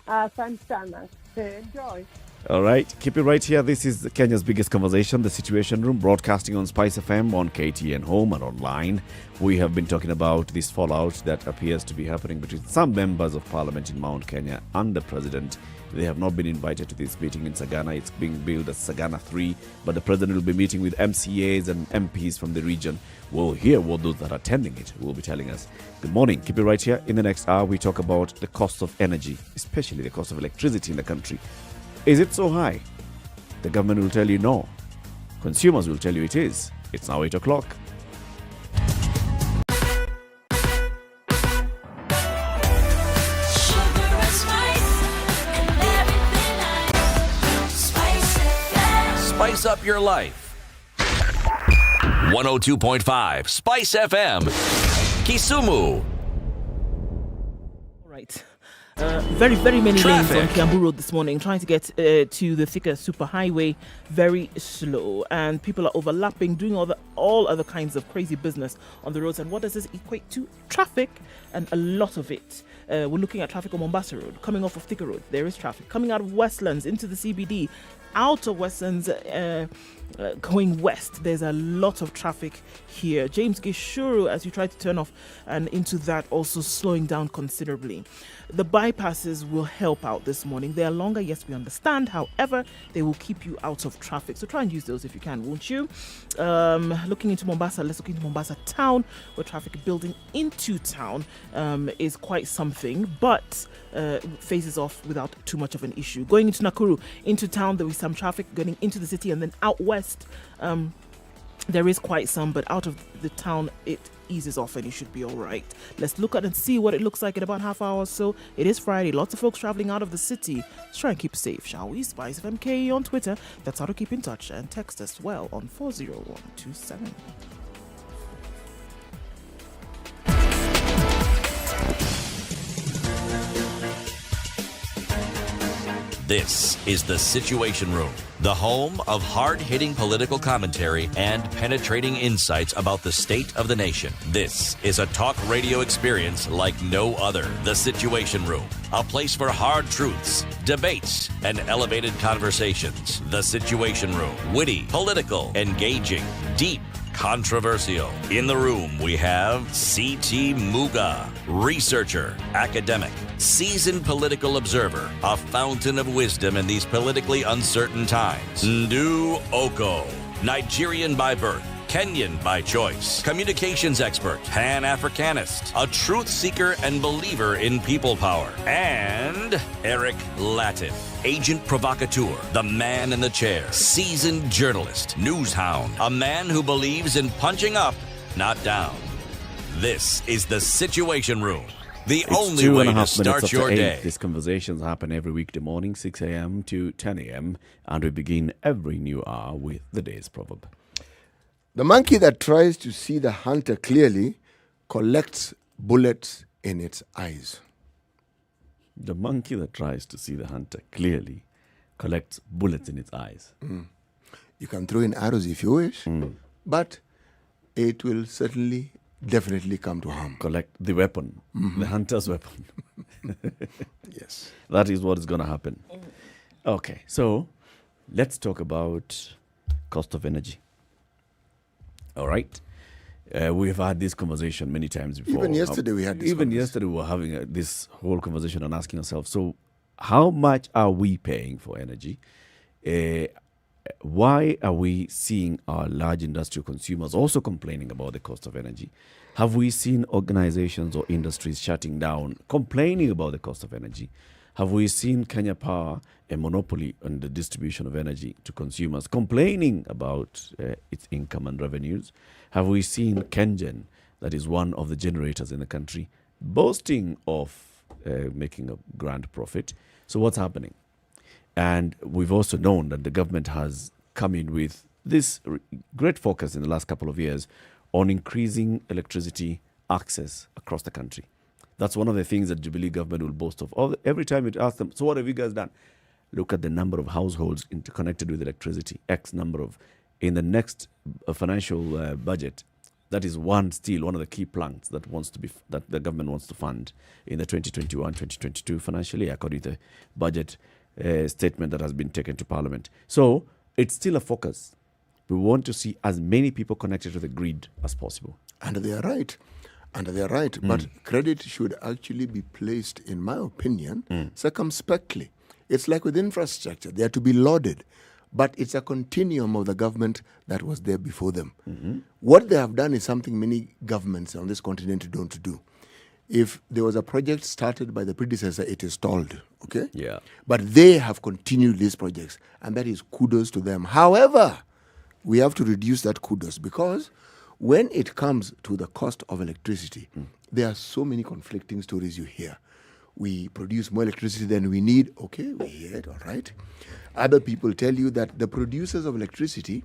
Asante sana. Enjoy. All right, keep it right here. This is Kenya's biggest conversation, The Situation Room, broadcasting on Spice FM, on KTN Home and online. We have been talking about this fallout that appears to be happening between some members of parliament in Mount Kenya and the president. They have not been invited to this meeting in Sagana. It's being billed as Sagana 3, but the president will be meeting with MCAs and MPs from the region. We'll hear what those that are attending it will be telling us. Good morning. Keep it right here. In the next hour, we talk about the cost of energy, especially the cost of electricity in the country. Is it so high? The government will tell you no. Consumers will tell you it is. It's now 8 o'clock. Spice up your life. 102.5 Spice FM, Kisumu. All right. Very, very many lanes on Kiambu Road this morning, trying to get to the Thika Superhighway, very slow. And people are overlapping, doing all other kinds of crazy business on the roads. And what does this equate to? Traffic, and a lot of it. We're looking at traffic on Mombasa Road, coming off of Thika Road. There is traffic. Coming out of Westlands into the CBD, out of Westlands going west, there's a lot of traffic here. James Gishuru, as you try to turn off and into that, also slowing down considerably. The bypasses will help out this morning. They are longer, yes, we understand. However, they will keep you out of traffic. So try and use those if you can, won't you? Looking into Mombasa, let's look into Mombasa town, where traffic building into town is quite something, but phases off without too much of an issue. Going into Nakuru, into town, there is some traffic getting into the city, and then out west, there is quite some, but out of the town, it eases off and you should be all right. Let's look at and see what it looks like in about half hour or so. It is Friday. Lots of folks traveling out of the city. Let's try and keep safe, shall we? Spice FMKE on Twitter. That's how to keep in touch, and text us well on 40127. This is The Situation Room, the home of hard-hitting political commentary and penetrating insights about the state of the nation. This is a talk radio experience like no other. The Situation Room, a place for hard truths, debates, and elevated conversations. The Situation Room, witty, political, engaging, deep, controversial. In the room, we have C.T. Muga, researcher, academic, seasoned political observer, a fountain of wisdom in these politically uncertain times. Ndu Oko, Nigerian by birth, Kenyan by choice, communications expert, Pan-Africanist, a truth seeker and believer in people power, and Eric Latin, agent provocateur, the man in the chair, seasoned journalist, news hound, a man who believes in punching up, not down. This is The Situation Room, the only way to start your day. These conversations happen every weekday morning, 6 a.m. to 10 a.m., and we begin every new hour with the day's proverb. The monkey that tries to see the hunter clearly collects bullets in its eyes. The monkey that tries to see the hunter clearly collects bullets in its eyes. You can throw in arrows if you wish, but it will certainly, definitely come to harm. Collect the weapon, the hunter's weapon. Yes. That is what is going to happen. Okay, so let's talk about cost of energy. All right. We've had this conversation many times before. Even yesterday we had this yesterday we were having this whole conversation and asking ourselves, so how much are we paying for energy? Why are we seeing our large industrial consumers also complaining about the cost of energy? Have we seen organizations or industries shutting down, complaining about the cost of energy? Have we seen Kenya Power, a monopoly on the distribution of energy to consumers, complaining about its income and revenues? Have we seen KenGen, that is one of the generators in the country, boasting of making a grand profit? So what's happening? And we've also known that the government has come in with this great focus in the last couple of years on increasing electricity access across the country. That's one of the things that Jubilee government will boast of. Every time it asks them, so what have you guys done? Look at the number of households interconnected with electricity, X number of. In the next financial budget, that is one of the key planks that that the government wants to fund in the 2021-2022 financial year, according to the budget statement that has been taken to Parliament. So it's still a focus. We want to see as many people connected to the grid as possible. And they are right. But credit should actually be placed, in my opinion, circumspectly. It's like with infrastructure. They are to be lauded. But it's a continuum of the government that was there before them. What they have done is something many governments on this continent don't do. If there was a project started by the predecessor, it is stalled, okay? Yeah. But they have continued these projects, and that is kudos to them. However, we have to reduce that kudos because when it comes to the cost of electricity, there are so many conflicting stories you hear. We produce more electricity than we need. Okay, we hear it, all right. Other people tell you that the producers of electricity,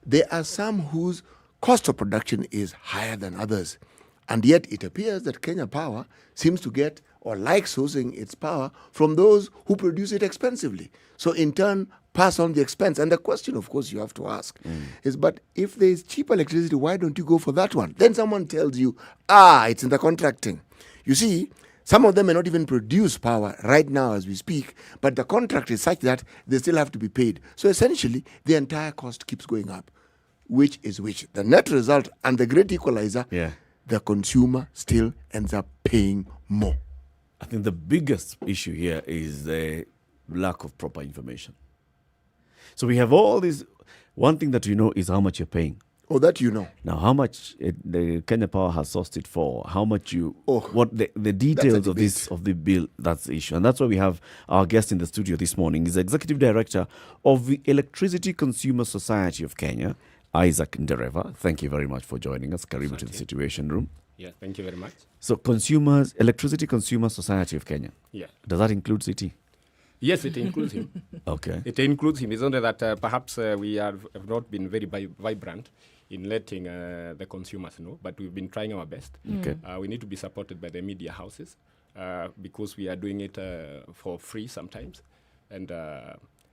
there are some whose cost of production is higher than others. And yet it appears that Kenya Power seems to get or likes sourcing its power from those who produce it expensively. So in turn, pass on the expense. And the question, of course, you have to ask is, but if there is cheap electricity, why don't you go for that one? Then someone tells you, it's in the contracting. You see, Some of them may not even produce power right now as we speak, but the contract is such that they still have to be paid. So essentially, the entire cost keeps going up. Which is which? The net result and the great equalizer, the consumer still ends up paying more. I think the biggest issue here is the lack of proper information. So we have all these. One thing that you know is how much you're paying. Oh, that you know. Now, how much the Kenya Power has sourced it for? How much you? What the details of this of the bill? That's the issue, and that's why we have our guest in the studio this morning. He's the executive director of the Electricity Consumer Society of Kenya, Isaac Ndereva. Thank you very much for joining us. Karibu to the Situation Room. Yeah, thank you very much. So, Electricity Consumer Society of Kenya. Yeah. Does that include City? Yes, it includes him. Okay. It includes him. It's only that perhaps we have not been very vibrant in letting the consumers know, but we've been trying our best. Okay. We need to be supported by the media houses because we are doing it for free sometimes. And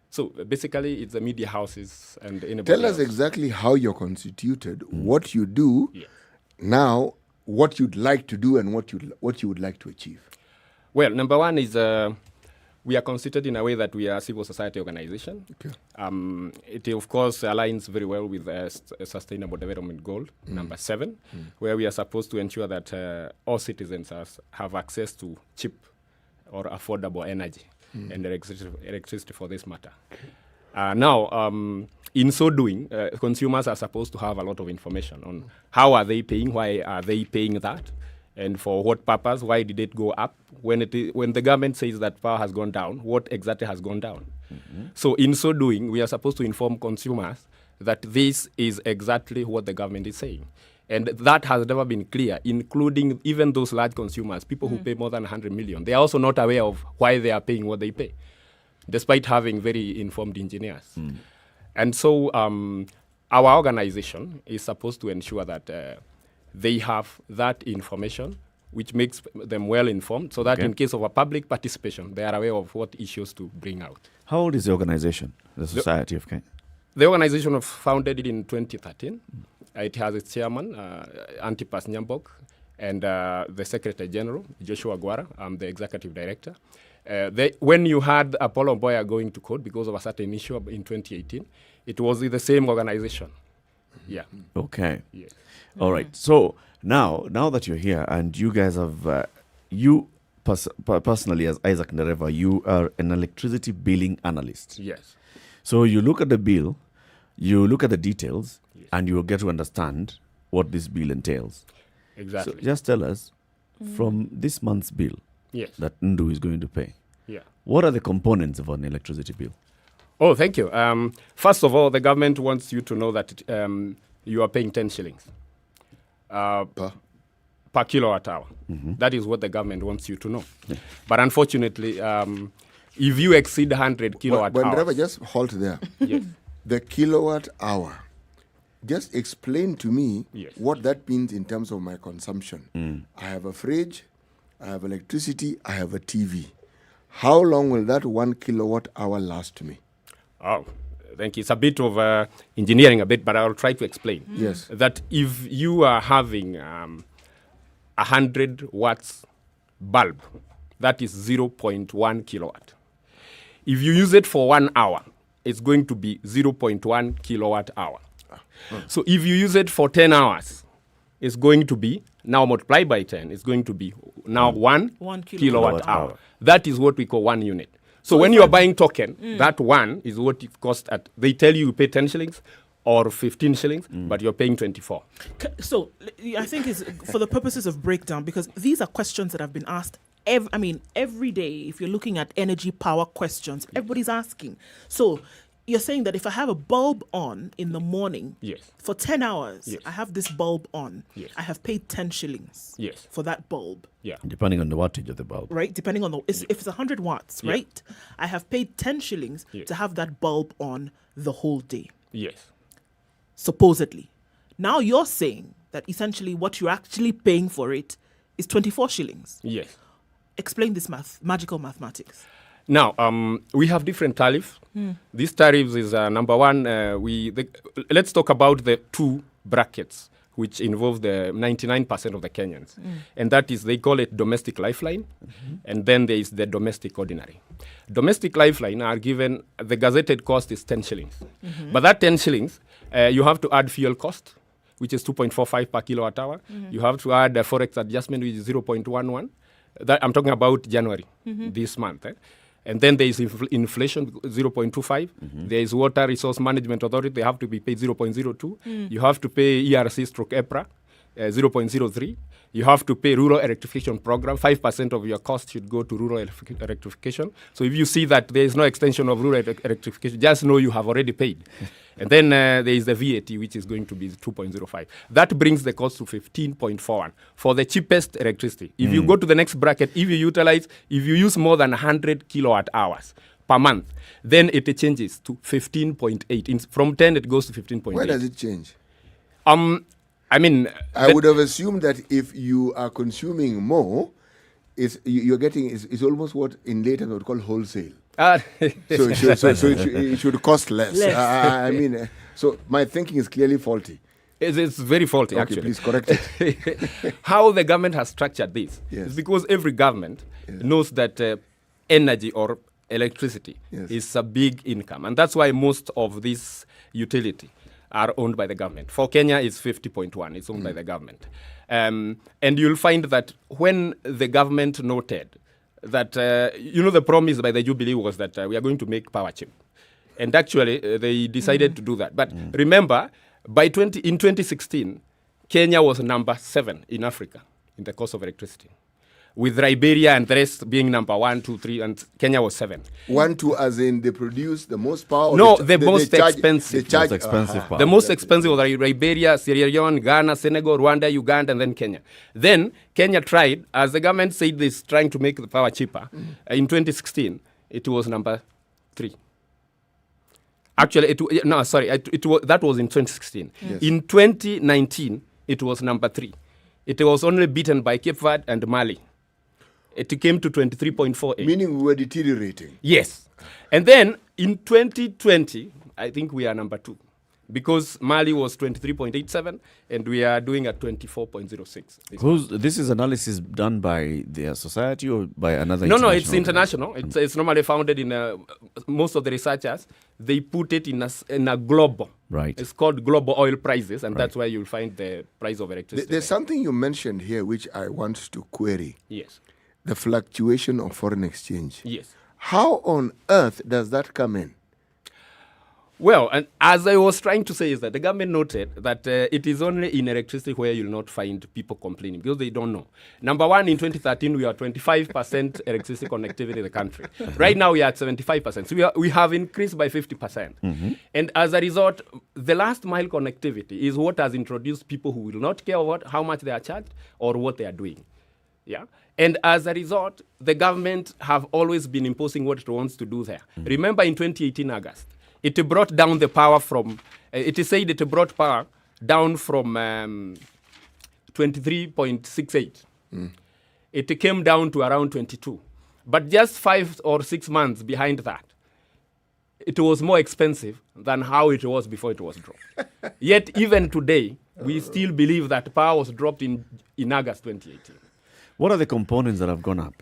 so basically it's the media houses and anybody Tell us exactly how you're constituted, what you do, now what you'd like to do and what you would like to achieve. Well, number one is we are constituted in a way that we are a civil society organization. Okay. It, of course, aligns very well with Sustainable Development Goal, number 7, where we are supposed to ensure that all citizens have access to cheap or affordable energy and electricity for this matter. Now, in so doing, consumers are supposed to have a lot of information on how are they paying, why are they paying that, and for what purpose, why did it go up? When the government says that power has gone down, what exactly has gone down? So in so doing, we are supposed to inform consumers that this is exactly what the government is saying. And that has never been clear, including even those large consumers, people who pay more than 100 million. They are also not aware of why they are paying what they pay, despite having very informed engineers. And so our organization is supposed to ensure that they have that information, which makes them well informed, so that in case of a public participation, they are aware of what issues to bring out. How old is the organization, the Society of Kenya? The organization was founded in 2013. It has its chairman, Antipas Nyambok, and the Secretary General, Joshua Gwara. I'm the executive director. When you had Apollo Mboya going to court because of a certain issue in 2018, it was the same organization. Yeah. Okay. Yes. All right. So now that you're here and you guys have, personally as Isaac Ndereva, you are an electricity billing analyst. Yes. So you look at the bill, you look at the details, and you will get to understand what this bill entails. Exactly. So just tell us, from this month's bill that Ndu is going to pay, what are the components of an electricity bill? Oh, thank you. First of all, the government wants you to know that you are paying 10 shillings per kilowatt hour. That is what the government wants you to know. But unfortunately, if you exceed 100 kilowatt hours... But just halt there. Yes. The kilowatt hour. Just explain to me what that means in terms of my consumption. I have a fridge, I have electricity, I have a TV. How long will that 1 kilowatt hour last me? Oh, thank you. It's a bit of engineering but I'll try to explain. Yes. That if you are having 100 watts bulb, that is 0.1 kilowatt. If you use it for 1 hour, it's going to be 0.1 kilowatt hour. So if you use it for 10 hours, it's going to be, now multiplied by 10, it's going to be now 1 kilowatt hour. That is what we call 1 unit. So when you are buying token, that 1 is what it costs at, they tell you pay 10 shillings or 15 shillings, but you're paying 24. So I think it's for the purposes of breakdown, because these are questions that have been asked every day. If you're looking at energy power questions, everybody's asking. So you're saying that if I have a bulb on in the morning for 10 hours, I have this bulb on, I have paid 10 shillings for that bulb. Yeah. Depending on the wattage of the bulb. Right, depending on if it's 100 watts, right? I have paid 10 shillings to have that bulb on the whole day. Yes. Supposedly. Now you're saying that essentially what you're actually paying for it is 24 shillings. Yes. Explain this magical mathematics. Now, we have different tariffs. These tariffs is number one. Let's talk about the 2 brackets which involves the 99% of the Kenyans. And that is, they call it domestic lifeline, and then there is the domestic ordinary. Domestic lifeline are given, the gazetted cost is 10 shillings. But that 10 shillings, you have to add fuel cost, which is 2.45 per kilowatt hour. You have to add a forex adjustment, which is 0.11. That I'm talking about January, this month. And then there is inflation, 0.25. There is Water Resource Management Authority, they have to be paid 0.02. You have to pay ERC stroke EPRA, 0.03. You have to pay rural electrification program. 5% of your cost should go to rural electrification. So if you see that there is no extension of rural electrification, just know you have already paid. And then there is the VAT, which is going to be 2.05. That brings the cost to 15.41 for the cheapest electricity. If you go to the next bracket, if you use more than 100 kilowatt hours per month, then it changes to 15.8. From 10, it goes to 15.8. Why does it change? I mean, I would have assumed that if you are consuming more, you're getting it's almost what in later we would call wholesale. So it should cost less. I mean, so my thinking is clearly faulty. It's very faulty, okay, actually. Please correct it. How the government has structured this is because every government knows that energy or electricity is a big income. And that's why most of this utility are owned by the government. For Kenya, it's 50.1. It's owned by the government. And you'll find that when the government noted that, the promise by the Jubilee was that we are going to make power cheap. And actually, they decided to do that. But remember, in 2016, Kenya was number 7 in Africa in the cost of electricity, with Liberia and the rest being number 1, 2, 3, and Kenya was 7. 1, 2, as in they produce the most power? No, the most expensive. Power. The most expensive was Liberia, Sierra Leone, Ghana, Senegal, Rwanda, Uganda, and then Kenya. Then Kenya tried, as the government said this, trying to make the power cheaper. In 2016, it was number 3. Actually, that was in 2016. Yes. In 2019, it was number 3. It was only beaten by Cape Verde and Mali. It came to 23.48. Meaning we were deteriorating. Yes. And then in 2020, I think we are number 2. Because Mali was 23.87 and we are doing at 24.06. This is analysis done by their society or by another No, it's international. It's normally founded in most of the researchers. They put it in a global. Right. It's called global oil prices, and that's where you'll find the price of electricity. There's something you mentioned here which I want to query. Yes. The fluctuation of foreign exchange. Yes. How on earth does that come in? Well, and as I was trying to say is that the government noted that it is only in electricity where you'll not find people complaining because they don't know. Number 1, in 2013, we are 25% electricity connectivity in the country. Right now, we are at 75%. So we have increased by 50%. And as a result, the last mile connectivity is what has introduced people who will not care about how much they are charged or what they are doing. Yeah. And as a result, the government have always been imposing what it wants to do there. Remember in 2018 August, it brought down the power from, it is said it brought power down from 23.68. It came down to around 22. But just 5 or 6 months behind that, it was more expensive than how it was before it was dropped. Yet even today, we still believe that power was dropped in August 2018. What are the components that have gone up?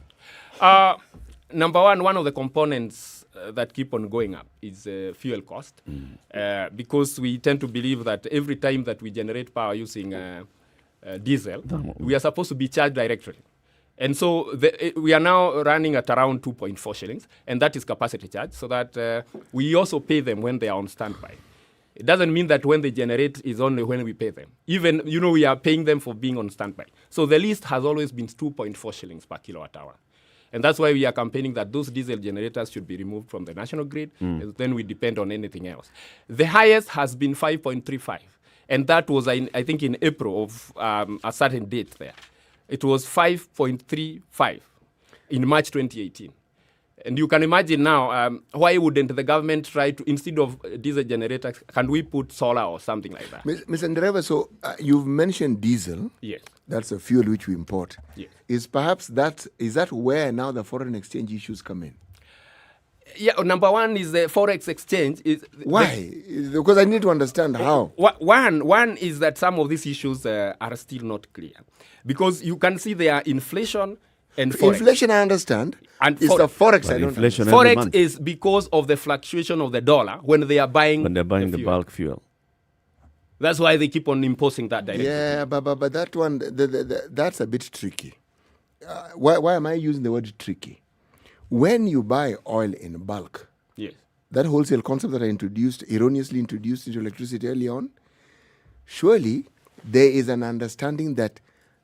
Number one of the components that keep on going up is fuel cost, because we tend to believe that every time that we generate power using diesel, we are supposed to be charged directly. And so we are now running at around 2.4 shillings, and that is capacity charge, so that we also pay them when they are on standby. It doesn't mean that when they generate is only when we pay them. Even, we are paying them for being on standby. So the list has always been 2.4 shillings per kilowatt hour. And that's why we are campaigning that those diesel generators should be removed from the national grid, and then we depend on anything else. The highest has been 5.35, and that was, I think, in April of a certain date there. It was 5.35 in March 2018. And you can imagine now, why wouldn't the government try to, instead of diesel generators, can we put solar or something like that? Mr. Ndereva, so you've mentioned diesel. Yes. That's a fuel which we import. Yes. Is that where now the foreign exchange issues come in? Yeah, number one is the forex exchange. Why? Because I need to understand how. One is that some of these issues are still not clear. Because you can see there are inflation and forex. Inflation, I understand. And it's the forex I don't inflation understand. every Forex month. is because of the fluctuation of the dollar when they are buying the fuel. bulk fuel. That's why they keep on imposing that direction. Yeah, but that one, that's a bit tricky. Why am I using the word tricky? When you buy oil in bulk, Yes. that wholesale concept that I erroneously introduced into electricity early on, surely there is an understanding that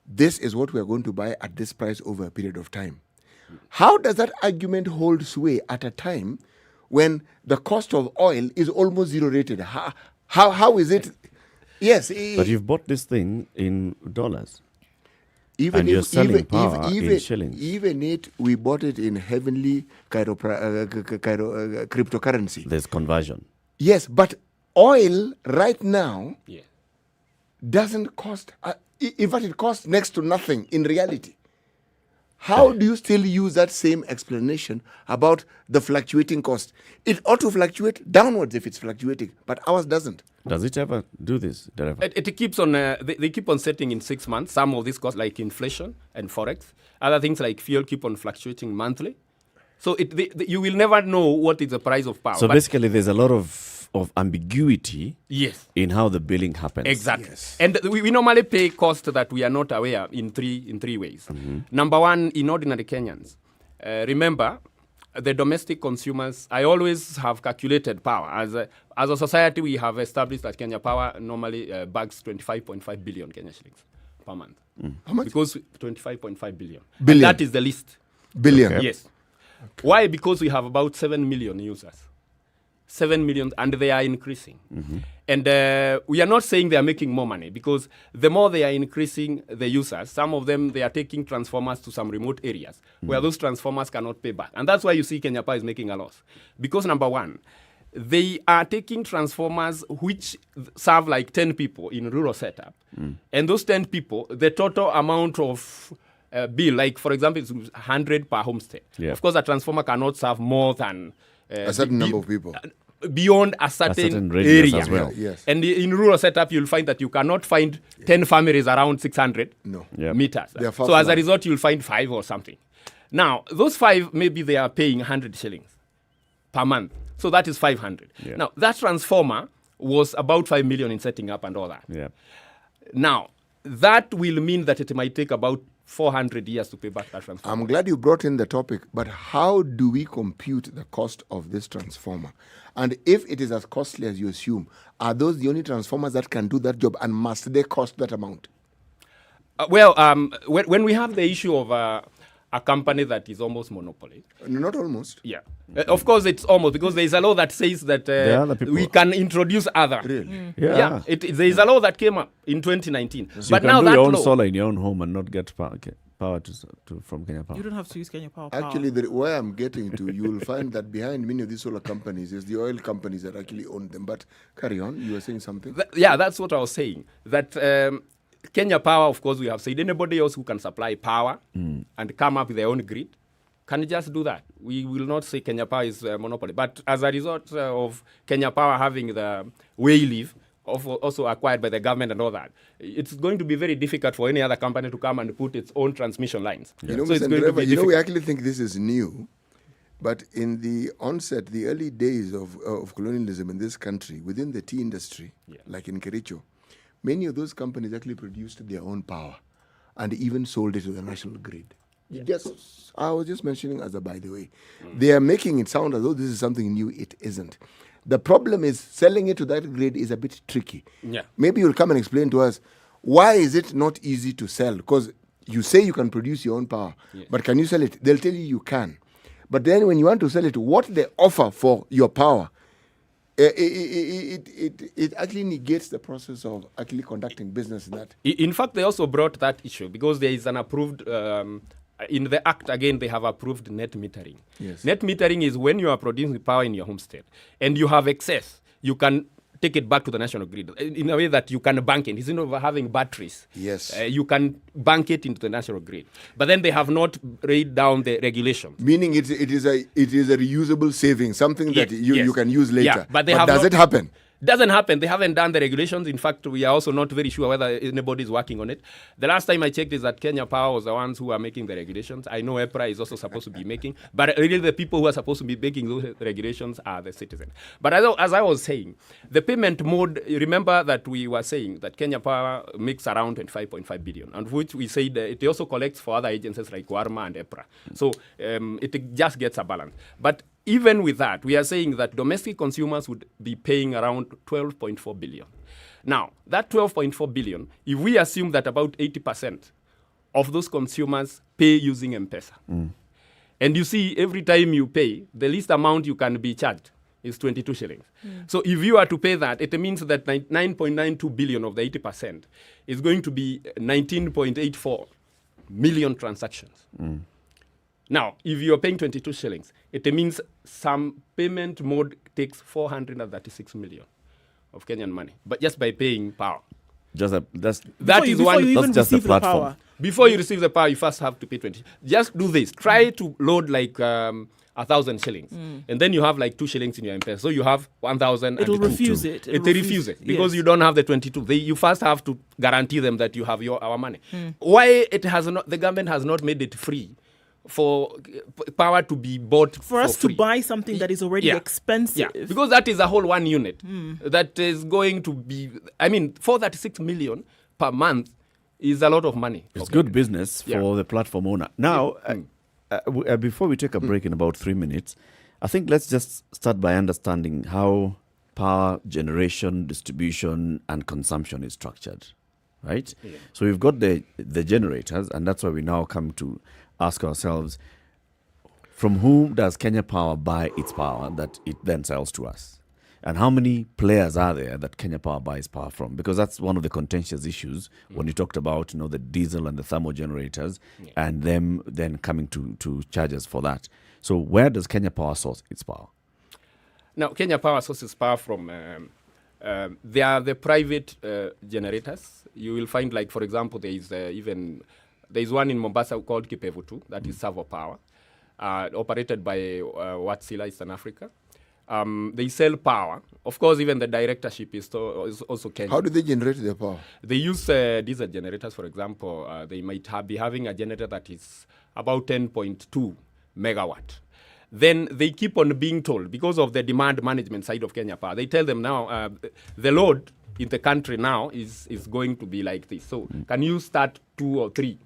this is what we are going to buy at this price over a period of time. How does that argument hold sway at a time when the cost of oil is almost zero rated? How is it? Yes. But you've bought this thing in dollars. Even and if, you're selling even, power even, in shillings. Even we bought it in heavenly cryptocurrency. There's conversion. Yes, but oil right now Yeah. doesn't cost, in fact, it costs next to nothing in reality. How do you still use that same explanation about the fluctuating cost? It ought to fluctuate downwards if it's fluctuating, but ours doesn't. Does it ever do this? It keeps on. They keep on setting in 6 months. Some of these costs, like inflation and forex, other things like fuel, keep on fluctuating monthly. So you will never know what is the price of power. So basically, there's a lot of ambiguity. Yes. In how the billing happens. Exactly. Yes. And we normally pay costs that we are not aware in three ways. Mm-hmm. Number one, in ordinary Kenyans, remember. The domestic consumers, I always have calculated power. As a society, we have established that Kenya Power normally bags 25.5 billion Kenya shillings per month. How much? Because 25.5 billion. Billion. And that is the least. Billion. Okay. Yes. Okay. Why? Because we have about 7 million users. 7 million, and they are increasing. Mm-hmm. And we are not saying they are making more money, because the more they are increasing the users, some of them, they are taking transformers to some remote areas where those transformers cannot pay back. And that's why you see Kenya Power is making a loss. Because number one, they are taking transformers which serve like 10 people in rural setup. And those 10 people, the total amount of bill, like for example, it's 100 per homestead. Yeah. Of course, a transformer cannot serve more than a certain number of people. Beyond a certain radius area. as well. Yeah, yes. And in rural setup, you'll find that you cannot find 10 families around 600 meters. They are far So as a flung. result, you'll find 5 or something. Now, those 5, maybe they are paying 100 shillings per month. So that is 500. Yeah. Now, that transformer was about 5 million in setting up and all that. Yeah. Now, that will mean that it might take about 400 years to pay back that transformer. I'm glad you brought in the topic, but how do we compute the cost of this transformer? And if it is as costly as you assume, are those the only transformers that can do that job, and must they cost that amount? When we have the issue of a company that is almost monopoly. Not almost. Yeah. Of course, it's almost, because there is a law that says that we can introduce other. Really? Yeah. There is a law that came up in 2019. So but you can now do that your own law, solar in your own home and not get power from Kenya Power. You don't have to use Kenya Power. Actually, where I'm getting to, you will find that behind many of these solar companies is the oil companies that actually own them. But carry on, you were saying something? that's what I was saying. That Kenya Power, of course, we have said anybody else who can supply power and come up with their own grid can just do that. We will not say Kenya Power is a monopoly. But as a result of Kenya Power having the way leave, also acquired by the government and all that, it's going to be very difficult for any other company to come and put its own transmission lines. Yeah. You know, so it's going to be we actually think this is new, but in the onset, the early days of colonialism in this country, within the tea industry, like in Kericho, many of those companies actually produced their own power and even sold it to the national grid. I was just mentioning as a by the way. They are making it sound as though this is something new. It isn't. The problem is selling it to that grid is a bit tricky. Yeah. Maybe you'll come and explain to us, why is it not easy to sell? Because you say you can produce your own power, but can you sell it? They'll tell you can. But then when you want to sell it, what they offer for your power, it actually negates the process of actually conducting business in that. In fact, they also brought that issue because there is an approved, in the Act, again, they have approved net metering. Yes. Net metering is when you are producing power in your homestead and you have excess, you can take it back to the national grid in a way that you can bank it. Instead of having batteries, Yes. you can bank it into the national grid. But then they have not laid down the regulations. Meaning it is a reusable saving, something that you can use later. Yeah, but does it happen? Doesn't happen. They haven't done the regulations. In fact, we are also not very sure whether anybody is working on it. The last time I checked is that Kenya Power was the ones who are making the regulations. I know EPRA is also supposed to be making, but really the people who are supposed to be making those regulations are the citizens. But as I was saying, the payment mode, remember that we were saying that Kenya Power makes around 25.5 billion, and which we said it also collects for other agencies like Warma and EPRA. So it just gets a balance. But even with that, we are saying that domestic consumers would be paying around 12.4 billion. Now, that 12.4 billion, if we assume that about 80% of those consumers pay using M-Pesa, and you see every time you pay, the least amount you can be charged is 22 shillings. So if you are to pay that, it means that 9.92 billion of the 80% is going to be 19.84 million transactions. Now, if you're paying 22 shillings, it means some payment mode takes 436 million of Kenyan money, but just by paying power. That's That is one. That's just the platform. Before you receive the power, you first have to pay 20. Just do this. Try to load like 1,000 shillings, and then you have like 2 shillings in your M-Pesa. So you have 1,000. It'll refuse it. It refuses it because you don't have the 22. You first have to guarantee them that you have our money. Why it has not? The government has not made it free for power to be bought for us free. to buy something that is already expensive. Yeah, because that is a whole 1 unit that is going to be, 436 million per month is a lot of money. It's good business for the platform owner. Now, before we take a break in about 3 minutes, I think let's just start by understanding how power generation, distribution, and consumption is structured, right? Yeah. So we've got the generators, and that's why we now come to ask ourselves, from whom does Kenya Power buy its power that it then sells to us? And how many players are there that Kenya Power buys power from? Because that's one of the contentious issues when you talked about the diesel and the thermal generators and them then coming to charges for that. So where does Kenya Power source its power? Now, Kenya Power sources power from, they are the private generators. You will find, like, for example, there is one in Mombasa called Kipevu 2, that is Savo Power, operated by Watsila, Eastern Africa. They sell power. Of course, even the directorship is also Kenya. How do they generate their power? They use diesel generators, for example. They might be having a generator that is about 10.2 megawatt. Then they keep on being told, because of the demand management side of Kenya Power, they tell them now, the load in the country now is going to be like this. So can you start 2 or 3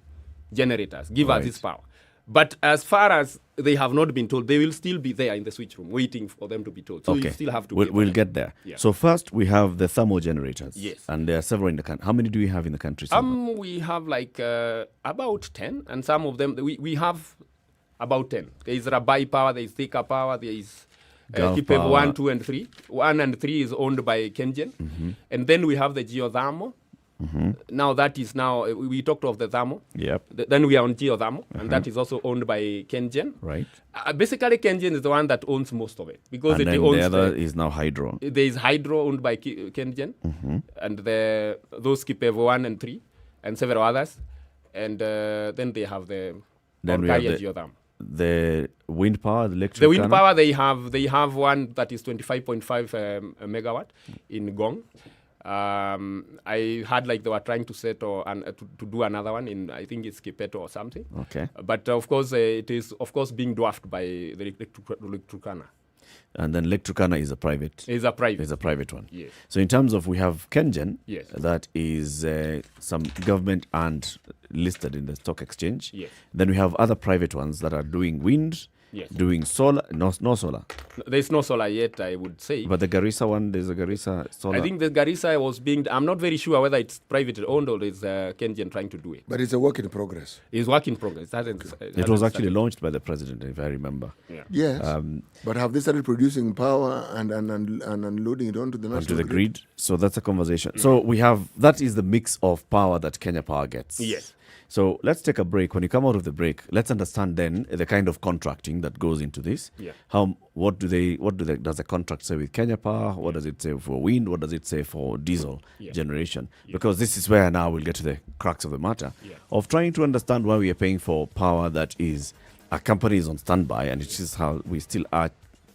generators? Give us this power. But as far as they have not been told, they will still be there in the switch room waiting for them to be told. So you still have to We'll get there. Yeah. So first we have the thermal generators. Yes. And there are several in the country. How many do we have in the country? We have like about 10, and some of them, we have about 10. There is Rabai Power, there is Thika Power, there is Kipevu 1, 2, and 3. 1 and 3 is owned by Kengen. And then we have the geothermal. Now that is we talked of the thermal. Yep. Then we are on geothermal, and that is also owned by Kengen. Right. Basically, Kengen is the one that owns most of it because and it then owns the other is now hydro. There is hydro owned by Kengen, and those Kipevu 1 and 3, and several others, and then they have the geothermal. The wind power, the electric. The wind power, they have one that is 25.5 megawatt in Gong. I heard like they were trying to settle and to do another one in, I think it's Kipeto or something. Okay. But of course, it is being dwarfed by the Electricana. And then Electricana is a private. Is a private one. Yes. So in terms of, we have Kengen. Yes. That is some government and listed in the stock exchange. Yes. Then we have other private ones that are doing wind. Yes. Doing solar. No solar. There's no solar yet, I would say. But the Garissa one, there's a Garissa solar. I think the Garissa was I'm not very sure whether it's privately owned or is Kengen trying to do it. But it's a work in progress. It's work in progress. It was actually launched by the president, if I remember. Yeah. Yes. But have they started producing power and unloading it onto the national grid? So that's a conversation. So we have, that is the mix of power that Kenya Power gets. Yes. So let's take a break. When you come out of the break, let's understand then the kind of contracting that goes into this. Yeah. Does the contract say with Kenya Power? What does it say for wind? What does it say for diesel generation? Because this is where now we'll get to the crux of the matter of trying to understand why we are paying for power that is a company is on standby, and it is how we still are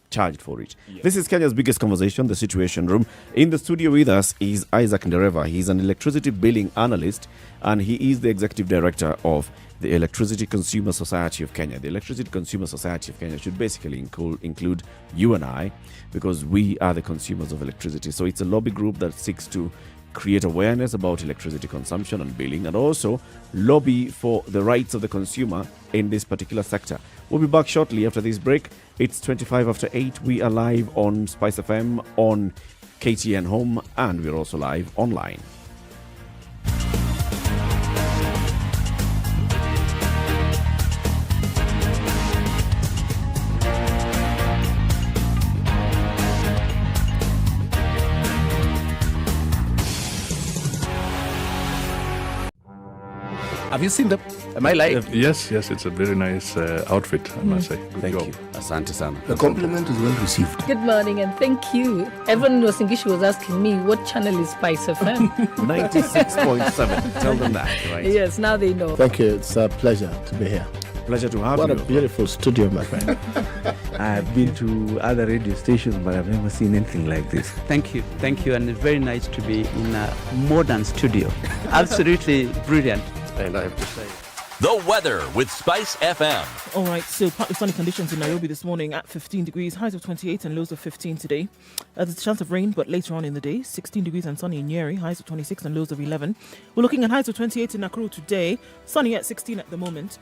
charged for it. This is Kenya's biggest conversation, the Situation Room. In the studio with us is Isaac Ndereva. He's an electricity billing analyst, and he is the executive director of the Electricity Consumer Society of Kenya. The Electricity Consumer Society of Kenya should basically include you and I, because we are the consumers of electricity. So it's a lobby group that seeks to create awareness about electricity consumption and billing, and also lobby for the rights of the consumer in this particular sector. We'll be back shortly after this break. It's 25 after 8. We are live on Spice FM, on KTN Home, and we're also live online. Have you seen them? Am I lying? Yes, it's a very nice outfit, I must say. Good Thank job. you. Asante sana. The compliment is well received. Good morning and thank you. Everyone in Wasingishu was asking me what channel is Spice FM. 96.7. Tell them that, right? Yes, now they know. Thank you. It's a pleasure to be here. Pleasure to have you. you. What a beautiful studio, my friend. I've been to other radio stations, but I've never seen anything like this. Thank you, and it's very nice to be in a modern studio. Absolutely brilliant. And I have to say, the weather with Spice FM. All right, so partly sunny conditions in Nairobi this morning at 15 degrees, highs of 28 and lows of 15 today. There's a chance of rain, but later on in the day, 16 degrees and sunny in Nyeri, highs of 26 and lows of 11. We're looking at highs of 28 in Nakuru today, sunny at 16 at the moment.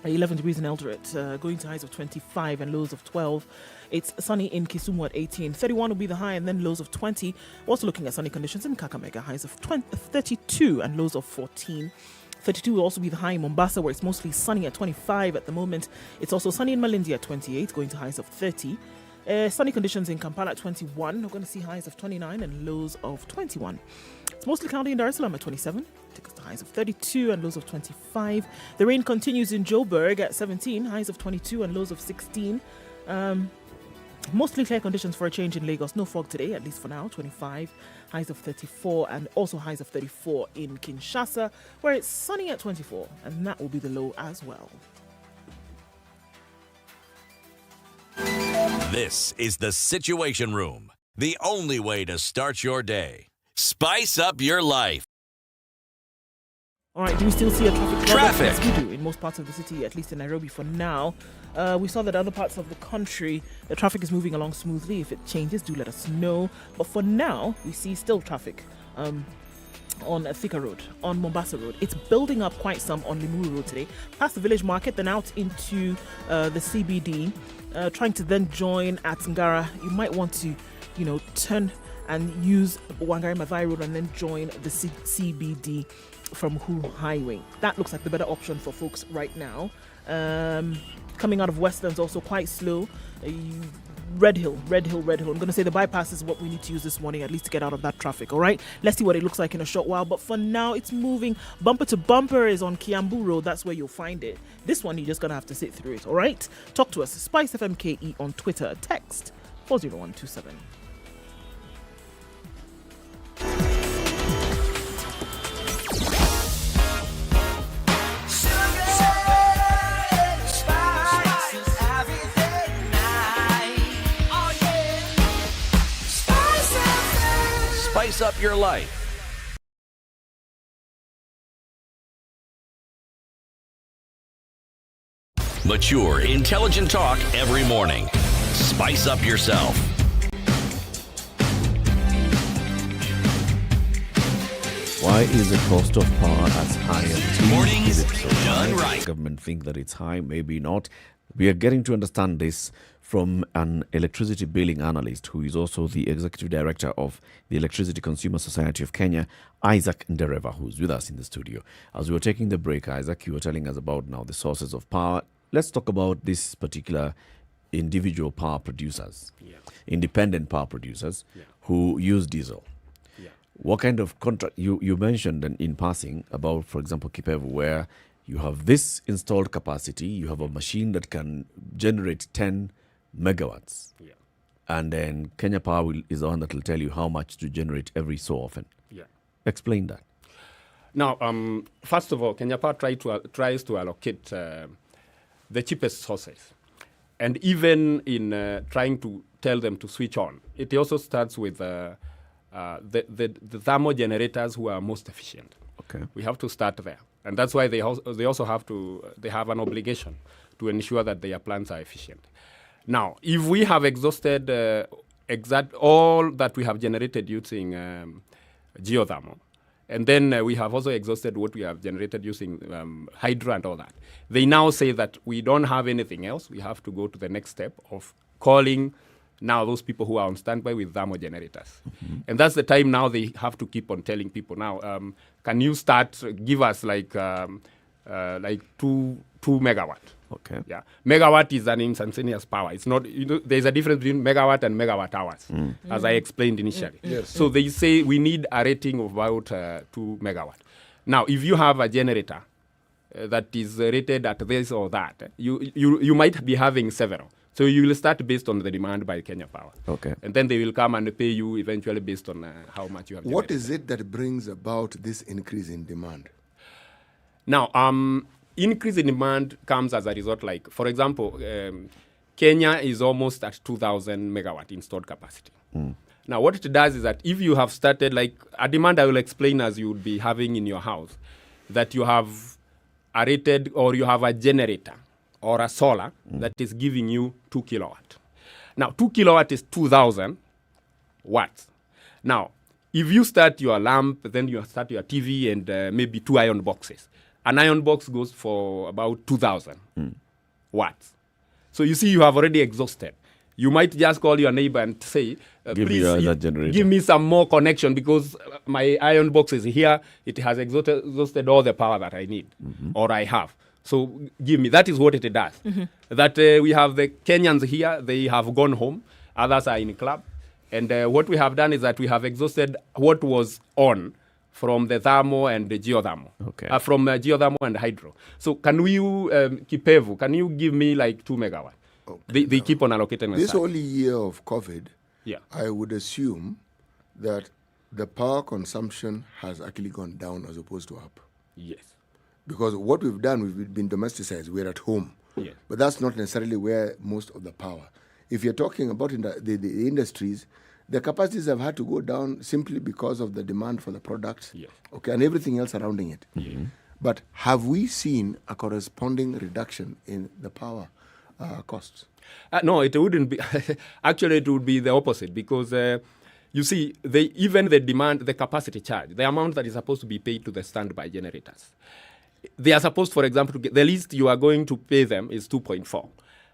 11 degrees in Eldoret, going to highs of 25 and lows of 12. It's sunny in Kisumu at 18. 31 will be the high and then lows of 20. Also looking at sunny conditions in Kakamega, highs of 32 and lows of 14. 32 will also be the high in Mombasa, where it's mostly sunny at 25 at the moment. It's also sunny in Malindi at 28, going to highs of 30. Sunny conditions in Kampala at 21. We're going to see highs of 29 and lows of 21. It's mostly cloudy in Dar es Salaam at 27. Takes us to highs of 32 and lows of 25. The rain continues in Joburg at 17. Highs of 22 and lows of 16. Mostly clear conditions for a change in Lagos. No fog today, at least for now. 25. Highs of 34 and also highs of 34 in Kinshasa, where it's sunny at 24. And that will be the low as well. This is the Situation Room, the only way to start your day. Spice up your life. All right, do we still see a traffic? Yes, we do in most parts of the city, at least in Nairobi for now. We saw that other parts of the country, the traffic is moving along smoothly. If it changes, do let us know. But for now, we see still traffic on Thika Road, on Mombasa Road. It's building up quite some on Limuru Road today. Past the village market, then out into the CBD, trying to then join at Ngara. You might want to, turn and use Wangari Maathai Road and then join the CBD from Hu Highway. That looks like the better option for folks right now. Coming out of Westlands also quite slow. Red Hill. I'm going to say the bypass is what we need to use this morning, at least to get out of that traffic, all right? Let's see what it looks like in a short while. But for now, it's moving. Bumper to bumper is on Kiambu Road. That's where you'll find it. This one, you're just going to have to sit through it, all right? Talk to us. Spice FMKE on Twitter. Text 40127. Spice up your life. Mature, intelligent talk every morning. Spice up yourself. Why is the cost of power as high as it is? Mornings Is it so done high? right. The government think that it's high, maybe not. We are getting to understand this from an electricity billing analyst who is also the executive director of the Electricity Consumer Society of Kenya, Isaac Ndereva, who's with us in the studio. As we were taking the break, Isaac, you were telling us about now the sources of power. Let's talk about this particular individual power producers, independent power producers who use diesel. What kind of contract? You mentioned in passing about, for example, Kipevu, where you have this installed capacity, you have a machine that can generate 10 megawatts. Yeah. And then Kenya Power is the one that will tell you how much to generate every so often. Yeah. Explain that. Now, first of all, Kenya Power tries to allocate the cheapest sources. And even in trying to tell them to switch on, it also starts with the thermal generators who are most efficient. Okay. We have to start there. And that's why they also have an obligation to ensure that their plants are efficient. Now, if we have exhausted all that we have generated using geothermal, and then we have also exhausted what we have generated using hydro and all that, they now say that we don't have anything else. We have to go to the next step of calling now those people who are on standby with thermal generators. Mm-hmm. And that's the time now they have to keep on telling people now, can you give us like 2 megawatt. Okay. Yeah. Megawatt is an instantaneous power. It's not, there's a difference between megawatt and megawatt hours, as I explained initially. Yes. So they say we need a rating of about 2 megawatt. Now, if you have a generator that is rated at this or that, you might be having several. So you will start based on the demand by Kenya Power. Okay. And then they will come and pay you eventually based on how much you have generated. What is it that brings about this increase in demand? Now, increase in demand comes as a result, like, for example, Kenya is almost at 2,000 megawatt installed capacity. Now, what it does is that if you have started, like, a demand I will explain as you would be having in your house, that you have a rated or you have a generator or a solar that is giving you 2 kilowatt. Now, 2 kilowatt is 2,000 watts. Now, if you start your lamp, then you start your TV and maybe 2 iron boxes. An iron box goes for about 2,000 watts. So you see, you have already exhausted. You might just call your neighbor and say, please give me some more connection because my iron box is here. It has exhausted all the power that I need or I have. So give me. That is what it does. That we have the Kenyans here. They have gone home. Others are in club. And what we have done is that we have exhausted what was on from the thermal and the geothermal. Okay. From geothermal and hydro. So can you, Kipevu, can you give me like 2 megawatt? Okay. They keep on allocating. This only year of COVID, yeah, I would assume that the power consumption has actually gone down as opposed to up. Yes. Because what we've done, we've been domesticized. We're at home. Yes. But that's not necessarily where most of the power. If you're talking about the industries, the capacities have had to go down simply because of the demand for the products, yes, okay, and everything else surrounding it. Mm-hmm. But have we seen a corresponding reduction in the power costs? No, it wouldn't be. Actually, it would be the opposite because you see, even the demand, the capacity charge, the amount that is supposed to be paid to the standby generators, they are supposed, for example, to get, the least you are going to pay them is 2.4.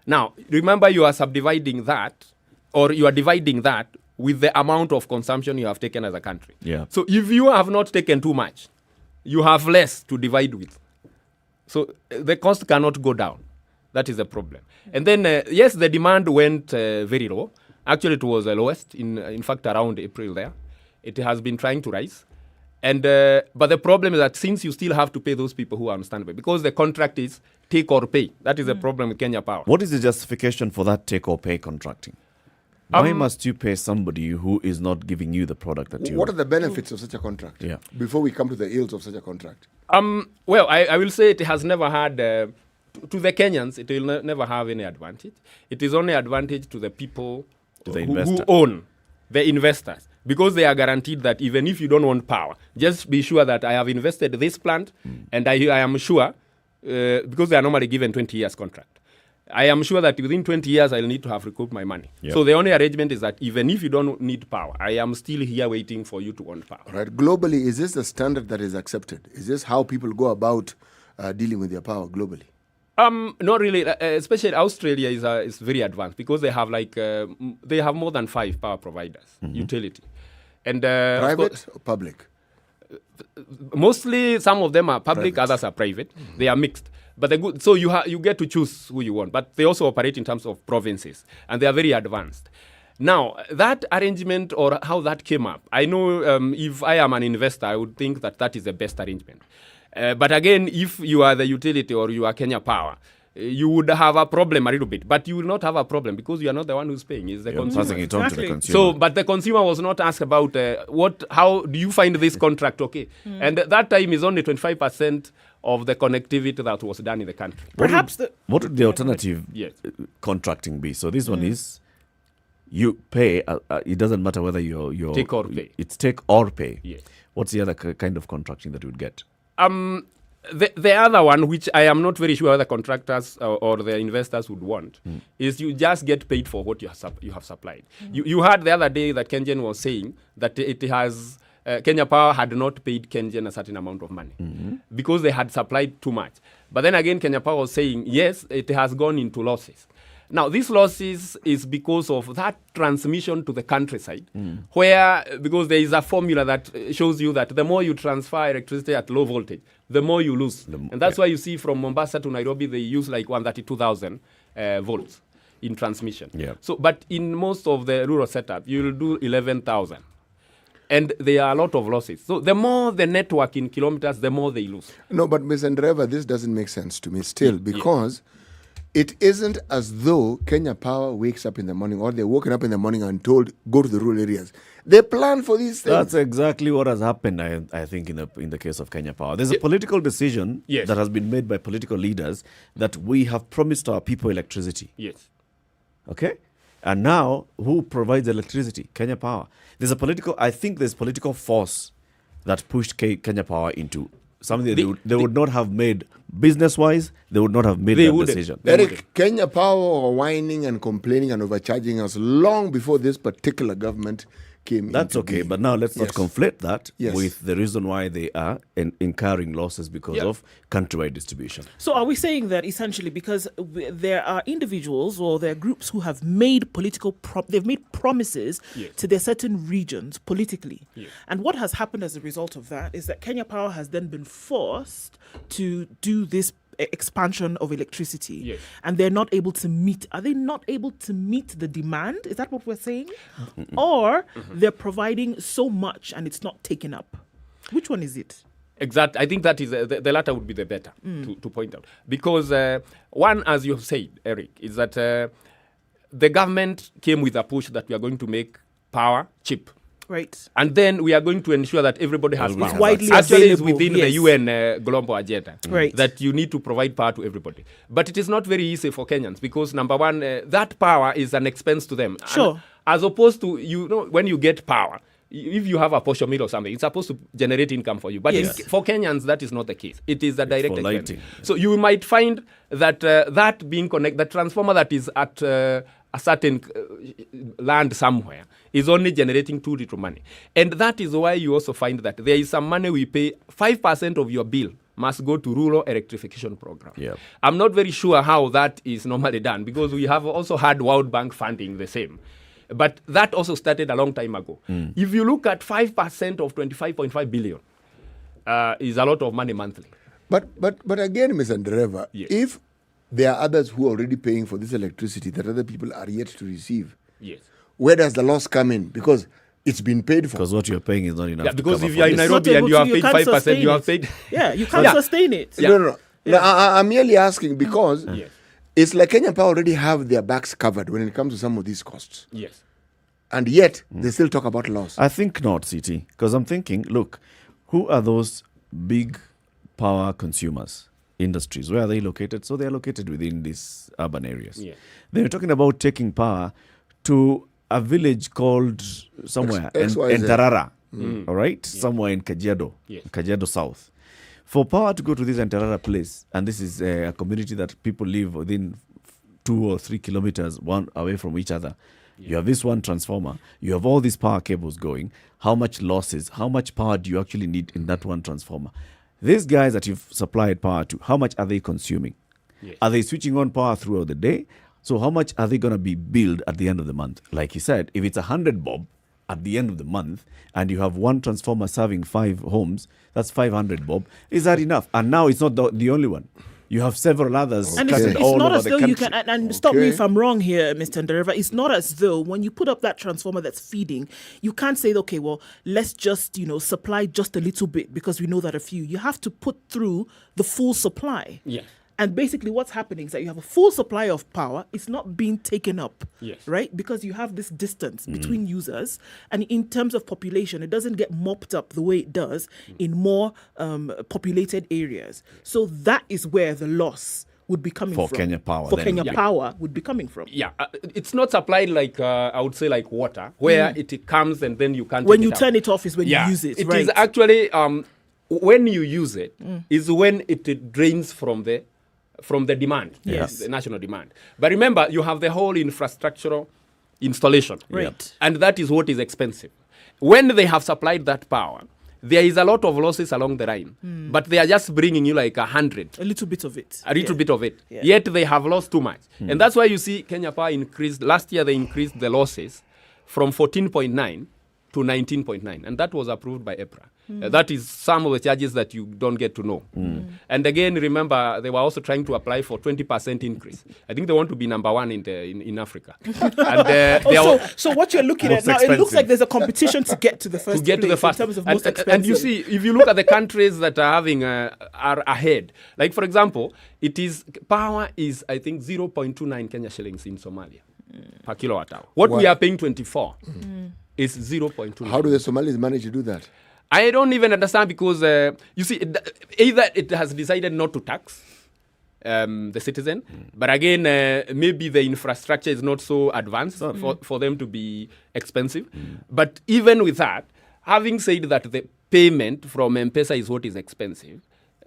Now, remember, you are subdividing that, or you are dividing that with the amount of consumption you have taken as a country. Yeah. So if you have not taken too much, you have less to divide with. So the cost cannot go down. That is the problem. And then, yes, the demand went very low. Actually, it was the lowest, in fact, around April there. It has been trying to rise. And but the problem is that since you still have to pay those people who are on standby, because the contract is take or pay. That is the problem with Kenya Power. What is the justification for that take or pay contracting? Why must you pay somebody who is not giving you the product that you... What are the benefits of such a contract? Yeah. Before we come to the ills of such a contract. Well, I will say it has never had... to the Kenyans, it will never have any advantage. It is only advantage to the people who own, the investors. Because they are guaranteed that even if you don't want power, just be sure that I have invested this plant and I am sure, because they are normally given 20 years contract. I am sure that within 20 years, I'll need to have recouped my money. Yep. So the only arrangement is that even if you don't need power, I am still here waiting for you to own power. All right. Globally, is this the standard that is accepted? Is this how people go about dealing with their power globally? Not really. Especially Australia is very advanced because they have they have more than 5 power providers, utility. And private or public? Mostly, some of them are public, others are private. They are mixed. But so you get to choose who you want. But they also operate in terms of provinces, and they are very advanced. Now, that arrangement or how that came up, I know if I am an investor, I would think that that is the best arrangement. But again, if you are the utility or you are Kenya Power, you would have a problem a little bit, but you will not have a problem because you are not the one who's paying. It's the consumer. Passing it on to the consumer. So, but the consumer was not asked about how do you find this contract okay? And that time is only 25% of the connectivity that was done in the country. What would the alternative contracting be? So this one is you pay. It doesn't matter whether you're take or pay. It's take or pay. Yes. What's the other kind of contracting that you would get? The other one, which I am not very sure the contractors or the investors would want, is you just get paid for what you have supplied. You heard the other day that Kengen was saying that it has Kenya Power had not paid Kengen a certain amount of money because they had supplied too much. But then again, Kenya Power was saying, yes, it has gone into losses. Now, these losses is because of that transmission to the countryside, where, because there is a formula that shows you that the more you transfer electricity at low voltage, the more you lose. And that's why you see from Mombasa to Nairobi, they use like 132,000 volts in transmission. So, but in most of the rural setup, you'll do 11,000. And there are a lot of losses. So the more the network in kilometers, the more they lose. No, but Ms. Andreva, this doesn't make sense to me still because it isn't as though Kenya Power wakes up in the morning or they're woken up in the morning and told, go to the rural areas. They plan for these things. That's exactly what has happened, I think, in the case of Kenya Power. There's a political decision that has been made by political leaders that we have promised our people electricity. Yes. Okay? And now, who provides electricity? Kenya Power. I think there's political force that pushed Kenya Power into something they would not have made business-wise. They would not have made that decision. Eric, Kenya Power were whining and complaining and overcharging us long before this particular government came. That's okay, but now let's not conflate that with the reason why they are incurring losses because of countrywide distribution. So are we saying that essentially because there are individuals or there are groups who have made they've made promises to their certain regions politically, and what has happened as a result of that is that Kenya Power has then been forced to do this expansion of electricity, and they're not able to meet. Are they not able to meet the demand? Is that what we're saying? Or they're providing so much and it's not taken up? Which one is it? Exactly. I think that is the latter would be the better to point out. Because one, as you have said, Eric, is that the government came with a push that we are going to make power cheap. Right. And then we are going to ensure that everybody has power. It's widely Actually, it's available, within the UN global agenda that you need to provide power to everybody. But it is not very easy for Kenyans because, number one, that power is an expense to them. Sure. And as opposed to, when you get power, if you have a portion mill or something, it's supposed to generate income for you. But for Kenyans, that is not the case. It is a direct expense. So you might find that that being connected, the transformer that is at a certain land somewhere is only generating too little money. And that is why you also find that there is some money we pay, 5% of your bill must go to rural electrification program. I'm not very sure how that is normally done because we have also had World Bank funding the same. But that also started a long time ago. If you look at 5% of 25.5 billion, is a lot of money monthly. But again, Ms. Andreva, if there are others who are already paying for this electricity that other people are yet to receive, where does the loss come in? Because it's been paid for. Because what you're paying is not enough. Because if you are in Nairobi and you have paid 5%, you have paid. You can't sustain it. No. I'm merely asking because it's like Kenya Power already have their backs covered when it comes to some of these costs. And yet, they still talk about loss. I think not, CT. Because I'm thinking, look, who are those big power consumers? Industries, where are they located? So they are located within these urban areas. They're talking about taking power to a village called somewhere Ntarara, all right? Somewhere in Kajiado South. For power to go to this Ntarara place, and this is a community that people live within 2 or 3 kilometers one away from each other. You have this one transformer. You have all these power cables going. How much losses? How much power do you actually need in that one transformer? These guys that you've supplied power to, how much are they consuming? Are they switching on power throughout the day? So how much are they going to be billed at the end of the month? Like you said, if it's 100 bob at the end of the month and you have one transformer serving 5 homes, that's 500 bob. Is that enough? And now it's not the only one. You have several others And scattered it's all not over as the though country. you can, and stop me if I'm wrong here, Mr. Ndereva, it's not as though when you put up that transformer that's feeding, you can't say, okay, well, let's just, supply just a little bit because we know that a few. You have to put through the full supply. Yeah. And basically what's happening is that you have a full supply of power. It's not being taken up, Yes. right? Because you have this distance between users. And in terms of population, it doesn't get mopped up the way it does in more populated areas. So that is where the loss would be coming For from. Kenya Power, For then. Kenya Yeah. Power would be coming from. Yeah, it's not supplied like, I would say like water, where it comes and then you can't When take you it out. turn it off is when you use it, It right? is actually, when you use it, is when it drains from the demand, Yes. the national demand. But remember, you have the whole infrastructural installation. Right. And that is what is expensive. When they have supplied that power, there is a lot of losses along the line, but they are just bringing you like 100. A little bit of it. A little bit of it. Yeah. Yet they have lost too much. And that's why you see Kenya Power increased. Last year, they increased the losses from 14.9 to 19.9. And that was approved by EPRA. That is some of the charges that you don't get to know. And again, remember, they were also trying to apply for 20% increase. I think they want to be number one in Africa. And, so what you're looking at now, it looks like there's a competition to get to the first to get to the place first. in terms of most expensive. And you see, if you look at the countries that are having are ahead, like for example, power is I think 0.29 Kenya shillings in Somalia per kilowatt hour. What we are paying 24 is 0.29. How do the Somalis manage to do that? I don't even understand because you see, either it has decided not to tax the citizen, but again, maybe the infrastructure is not so advanced for them to be expensive. But even with that, having said that the payment from M-Pesa is what is expensive,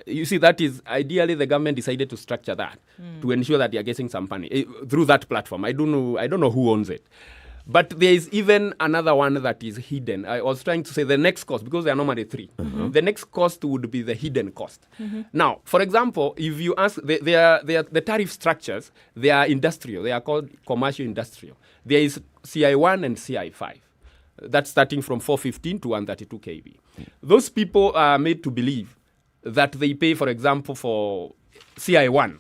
you see, that is ideally the government decided to structure that to ensure that they are getting some money through that platform. I don't know who owns it. But there is even another one that is hidden. I was trying to say the next cost, because there are normally three. The next cost would be the hidden cost. Now, for example, if you ask, the tariff structures, they are industrial. They are called commercial industrial. There is CI1 and CI5. That's starting from 415 to 132 kV. Those people are made to believe that they pay, for example, for CI1,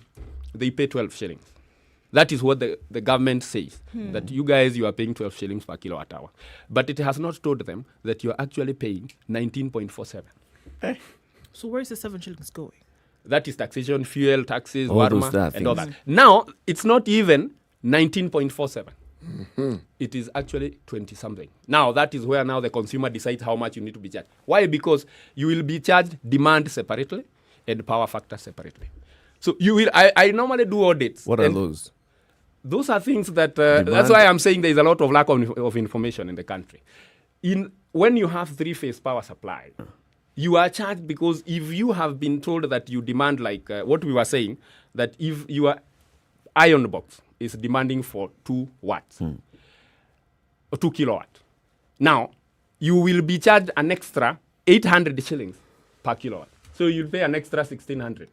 they pay 12 shillings. That is what the government says, that you guys, you are paying 12 shillings per kilowatt hour. But it has not told them that you are actually paying 19.47. So where is the 7 shillings going? That is taxation, fuel, taxes, All those warma, and all that. things. Now, it's not even 19.47. It is actually 20-something. Now, that is where now the consumer decides how much you need to be charged. Why? Because you will be charged demand separately and power factor separately. So you will. I normally do audits. What are those? Those are things that, that's why I'm saying there is a lot of lack of information in the country. When you have three-phase power supply, you are charged because if you have been told that you demand, like what we were saying, that if your iron box is demanding for 2 watts, or 2 kilowatt, now you will be charged an extra 800 shillings per kilowatt. So you'll pay an extra 1,600.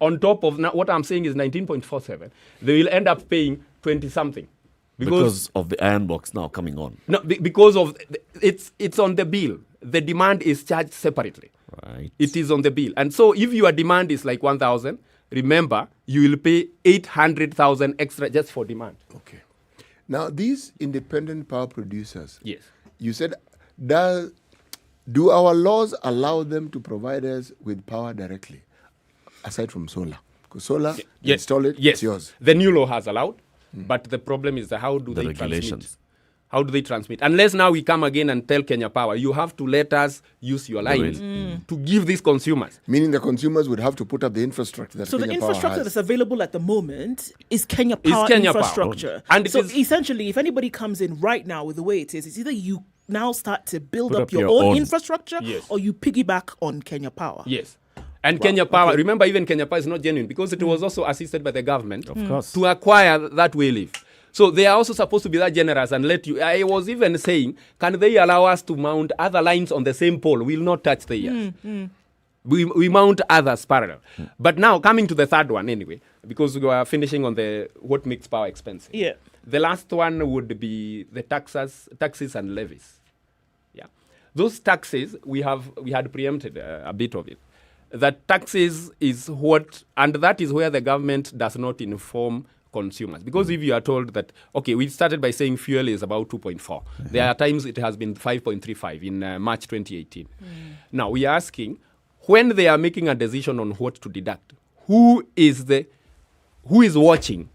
On top of what I'm saying is 19.47, they will end up paying 20-something. Because of the iron box now coming on. No, because of it's on the bill. The demand is charged separately. Right. It is on the bill. And so if your demand is like 1,000, remember, you will pay 800,000 extra just for demand. Okay. Now, these independent power producers, yes, you said, do our laws allow them to provide us with power directly? Aside from solar, because solar, you install it, it's yours. The new law has allowed, but the problem is how do they transmit? How do they transmit? Unless now we come again and tell Kenya Power, you have to let us use your lines to give these consumers. Meaning the consumers would have to put up the infrastructure that So Kenya the Power infrastructure has. that's available at the moment is Kenya Power infrastructure. And so essentially, if anybody comes in right now with the way it is, it's either you now start to build Put up up your your own own. infrastructure or you piggyback on Kenya Power. Yes. And Kenya Power, remember, even Kenya Power is not genuine because it was also assisted by the government to acquire that way live. So they are also supposed to be that generous and let you. I was even saying, can they allow us to mount other lines on the same pole? We will not touch the ears. We mount others parallel. But now, coming to the third one anyway, because we are finishing on what makes power expensive. Yeah. The last one would be the taxes and levies. Yeah. Those taxes, we had preempted a bit of it. that taxes is what, and that is where the government does not inform consumers. Because if you are told that, okay, we started by saying fuel is about 2.4. There are times it has been 5.35 in March 2018. Now, we are asking, when they are making a decision on what to deduct, who is watching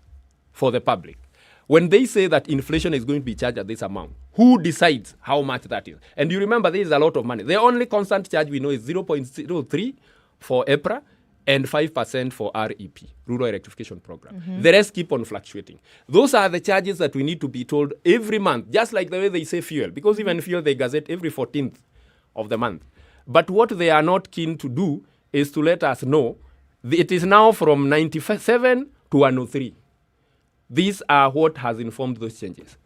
for the public? When they say that inflation is going to be charged at this amount, who decides how much that is? And you remember there is a lot of money. The only constant charge we know is 0.03 for EPRA and 5% for REP, Rural Electrification Program. The rest keep on fluctuating. Those are the charges that we need to be told every month, just like the way they say fuel, because even fuel they gazette every 14th of the month. But what they are not keen to do is to let us know it is now from 97 to 103. These are what has informed those changes.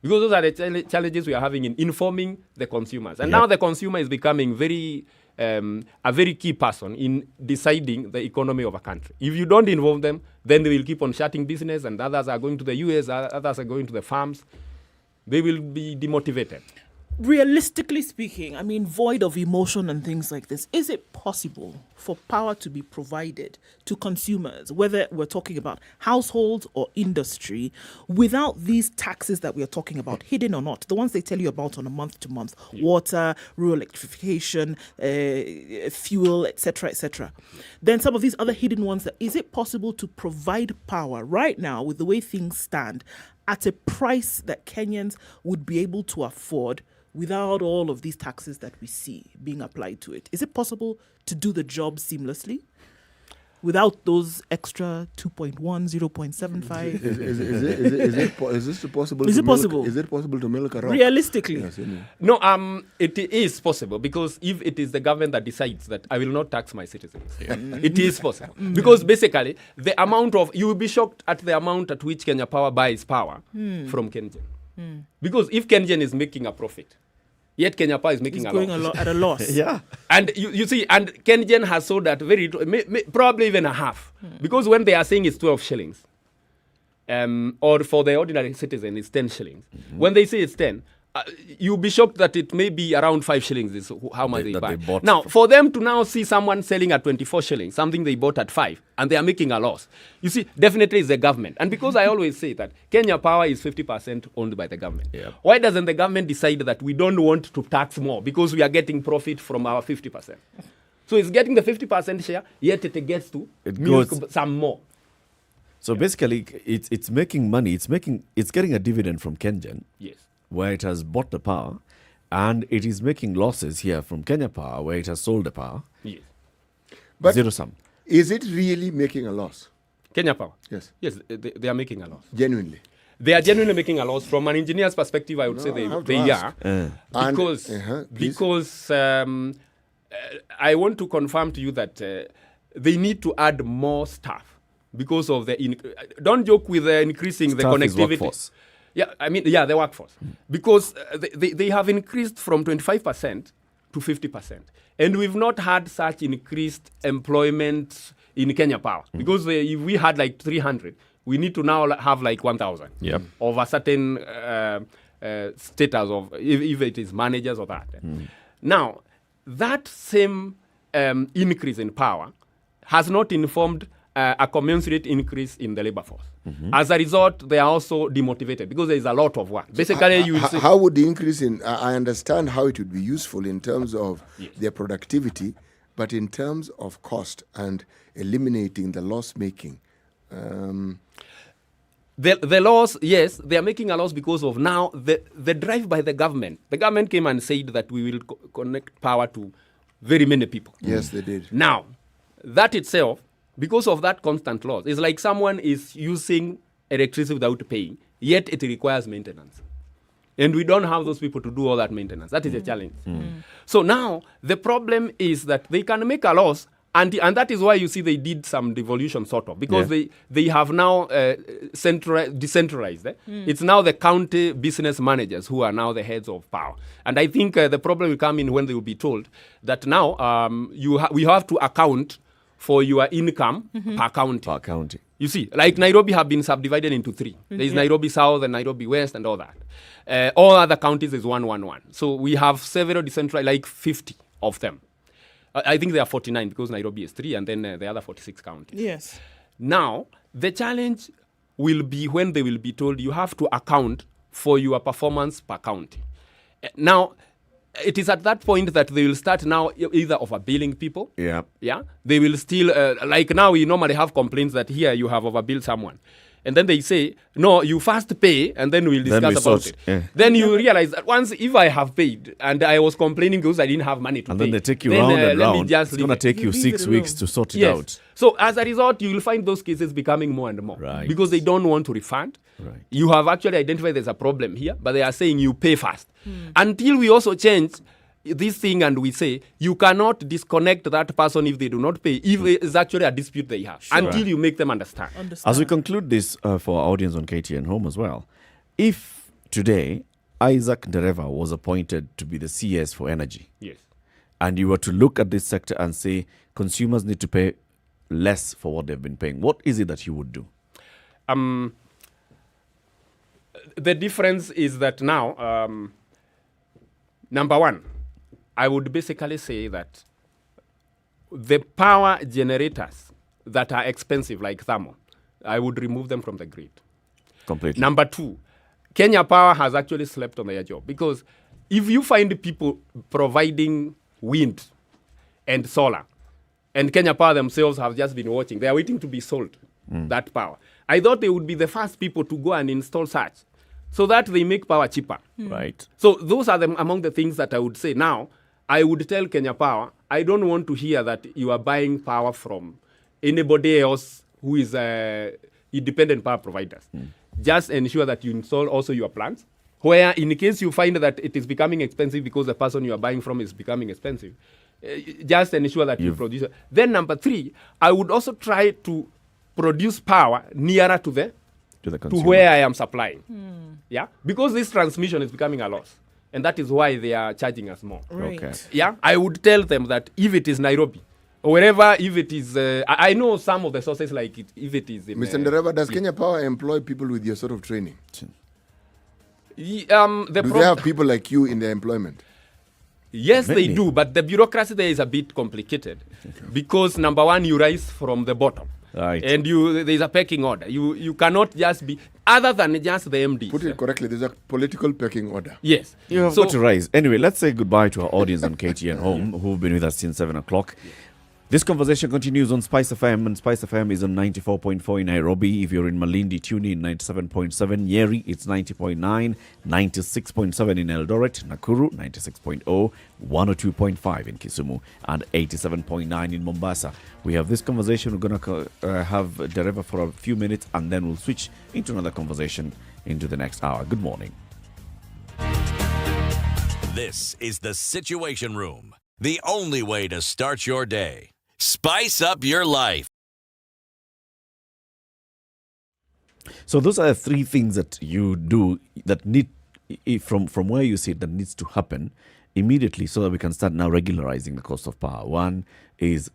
Because those are the challenges we are having in informing the consumers. And now the consumer is becoming a very key person in deciding the economy of a country. If you don't involve them, then they will keep on shutting business, and others are going to the US, others are going to the farms. They will be demotivated. Realistically speaking, I mean, void of emotion and things like this, is it possible for power to be provided to consumers, whether we're talking about households or industry, without these taxes that we are talking about, hidden or not, the ones they tell you about on a month-to-month, water, rural electrification, fuel, etc., then some of these other hidden ones, is it possible to provide power right now with the way things stand at a price that Kenyans would be able to afford without all of these taxes that we see being applied to it? Is it possible to do the job seamlessly without those extra 2.1, 0.75? Is this possible? Is it possible? Is it possible to milk a rock? Realistically? Yes, No, it is possible, because if it is the government that decides that I will not tax my citizens, it is possible. Because basically, the amount of, you will be shocked at the amount at which Kenya Power buys power from Kengen. Because if Kengen is making a profit, yet Kenya Power is making at a loss. Yeah. And you see, and Kengen has sold at probably even a half. Because when they are saying it's 12 shillings, or for the ordinary citizen, it's 10 shillings. When they say it's 10, you'll be shocked that it may be around 5 shillings is how much they buy. Now, for them to now see someone selling at 24 shillings, something they bought at 5, and they are making a loss, you see, definitely it's the government. And because I always say that Kenya Power is 50% owned by the government, why doesn't the government decide that we don't want to tax more because we are getting profit from our 50%? So it's getting the 50% share, yet it gets to milk some more. So basically, it's making money. It's getting a dividend from Kengen. Yes. Where it has bought the power, and it is making losses here from Kenya Power, where it has sold the power. Yes. But zero sum. Is it really making a loss? Kenya Power? Yes. Yes, they are making a loss. Genuinely? They are genuinely making a loss. From an engineer's perspective, I would say they are. Because I want to confirm to you that they need to add more staff because of the... don't joke with increasing the connectivity. The workforce. Because they have increased from 25% to 50%. And we've not had such increased employment in Kenya Power. Because if we had like 300, we need to now have like 1,000 of a certain status of, if it is managers or that. Now, that same increase in power has not informed a commensurate increase in the labor force. As a result, they are also demotivated because there is a lot of work. Basically, how would the increase in... I understand how it would be useful in terms of their productivity, but in terms of cost and eliminating the loss making... The loss, yes, they are making a loss because of now the drive by the government. The government came and said that we will connect power to very many people. Yes, they did. Now, that itself, because of that constant loss, it's like someone is using electricity without paying, yet it requires maintenance. And we don't have those people to do all that maintenance. That is a challenge. So now, the problem is that they can make a loss, and that is why you see they did some devolution sort of, because they have now decentralized. It's now the county business managers who are now the heads of power. And I think the problem will come in when they will be told that now we have to account for your income per county. You see, like Nairobi have been subdivided into 3. There is Nairobi South and Nairobi West and all that. All other counties is 111. So we have several decentralized, like 50 of them. I think there are 49 because Nairobi is 3 and then the other 46 counties. Yes. Now, the challenge will be when they will be told you have to account for your performance per county. Now, it is at that point that they will start now either overbilling people. Yeah. Yeah. They will still, like now we normally have complaints that here you have overbilled someone. And then they say, no, you first pay and then we'll discuss about it. Yeah. Then you realize that once, if I have paid and I was complaining because I didn't have money to pay. And then they take you then, round and let me round. just It's going to take you 6 weeks to sort it out. So as a result, you will find those cases becoming more and more. Right. Because they don't want to refund. Right. You have actually identified there's a problem here, but they are saying you pay first. Until we also change this thing and we say you cannot disconnect that person if they do not pay, if it's actually a dispute they have, until you make them understand. As we conclude this for our audience on KTN Home as well, if today Isaac Dereva was appointed to be the CS for energy, yes, and you were to look at this sector and say consumers need to pay less for what they've been paying, what is it that you would do? The difference is that now, number one, I would basically say that the power generators that are expensive, like thermal, I would remove them from the grid. Completely. Number two, Kenya Power has actually slept on their job, because if you find people providing wind and solar, and Kenya Power themselves have just been watching, they are waiting to be sold, that power. I thought they would be the first people to go and install such, so that they make power cheaper. Right. So those are among the things that I would say. Now, I would tell Kenya Power, I don't want to hear that you are buying power from anybody else who is independent power providers. Just ensure that you install also your plants, where in case you find that it is becoming expensive because the person you are buying from is becoming expensive, just ensure that you produce it. Then number three, I would also try to produce power nearer to where I am supplying. Yeah, because this transmission is becoming a loss. And that is why they are charging us more. Right. Okay. Yeah, I would tell them that if it is Nairobi, or wherever, if it is, I know some of the sources like it, if it is in... Mr. Ndereba, does Kenya Power employ people with your sort of training? Do they have people like you in their employment? Yes, they do, but the bureaucracy there is a bit complicated. Because number one, you rise from the bottom. Right. And there's a pecking order. You cannot just be, other than just the MD. Put it correctly, there's a political pecking order. Yes. You have got to rise. Anyway, let's say goodbye to our audience on KTN Home, who've been with us since 7 o'clock. This conversation continues on Spice FM, and Spice FM is on 94.4 in Nairobi. If you're in Malindi, tune in 97.7. Nyeri, it's 90.9, 96.7 in Eldoret, Nakuru, 96.0, 102.5 in Kisumu, and 87.9 in Mombasa. We have this conversation. We're going to have Dereva for a few minutes, and then we'll switch into another conversation into the next hour. Good morning. This is the Situation Room, the only way to start your day. Spice up your life. So those are three things that you do that need, from where you sit, that needs to happen immediately so that we can start now regularizing the cost of power. One is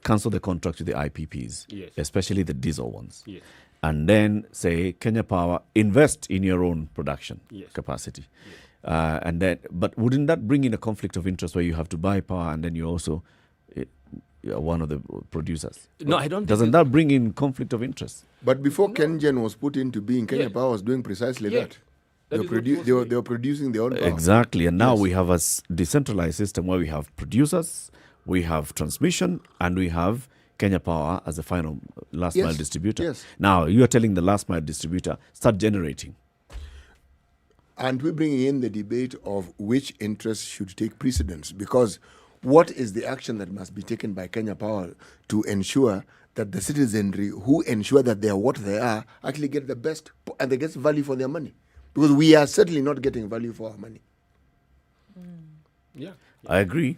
cancel the contract with the IPPs, yes, especially the diesel ones. Yes. And then say, Kenya Power, invest in your own production capacity. Yes. And then, but wouldn't that bring in a conflict of interest where you have to buy power and then you also one of the producers? No, I don't. Doesn't that bring in conflict of interest? But before KenGen was put into being, Kenya Power was doing precisely that. They were producing their own power. Exactly. And now we have a decentralized system where we have producers, we have transmission, and we have Kenya Power as the final last mile distributor. Yes. Now you are telling the last mile distributor, start generating. And we're bringing in the debate of which interests should take precedence, because what is the action that must be taken by Kenya Power to ensure that the citizenry who ensure that they are what they are actually get the best and they get value for their money? Because we are certainly not getting value for our money. Yeah. I agree.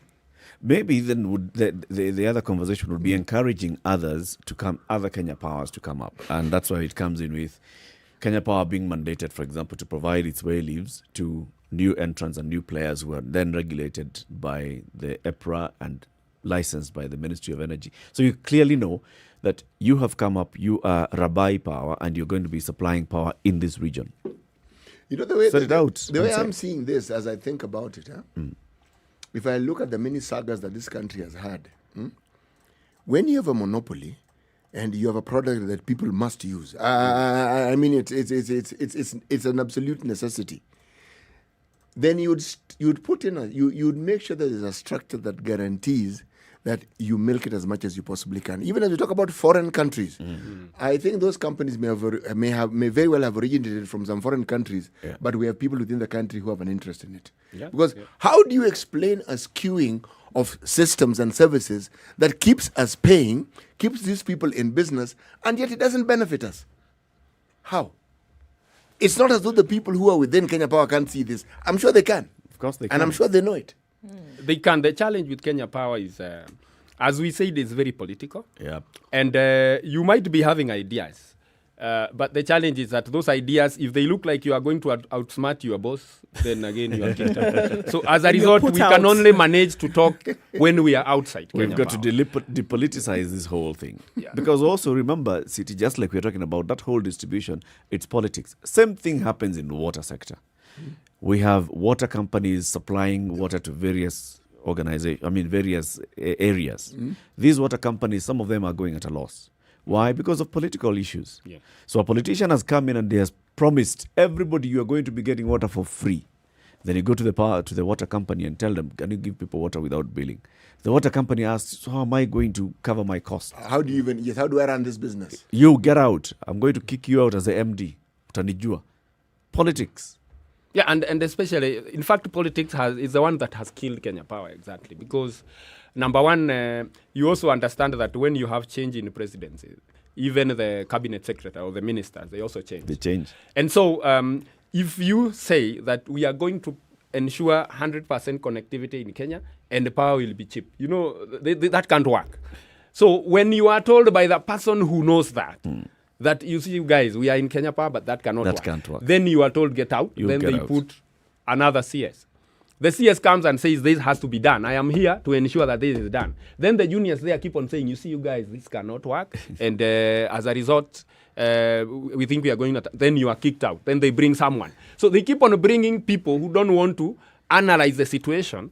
Maybe then would the other conversation would be encouraging others to come, other Kenya Powers to come up. And that's why it comes in with Kenya Power being mandated, for example, to provide its way leaves to new entrants and new players who are then regulated by the EPRA and licensed by the Ministry of Energy. So you clearly know that you have come up, you are Rabai Power, and you're going to be supplying power in this region. You know, the way, Set it out the way I'm seeing this as I think about it, if I look at the many sagas that this country has had, when you have a monopoly and you have a product that people must use, I mean, it's an absolute necessity. Then you'd put in you'd make sure that there's a structure that guarantees that you milk it as much as you possibly can. Even as we talk about foreign countries, I think those companies may very well have originated from some foreign countries, but we have people within the country who have an interest in it. Because how do you explain a skewing of systems and services that keeps us paying, keeps these people in business, and yet it doesn't benefit us? How? It's not as though the people who are within Kenya Power can't see this. I'm sure they can. Of course they can. And I'm sure they know it. They can. The challenge with Kenya Power is, as we said, it's very political. Yeah. And you might be having ideas. But the challenge is that those ideas, if they look like you are going to outsmart your boss, then again you are kicked out. So as a result, we can only manage to talk when we are outside We've Kenya got Power. to depoliticize this whole thing. Because also remember, City, just like we're talking about, that whole distribution, it's politics. Same thing happens in the water sector. We have water companies supplying water to various various areas. These water companies, some of them are going at a loss. Why? Because of political issues. Yeah. So a politician has come in and he has promised everybody you are going to be getting water for free. Then you go to the water company and tell them, can you give people water without billing? The water company asks, so how am I going to cover my costs? How do I run this business? You get out. I'm going to kick you out as the MD. Utanijua. Politics. Yeah, and especially, in fact, politics is the one that has killed Kenya Power, exactly. Because, number one, you also understand that when you have change in the presidency, even the cabinet secretary or the ministers, they also change. They change. And so, if you say that we are going to ensure 100% connectivity in Kenya and the power will be cheap, that can't work. So, when you are told by the person who knows that you see, guys, we are in Kenya Power, but that cannot work. Can't work. Then you are told, get out. Then they put another CS. The CS comes and says, this has to be done. I am here to ensure that this is done. Then the juniors there keep on saying, you see, you guys, this cannot work. And as a result, we think we are going to... Then you are kicked out. Then they bring someone. So they keep on bringing people who don't want to analyze the situation.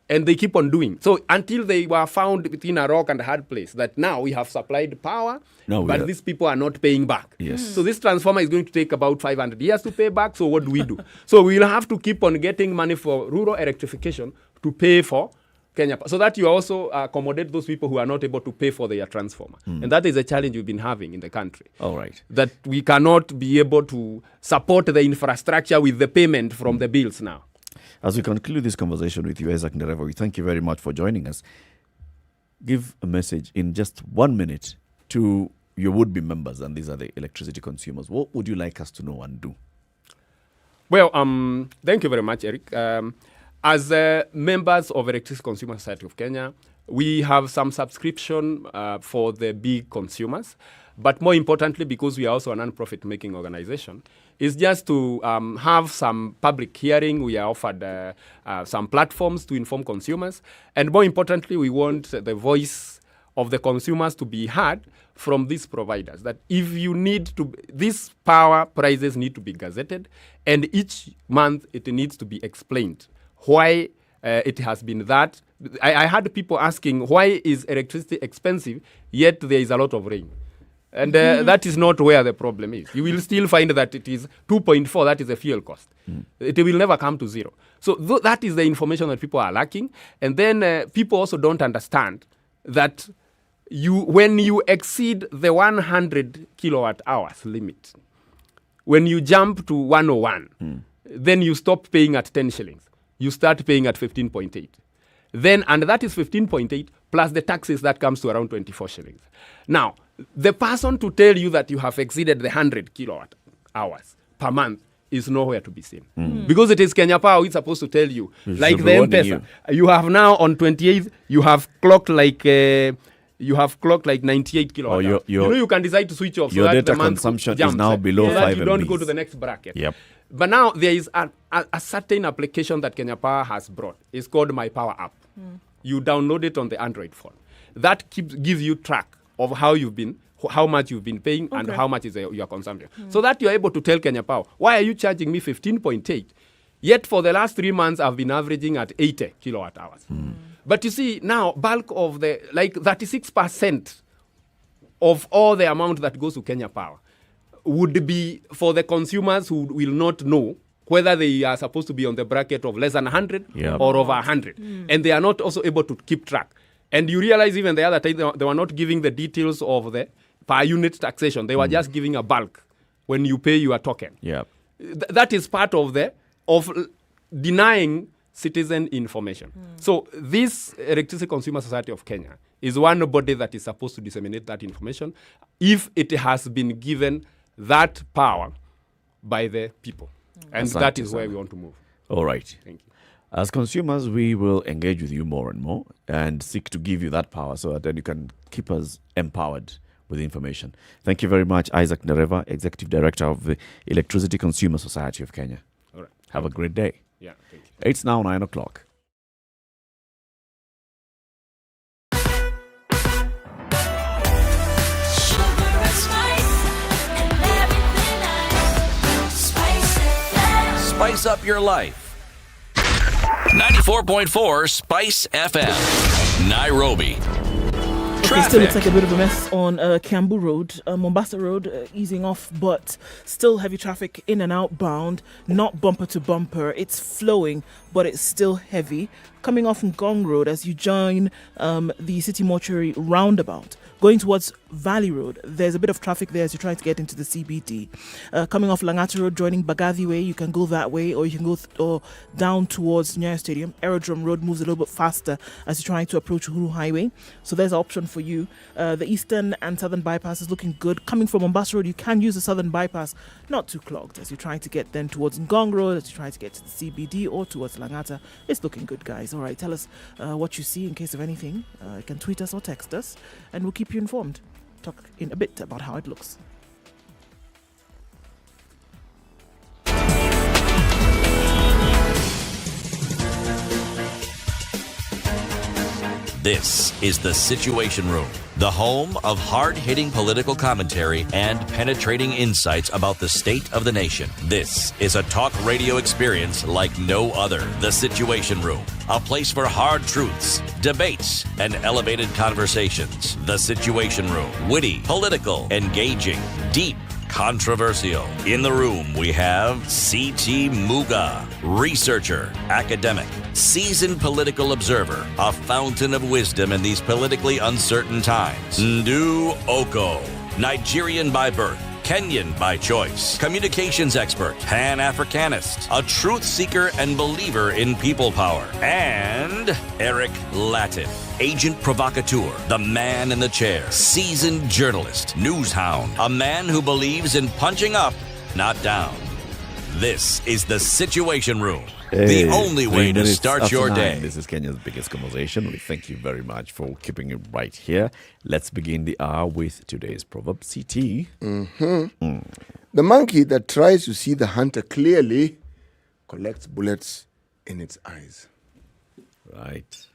And they keep on doing. So until they were found between a rock and a hard place, that now we have supplied power, but these people are not paying back. Yes. So this transformer is going to take about 500 years to pay back. So what do we do? So we'll have to keep on getting money for rural electrification to pay for Kenya, so that you also accommodate those people who are not able to pay for their transformer. And that is a challenge we've been having in the country. All right. That we cannot be able to support the infrastructure with the payment from the bills now. As we conclude this conversation with you, Isaac Ndereva, we thank you very much for joining us. Give a message in just 1 minute to your would-be members, and these are the electricity consumers. What would you like us to know and do? Well, thank you very much, Eric. As members of Electricity Consumer Society of Kenya, we have some subscription for the big consumers. But more importantly, because we are also a non-profit making organization, is just to have some public hearing. We are offered some platforms to inform consumers. And more importantly, we want the voice of the consumers to be heard from these providers. That if you need to, these power prices need to be gazetted, and each month it needs to be explained why it has been that. I had people asking, why is electricity expensive, yet there is a lot of rain? And that is not where the problem is. You will still find that it is 2.4, that is the fuel cost. It will never come to zero. So that is the information that people are lacking. And then people also don't understand that when you exceed the 100 kilowatt hours limit, when you jump to 101, then you stop paying at 10 shillings. You start paying at 15.8. Then, and that is 15.8 plus the taxes that comes to around 24 shillings. Now, the person to tell you that you have exceeded the 100 kilowatt hours per month is nowhere to be seen. Because it is Kenya Power, it's supposed to tell you. Like the M-Pesa. You have now on 28th, you have clocked like 98 kilowatt hours. You can decide to switch off. Your so that data the month consumption jumps, is now below 5 you don't MBs. go to the next bracket. Yep. But now there is a certain application that Kenya Power has brought. It's called My Power App. You download it on the Android phone. That gives you track of how much you've been paying and how much is your consumption. So that you're able to tell Kenya Power, why are you charging me 15.8? Yet for the last 3 months, I've been averaging at 80 kilowatt hours. But you see, now, bulk of the, like 36% of all the amount that goes to Kenya Power would be for the consumers who will not know whether they are supposed to be on the bracket of less than 100 or over 100. And they are not also able to keep track. And you realize even the other time, they were not giving the details of the per unit taxation. They were just giving a bulk when you pay your token. That is part of denying citizen information. So this Electricity Consumer Society of Kenya is one body that is supposed to disseminate that information if it has been given that power by the people. And that is where we want to move. All right. Thank you. As consumers, we will engage with you more and more and seek to give you that power so that then you can keep us empowered with information. Thank you very much, Isaac Nereva, Executive Director of the Electricity Consumer Society of Kenya. All right. Have a great day. Yeah, thank you. It's now 9 o'clock. Spice up your life. 94.4 Spice FM, Nairobi. Okay, still looks like a bit of a mess on Kiambu Road, Mombasa Road, easing off, but still heavy traffic in and outbound, not bumper to bumper. It's flowing, but it's still heavy. Coming off Ngong Road as you join the City Mortuary roundabout. Going towards Valley Road, there's a bit of traffic there as you're trying to get into the CBD. Coming off Langata Road, joining Bagathi Way, you can go that way, or you can go down towards Nyeri Stadium. Aerodrome Road moves a little bit faster as you're trying to approach Uhuru Highway. So there's an option for you. The eastern and southern bypass is looking good. Coming from Mombasa Road, you can use the southern bypass, not too clogged as you're trying to get then towards Ngong Road, as you're trying to get to the CBD or towards Langata. It's looking good, guys. All right, tell us what you see in case of anything. You can tweet us or text us, and we'll keep you informed. Talk in a bit about how it looks. This is The Situation Room, the home of hard-hitting political commentary and penetrating insights about the state of the nation. This is a talk radio experience like no other. The Situation Room, a place for hard truths, debates, and elevated conversations. The Situation Room, witty, political, engaging, deep, controversial. In the room, we have C.T. Muga, researcher, academic, seasoned political observer, a fountain of wisdom in these politically uncertain times. Ndu Oko, Nigerian by birth, Kenyan by choice, communications expert, Pan-Africanist, a truth seeker and believer in people power, and Eric Latin, agent provocateur, the man in the chair, seasoned journalist, news hound, a man who believes in punching up, not down. This is The Situation Room, the only way to start your day. This is Kenya's biggest conversation. We thank you very much for keeping it right here. Let's begin the hour with today's proverb. CT. The monkey that tries to see the hunter clearly collects bullets in its eyes. Right.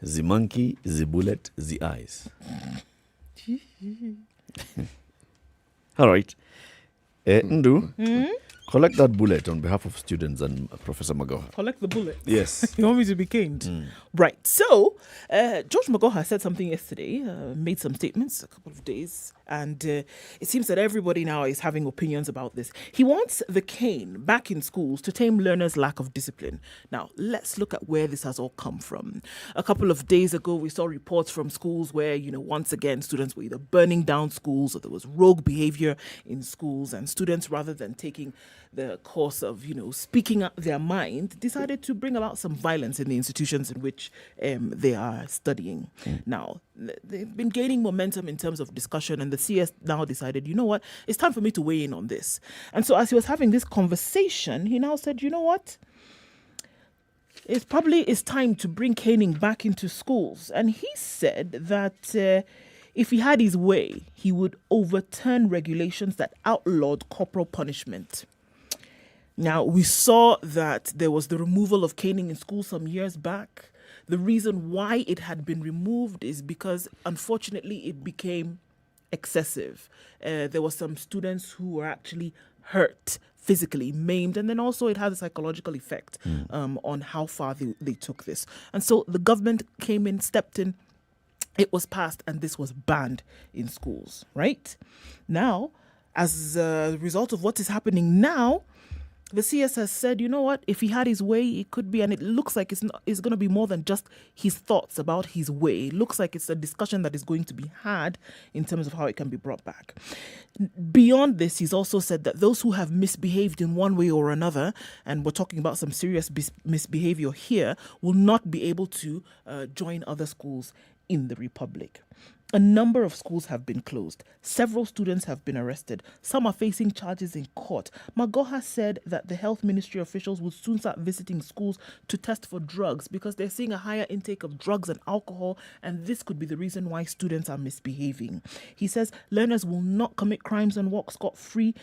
The monkey, the bullet, the eyes. All right. Ndu, collect that bullet on behalf of students and Professor Magoha. Collect the bullet. Yes. You want me to be caned? Right. So, George Magoha said something yesterday, made some statements a couple of days, and it seems that everybody now is having opinions about this. He wants the cane back in schools to tame learners' lack of discipline. Now, let's look at where this has all come from. A couple of days ago, we saw reports from schools where, once again, students were either burning down schools or there was rogue behavior in schools, and students, rather than taking the course of, speaking up their mind, decided to bring about some violence in the institutions in which they are studying. Now, they've been gaining momentum in terms of discussion, and the CS now decided, it's time for me to weigh in on this. And so as he was having this conversation, he now said, it's time to bring caning back into schools. And he said that if he had his way, he would overturn regulations that outlawed corporal punishment. Now, we saw that there was the removal of caning in schools some years back. The reason why it had been removed is because, unfortunately, it became excessive. There were some students who were actually hurt, physically maimed, and then also it has a psychological effect on how far they took this. And so the government came in, stepped in, it was passed, and this was banned in schools, right? Now, as a result of what is happening now, the CS has said, you know what, if he had his way, it could be, and it looks like it's going to be more than just his thoughts about his way. It looks like it's a discussion that is going to be had in terms of how it can be brought back. Beyond this, he's also said that those who have misbehaved in one way or another, and we're talking about some serious misbehavior here, will not be able to join other schools in the Republic. A number of schools have been closed. Several students have been arrested. Some are facing charges in court. Magoha said that the health ministry officials will soon start visiting schools to test for drugs because they're seeing a higher intake of drugs and alcohol, and this could be the reason why students are misbehaving. He says learners will not commit crimes and walk scot-free.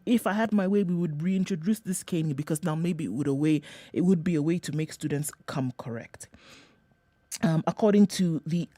If I had my way, we would reintroduce this caning because now maybe it would be a way to make students come correct. According to the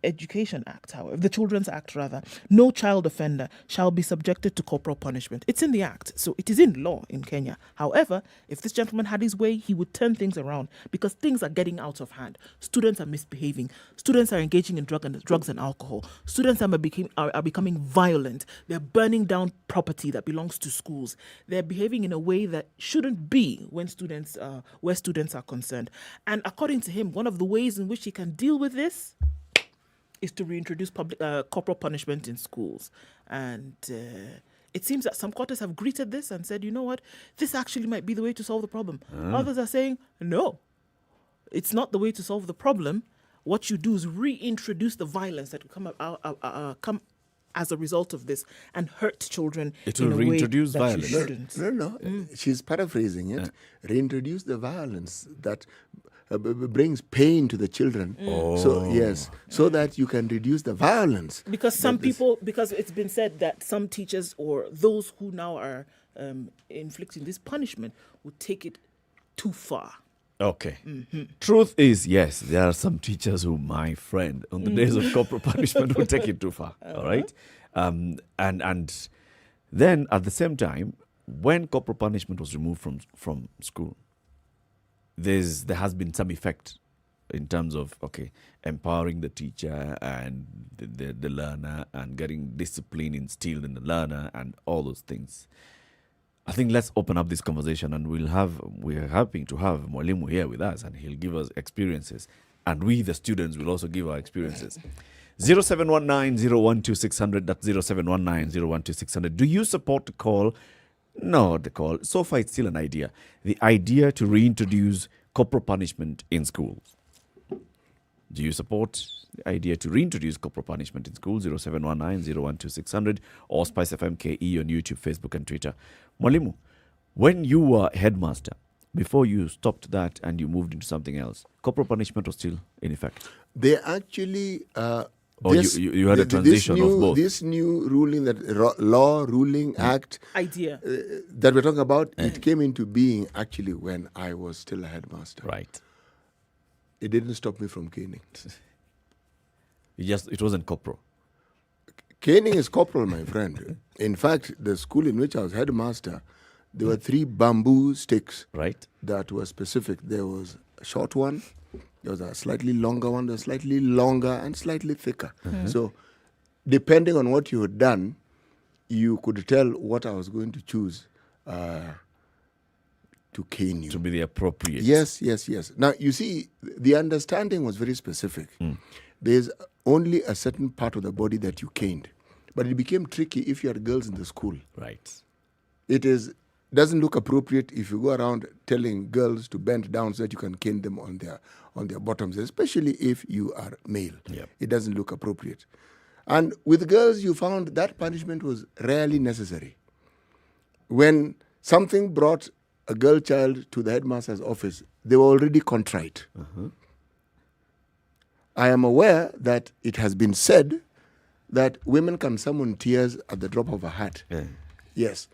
Education Act, however, the Children's Act rather, no child offender shall be subjected to corporal punishment. It's in the Act, so it is in law in Kenya. However, if this gentleman had his way, he would turn things around because things are getting out of hand. Students are misbehaving. Students are engaging in drugs and alcohol. Students are becoming violent. They're burning down property that belongs to schools. They're behaving in a way that shouldn't be where students are concerned. And according to him, one of the ways in which he can deal with this is to reintroduce corporal punishment in schools. And it seems that some quarters have greeted this and said, you know what, this actually might be the way to solve the problem. Others are saying, no, it's not the way to solve the problem. What you do is reintroduce the violence that will come as a result of this and hurt children. It will reintroduce violence. No. She's paraphrasing it. Reintroduce the violence that brings pain to the children. So yes, so that you can reduce the violence. Because because it's been said that some teachers or those who now are inflicting this punishment would take it too far. Okay. Truth is, yes, there are some teachers who, my friend, on the days of corporal punishment will take it too far. All right. And then at the same time, when corporal punishment was removed from school, there has been some effect in terms of empowering the teacher and the learner and getting discipline instilled in the learner and all those things. I think let's open up this conversation, and we're happy to have Mwalimu here with us, and he'll give us experiences, and we, the students, will also give our experiences. 0719-012-600, that's 0719-012-600. Do you support the call? No, the call. So far, it's still an idea. The idea to reintroduce corporal punishment in schools. Do you support the idea to reintroduce corporal punishment in schools? 0719-012-600 or Spice FM KE on YouTube, Facebook, and Twitter. Mwalimu, when you were headmaster, before you stopped that and you moved into something else, corporal punishment was still in effect? They actually... you had a transition of both. This new ruling, law ruling act idea that we're talking about, it came into being actually when I was still a headmaster. Right. It didn't stop me from caning. It wasn't corporal. Caning is corporal, my friend. In fact, the school in which I was headmaster, there were 3 bamboo sticks that were specific. There was a short one, there was a slightly longer one, there was slightly longer and slightly thicker. So depending on what you had done, you could tell what I was going to choose to cane you. To be the appropriate. Yes. Now, you see, the understanding was very specific. There's only a certain part of the body that you caned. But it became tricky if you had girls in the school. Right. It doesn't look appropriate if you go around telling girls to bend down so that you can cane them on their bottoms, especially if you are male. Yep. It doesn't look appropriate. And with girls, you found that punishment was rarely necessary. When something brought a girl child to the headmaster's office, they were already contrite. I am aware that it has been said that women can summon tears at the drop of a hat. Yes.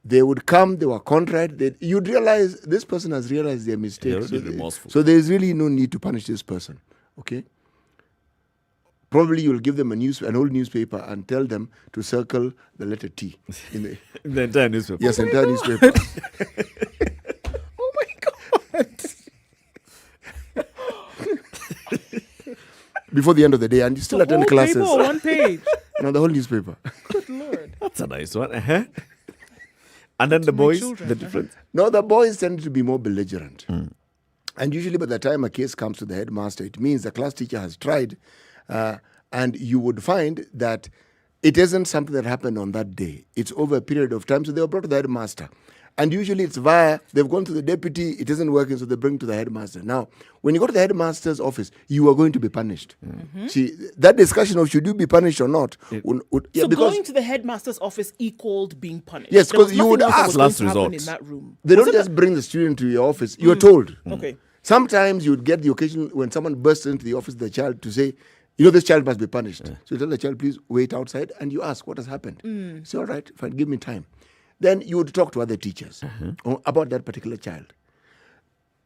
They would come, they were contrite. You'd realize this person has realized their mistake. They're remorseful. So there's really no need to punish this person. Okay? Probably you'll give them an old newspaper and tell them to circle the letter T in the, The entire newspaper. Yes, entire newspaper. Oh my God. Before the end of the day, and you still The attend whole classes. paper or one page? No, the whole newspaper. Good Lord. That's a nice one. And then the boys, children, the difference. No, the boys tend to be more belligerent. And usually by the time a case comes to the headmaster, it means the class teacher has tried, and you would find that it isn't something that happened on that day. It's over a period of time. So they were brought to the headmaster. And usually it's they've gone to the deputy, it isn't working, so they bring to the headmaster. Now, when you go to the headmaster's office, you are going to be punished. See, that discussion of should you be punished or not. So going to the headmaster's office equaled being punished. Yes, There was because you would nothing else that ask was going to happen in that room. They don't Wasn't just bring the student to your office. You're told. Okay. Sometimes you'd get the occasion when someone bursts into the office of the child to say, this child must be punished. So you tell the child, please wait outside, and you ask, what has happened? Say, all right, fine, give me time. Then you would talk to other teachers about that particular child.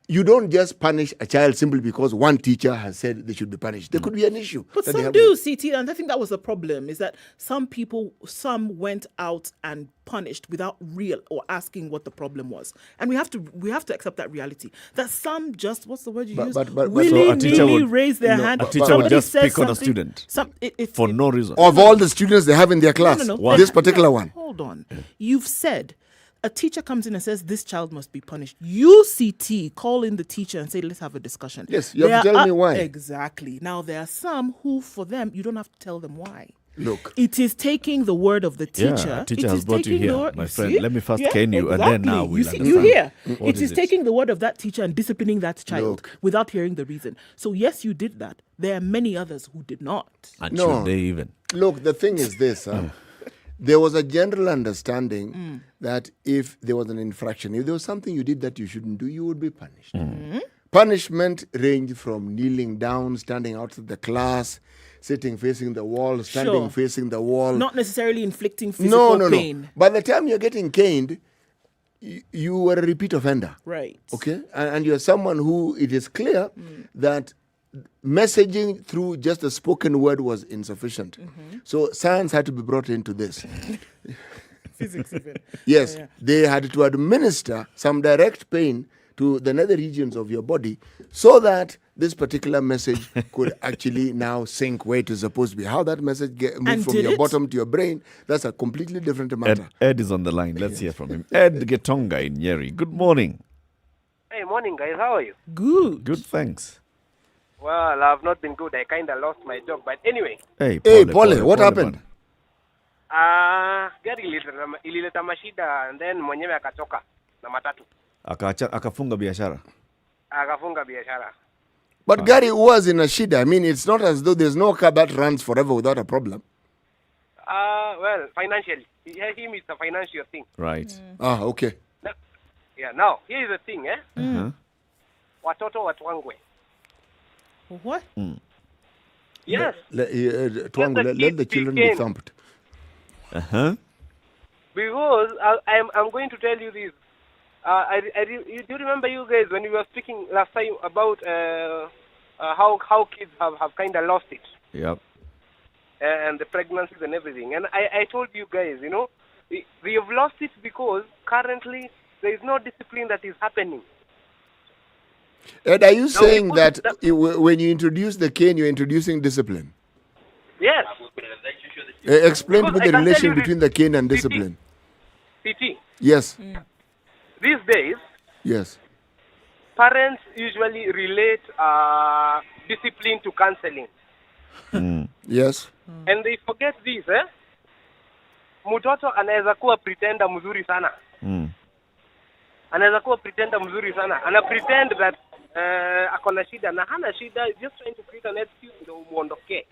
You don't just punish a child simply because one teacher has said they should be punished. There could be an issue. But that they some have do, CT, and I think that was the problem, is that some went out and punished without real or asking what the problem was. And we have to accept that reality. That some just, what's the word you use? so a teacher would raise their hand. A teacher would Somebody just says pick on a something- student for no reason. Of all the students they have in their class, No. this particular one. Hold on. You've said a teacher comes in and says this child must be punished. You, CT, call in the teacher and say, let's have a discussion. Yes, you have to tell me why. Exactly. Now, there are some who, for them, you don't have to tell them why. Look. It is taking the word of the teacher. Yeah, teacher It has is brought you taking the here, word- my you friend. see? Let me first Yeah, cane you, and then now exactly. we'll You see, understand. you hear. What It is taking the word of that teacher and disciplining that child without hearing the reason. So, yes, you did that. There are many others who did not. And should they even? Look, the thing is this. There was a general understanding that if there was an infraction, if there was something you did that you shouldn't do, you would be punished. Punishment ranged from kneeling down, standing outside the class, sitting facing the wall, standing facing the wall. Not necessarily inflicting physical pain. No. By the time you're getting caned, you were a repeat offender. Right. Okay? And you're someone who it is clear that messaging through just a spoken word was insufficient. So science had to be brought into this. Physics even. Yes, Yeah. they had to administer some direct pain to the nether regions of your body so that this particular message could actually now sink where it is supposed to be. How that message moved And from did your it? bottom to your brain, that's a completely different matter. Ed is on the line. Let's hear from him. Ed Getonga in Nyeri. Good morning. Hey, morning, guys. How are you? Good. Good, thanks. Well, I've not been good. I kind of lost my job. But anyway. Hey, Pole, what happened? Gari ilileta mashida and then mwenyewe akatoka na matatu. Akafunga biashara. Akafunga biashara. But Gary was in a shida. I mean, it's not as though there's no car that runs forever without a problem. Well, financially. Him is a financial thing. Right. Okay. Now, here is the thing, Watoto watwangwe. What? Yes. Let the children be thumped. Because I'm going to tell you this. Do you remember you guys when we were speaking last time about how kids have kind of lost it? Yep. And the pregnancies and everything. And I told you guys, we have lost it because currently there is no discipline that is happening. Ed, are you saying that when you introduce the cane, you're introducing discipline? Yes. Explain to me Because I the can relation tell you between the cane and discipline. CT. Yes. These days, Yes. parents usually relate discipline to counseling. Yes. And they forget this, Mtoto anaweza kuwa pretender mzuri sana. Anaweza kuwa pretender mzuri sana. Ana pretend that akona shida na hana shida, just trying to create an excuse ndio umuondoke.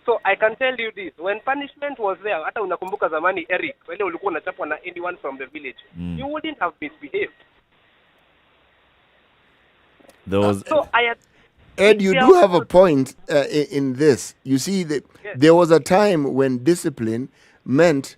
So I can tell you this, when punishment was there, hata unakumbuka zamani Eric, wale ulikuwa unachapwa na anyone from the village, you wouldn't have misbehaved. There was So I had Ed, you do have a point in this. You see, there was a time when discipline meant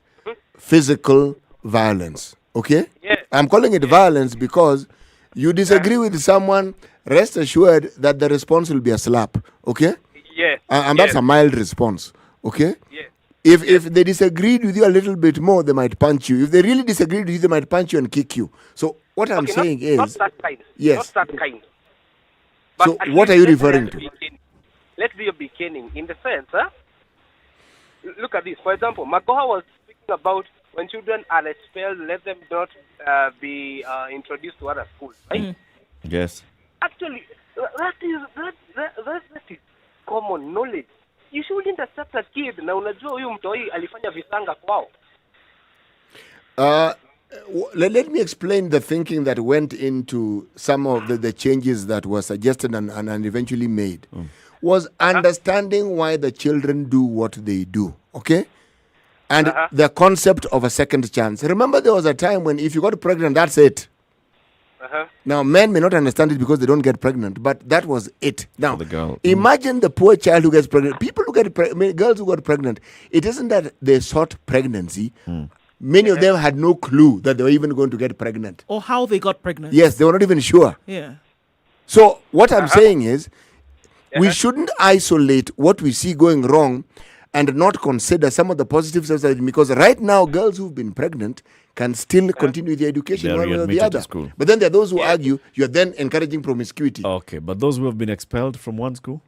physical violence. Okay? Yes. I'm calling it violence because you disagree with someone, rest assured that the response will be a slap. Okay? Yes. And that's a mild response. Okay? Yes. If they disagreed with you a little bit more, they might punch you. If they really disagreed with you, they might punch you and kick you. So what I'm saying is... Not that kind. Yes. Not that kind. So at what least are you let's be referring at the to? beginning. Let's be a beginning in the sense, look at this. For example, Magoha was speaking about when children are expelled, let them not be introduced to other schools, right? Yes. Actually, that is common knowledge. You shouldn't accept a kid na unajua huyu mtoi alifanya visanga kwao. Let me explain the thinking that went into some of the changes that were suggested and eventually made. Was understanding why the children do what they do, okay? And the concept of a second chance. Remember, there was a time when if you got pregnant, that's it. Now, men may not understand it because they don't get pregnant, but that was it. Now, the girl. Imagine the poor child who gets pregnant. People who get girls who got pregnant, it isn't that they sought pregnancy. Many of them had no clue that they were even going to get pregnant. Or how they got pregnant. Yes, they were not even sure. Yeah. So what I'm saying is, we shouldn't isolate what we see going wrong and not consider some of the positives of it, because right now girls who've been pregnant can still continue their education They're one way or the readmitted to other. school. But then there are those who argue you're then encouraging promiscuity. Okay, but those who have been expelled from one school?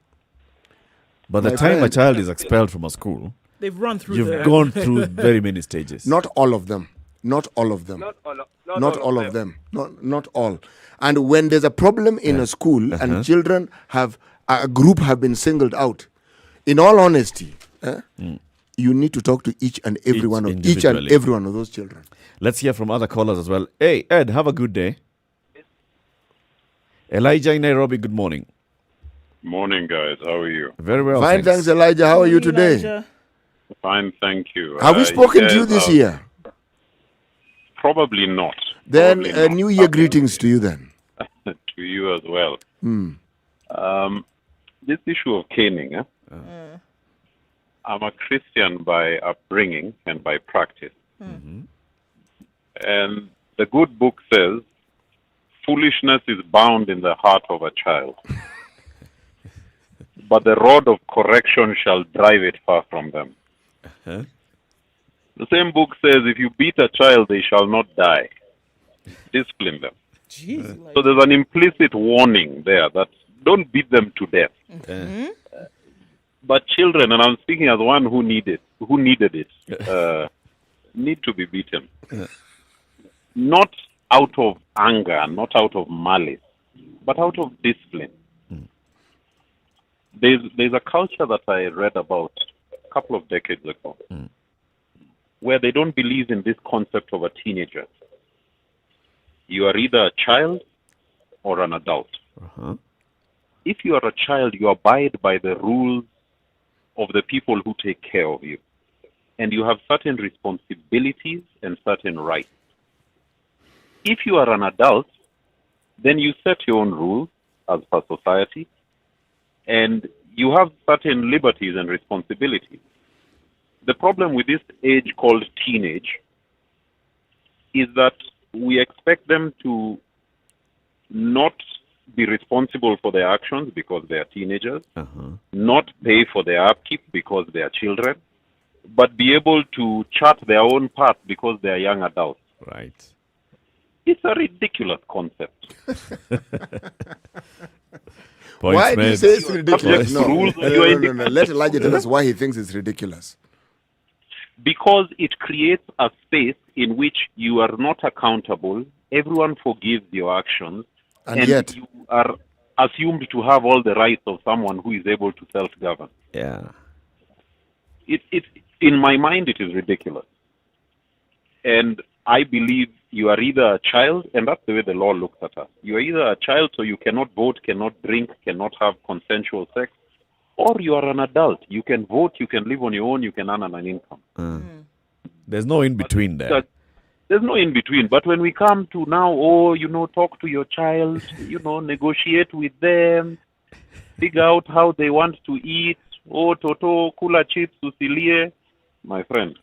By the My time a friend- child is expelled from a school, They've run through you've gone through very many stages. Not all of them. Not all of them. Not all of them. Not all. And when there's a problem in a school and children have a group have been singled out, in all honesty, you need to talk to each and every one of those children. Let's hear from other callers as well. Hey, Ed, have a good day. Elijah in Nairobi, good morning. Morning, guys. How are you? Very well. Fine, thanks, Elijah. How are you today? Fine, thank you. Have we spoken to you this year? Probably not. Then New Year greetings to you then. To you as well. This issue of caning, I'm a Christian by upbringing and by practice. And the good book says, foolishness is bound in the heart of a child, but the rod of correction shall drive it far from them. The same book says, if you beat a child, they shall not die. Discipline them. So there's an implicit warning there that don't beat them to death. But children, and I'm speaking as one who needed it, need to be beaten. Not out of anger, not out of malice, but out of discipline. There's a culture that I read about a couple of decades ago where they don't believe in this concept of a teenager. You are either a child or an adult. If you are a child, you abide by the rules of the people who take care of you. And you have certain responsibilities and certain rights. If you are an adult, then you set your own rules as per society, and you have certain liberties and responsibilities. The problem with this age called teenage is that we expect them to not be responsible for their actions because they are teenagers, not pay for their upkeep because they are children, but be able to chart their own path because they are young adults. Right. It's a ridiculous concept. Why do you say it's ridiculous? No. No. Let Elijah tell us why he thinks it's ridiculous. Because it creates a space in which you are not accountable, everyone forgives your actions, and yet you are assumed to have all the rights of someone who is able to self-govern. Yeah. It in my mind, it is ridiculous. And I believe you are either a child, and that's the way the law looks at us. You are either a child, so you cannot vote, cannot drink, cannot have consensual sex, or you are an adult. You can vote, you can live on your own, you can earn an income. There's no in-between there. There's no in-between. But when we come to now, talk to your child, negotiate with them, figure out how they want to eat, toto, kula chips, usilie, my friend.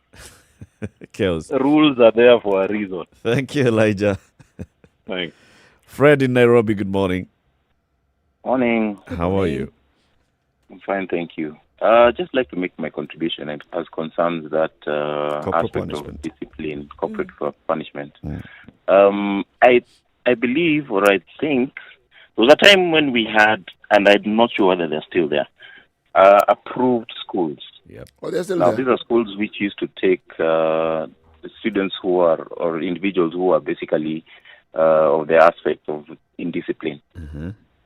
Chaos. The rules are there for a reason. Thank you, Elijah. Thanks. Fred in Nairobi, good morning. Morning. How are you? I'm fine, thank you. Just like to make my contribution as concerns that aspect of discipline, corporate punishment. I believe, or I think, there was a time when we had, and I'm not sure whether they're still there, approved schools. Yep. Oh, they're still now, there. these are schools which used to take students who are, or individuals who are basically of the aspect of indiscipline.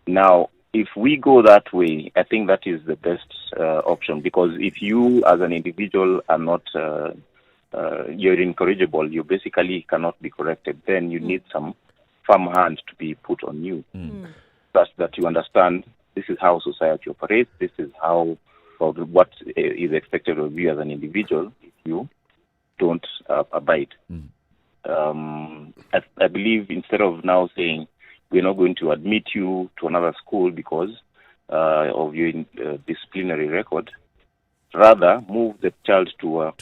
Now, if we go that way, I think that is the best option, because if you as an individual are not, you're incorrigible, you basically cannot be corrected, then you need some firm hand to be put on you, such that you understand this is how society operates, this is how, or what is expected of you as an individual if you don't abide. I believe instead of now saying we're not going to admit you to another school because of your disciplinary record, rather move the child to a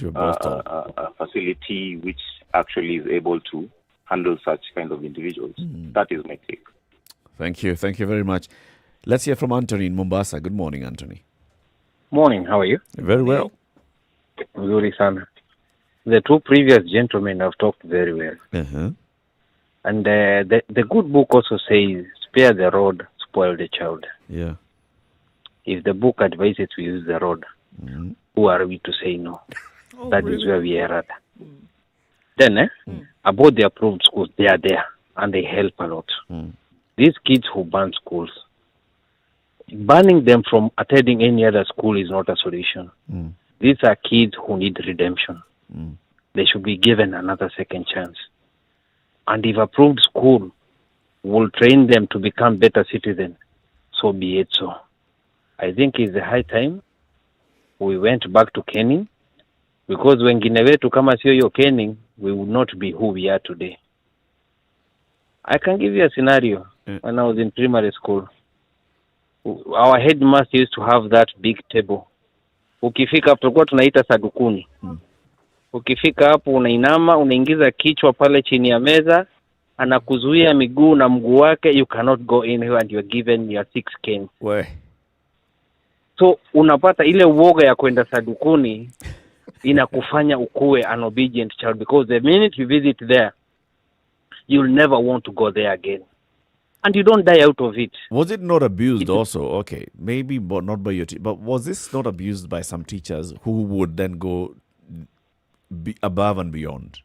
facility which actually is able to handle such kind of individuals. That is my take. Thank you. Thank you very much. Let's hear from Anthony in Mombasa. Good morning, Anthony. Morning, how are you? Very well. Nzuri sana. The two previous gentlemen have talked very well. And the good book also says, spare the rod, spoil the child. Yeah. If the book advises we use the rod, who are we to say no? That is where we are at. Then, about the approved schools, they are there and they help a lot. These kids who ban schools, banning them from attending any other school is not a solution. These are kids who need redemption. They should be given another second chance. And if approved school will train them to become better citizens, so be it so. I think it's the high time we went back to caning, because wengine wetu kama sio hiyo caning, we would not be who we are today. I can give you a scenario. When I was in primary school, our headmaster used to have that big table. Ukifika hapo tulikuwa tunaita sadukuni. Ukifika hapo unainama, unaingiza kichwa pale chini ya meza, anakuzuia miguu na mguu wake, you cannot go in here and you're given your 6 cane. So unapata ile uoga ya kwenda sadukuni inakufanya ukuwe an obedient child, because the minute you visit there, you'll never want to go there again. And you don't die out of it. Was it not abused also? Okay, maybe but not by your but was this not abused by some teachers who would then go above and beyond?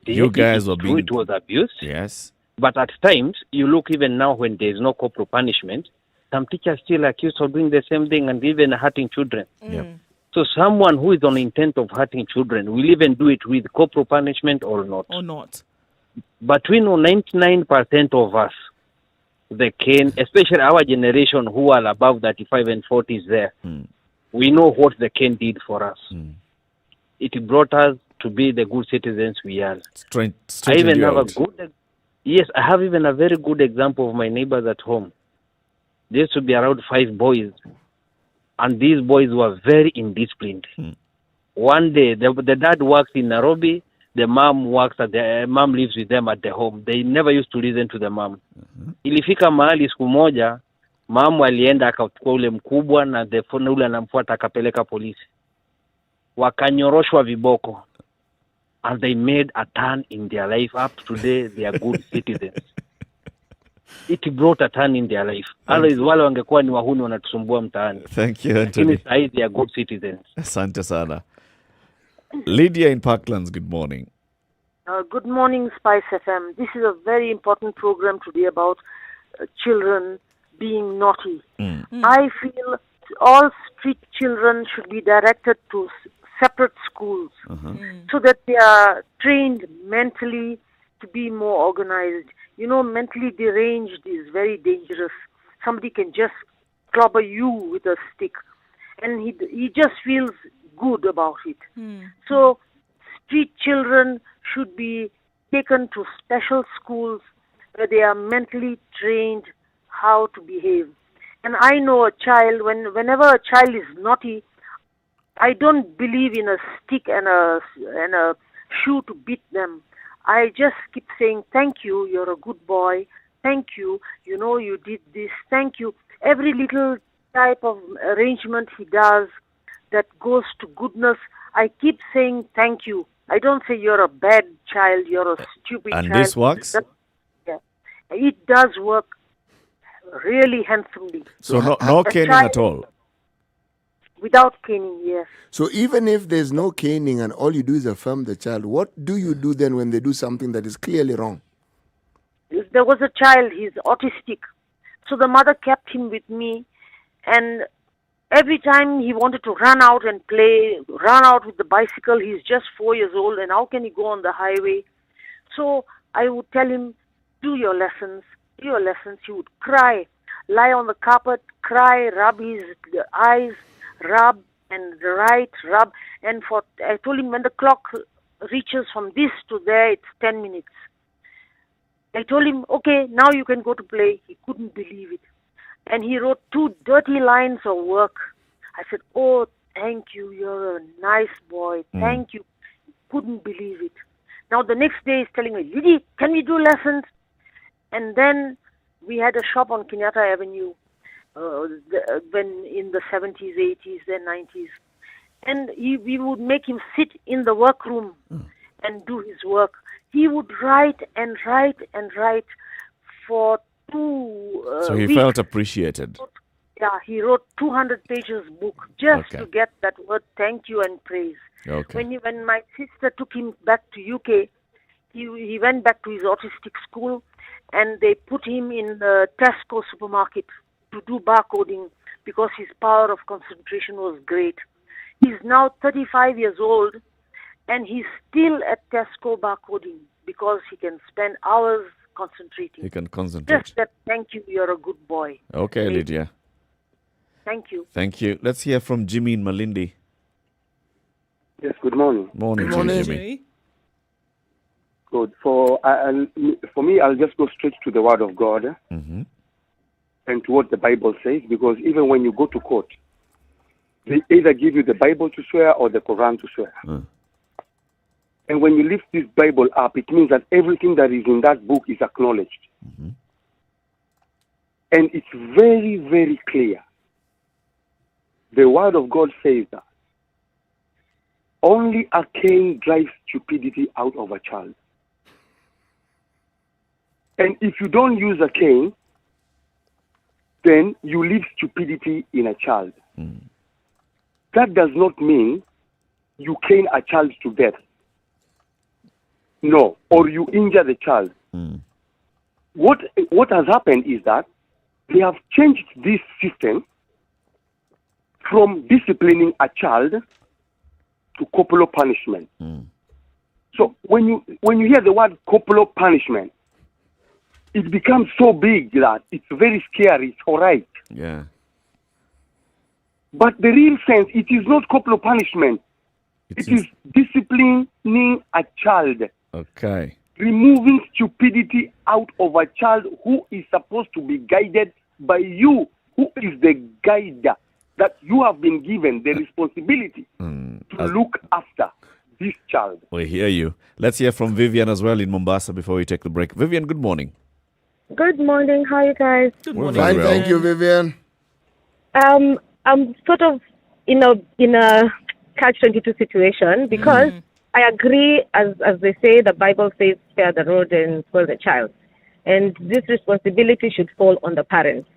You guys were being... It was abused. Yes. But at times, you look even now when there is no corporal punishment, some teachers still accused of doing the same thing and even hurting children. So someone who is on intent of hurting children will even do it with corporal punishment or not. Or not. But we know 99% of us, the cane, especially our generation who are above 35 and 40 is there, we know what the cane did for us. It brought us to be the good citizens we are. I even have I have even a very good example of my neighbors at home. There used to be around 5 boys, and these boys were very indisciplined. One day, the dad works in Nairobi, the mom lives with them at the home. They never used to listen to the mom. Ilifika mahali siku moja, mom alienda akachukua ule mkubwa na ule anamfuata akapeleka polisi. Wakanyoroshwa viboko. And they made a turn in their life. Up to today, they are good citizens. It brought a turn in their life. Otherwise, wale wangekuwa ni wahuni wanatusumbua mtaani. Thank you, Anthony. Lakini sahi they are good citizens. Asante sana. Lydia in Parklands, good morning. Good morning, Spice FM. This is a very important program today about children being naughty. I feel all street children should be directed to separate schools so that they are trained mentally to be more organized. You know, mentally deranged is very dangerous. Somebody can just clobber you with a stick and he just feels good about it. So street children should be taken to special schools where they are mentally trained how to behave. And I know a child, whenever a child is naughty, I don't believe in a stick and a shoe to beat them. I just keep saying, thank you, you're a good boy. Thank you, you know, you did this. Thank you. Every little type of arrangement he does that goes to goodness, I keep saying thank you. I don't say you're a bad child, you're a stupid child. And this works? Yeah. It does work really handsomely. So no caning at all? Without caning, yes. So even if there's no caning and all you do is affirm the child, what do you do then when they do something that is clearly wrong? There was a child, he's autistic. So the mother kept him with me, and every time he wanted to run out and play, run out with the bicycle, he's just 4 years old, and how can he go on the highway? So I would tell him, do your lessons. He would cry, lie on the carpet, cry, rub his eyes, rub and right, rub. And I told him when the clock reaches from this to there, it's 10 minutes. I told him, okay, now you can go to play. He couldn't believe it. And he wrote 2 dirty lines of work. I said, oh, thank you, you're a nice boy. Thank you. He couldn't believe it. Now the next day he's telling me, Lidi, can we do lessons? And then we had a shop on Kenyatta Avenue when in the 70s, 80s, then 90s. And we would make him sit in the workroom and do his work. He would write and write and write for 2 So he weeks. felt appreciated. Yeah, he wrote 200 pages book just to get that word thank you and praise. Okay. When my sister took him back to UK, he went back to his autistic school, and they put him in the Tesco supermarket to do barcoding because his power of concentration was great. He's now 35 years old, and he's still at Tesco barcoding because he can spend hours concentrating. He can concentrate. Just that, thank you, you're a good boy. Okay, Lydia. Thank you. Thank you. Let's hear from Jimmy in Malindi. Yes, good morning. Morning, Jimmy. Good. For me, I'll just go straight to the Word of God and to what the Bible says, because even when you go to court, they either give you the Bible to swear or the Quran to swear. And when you lift this Bible up, it means that everything that is in that book is acknowledged. And it's very, very clear. The Word of God says that only a cane drives stupidity out of a child. And if you don't use a cane, then you leave stupidity in a child. That does not mean you cane a child to death. No, or you injure the child. What has happened is that they have changed this system from disciplining a child to corporal punishment. So when you hear the word corporal punishment, it becomes so big that it's very scary. It's all right. Yeah. But the real sense, it is not corporal punishment. It is disciplining a child. Okay. Removing stupidity out of a child who is supposed to be guided by you, who is the guider, that you have been given the responsibility to look after this child. We hear you. Let's hear from Vivian as well in Mombasa before we take the break. Vivian, good morning. Good morning. How are you guys? Good morning. Fine, thank you, Vivian. I'm sort of in a catch-22 situation because I agree, as they say, the Bible says, spare the rod and spoil the child. And this responsibility should fall on the parents.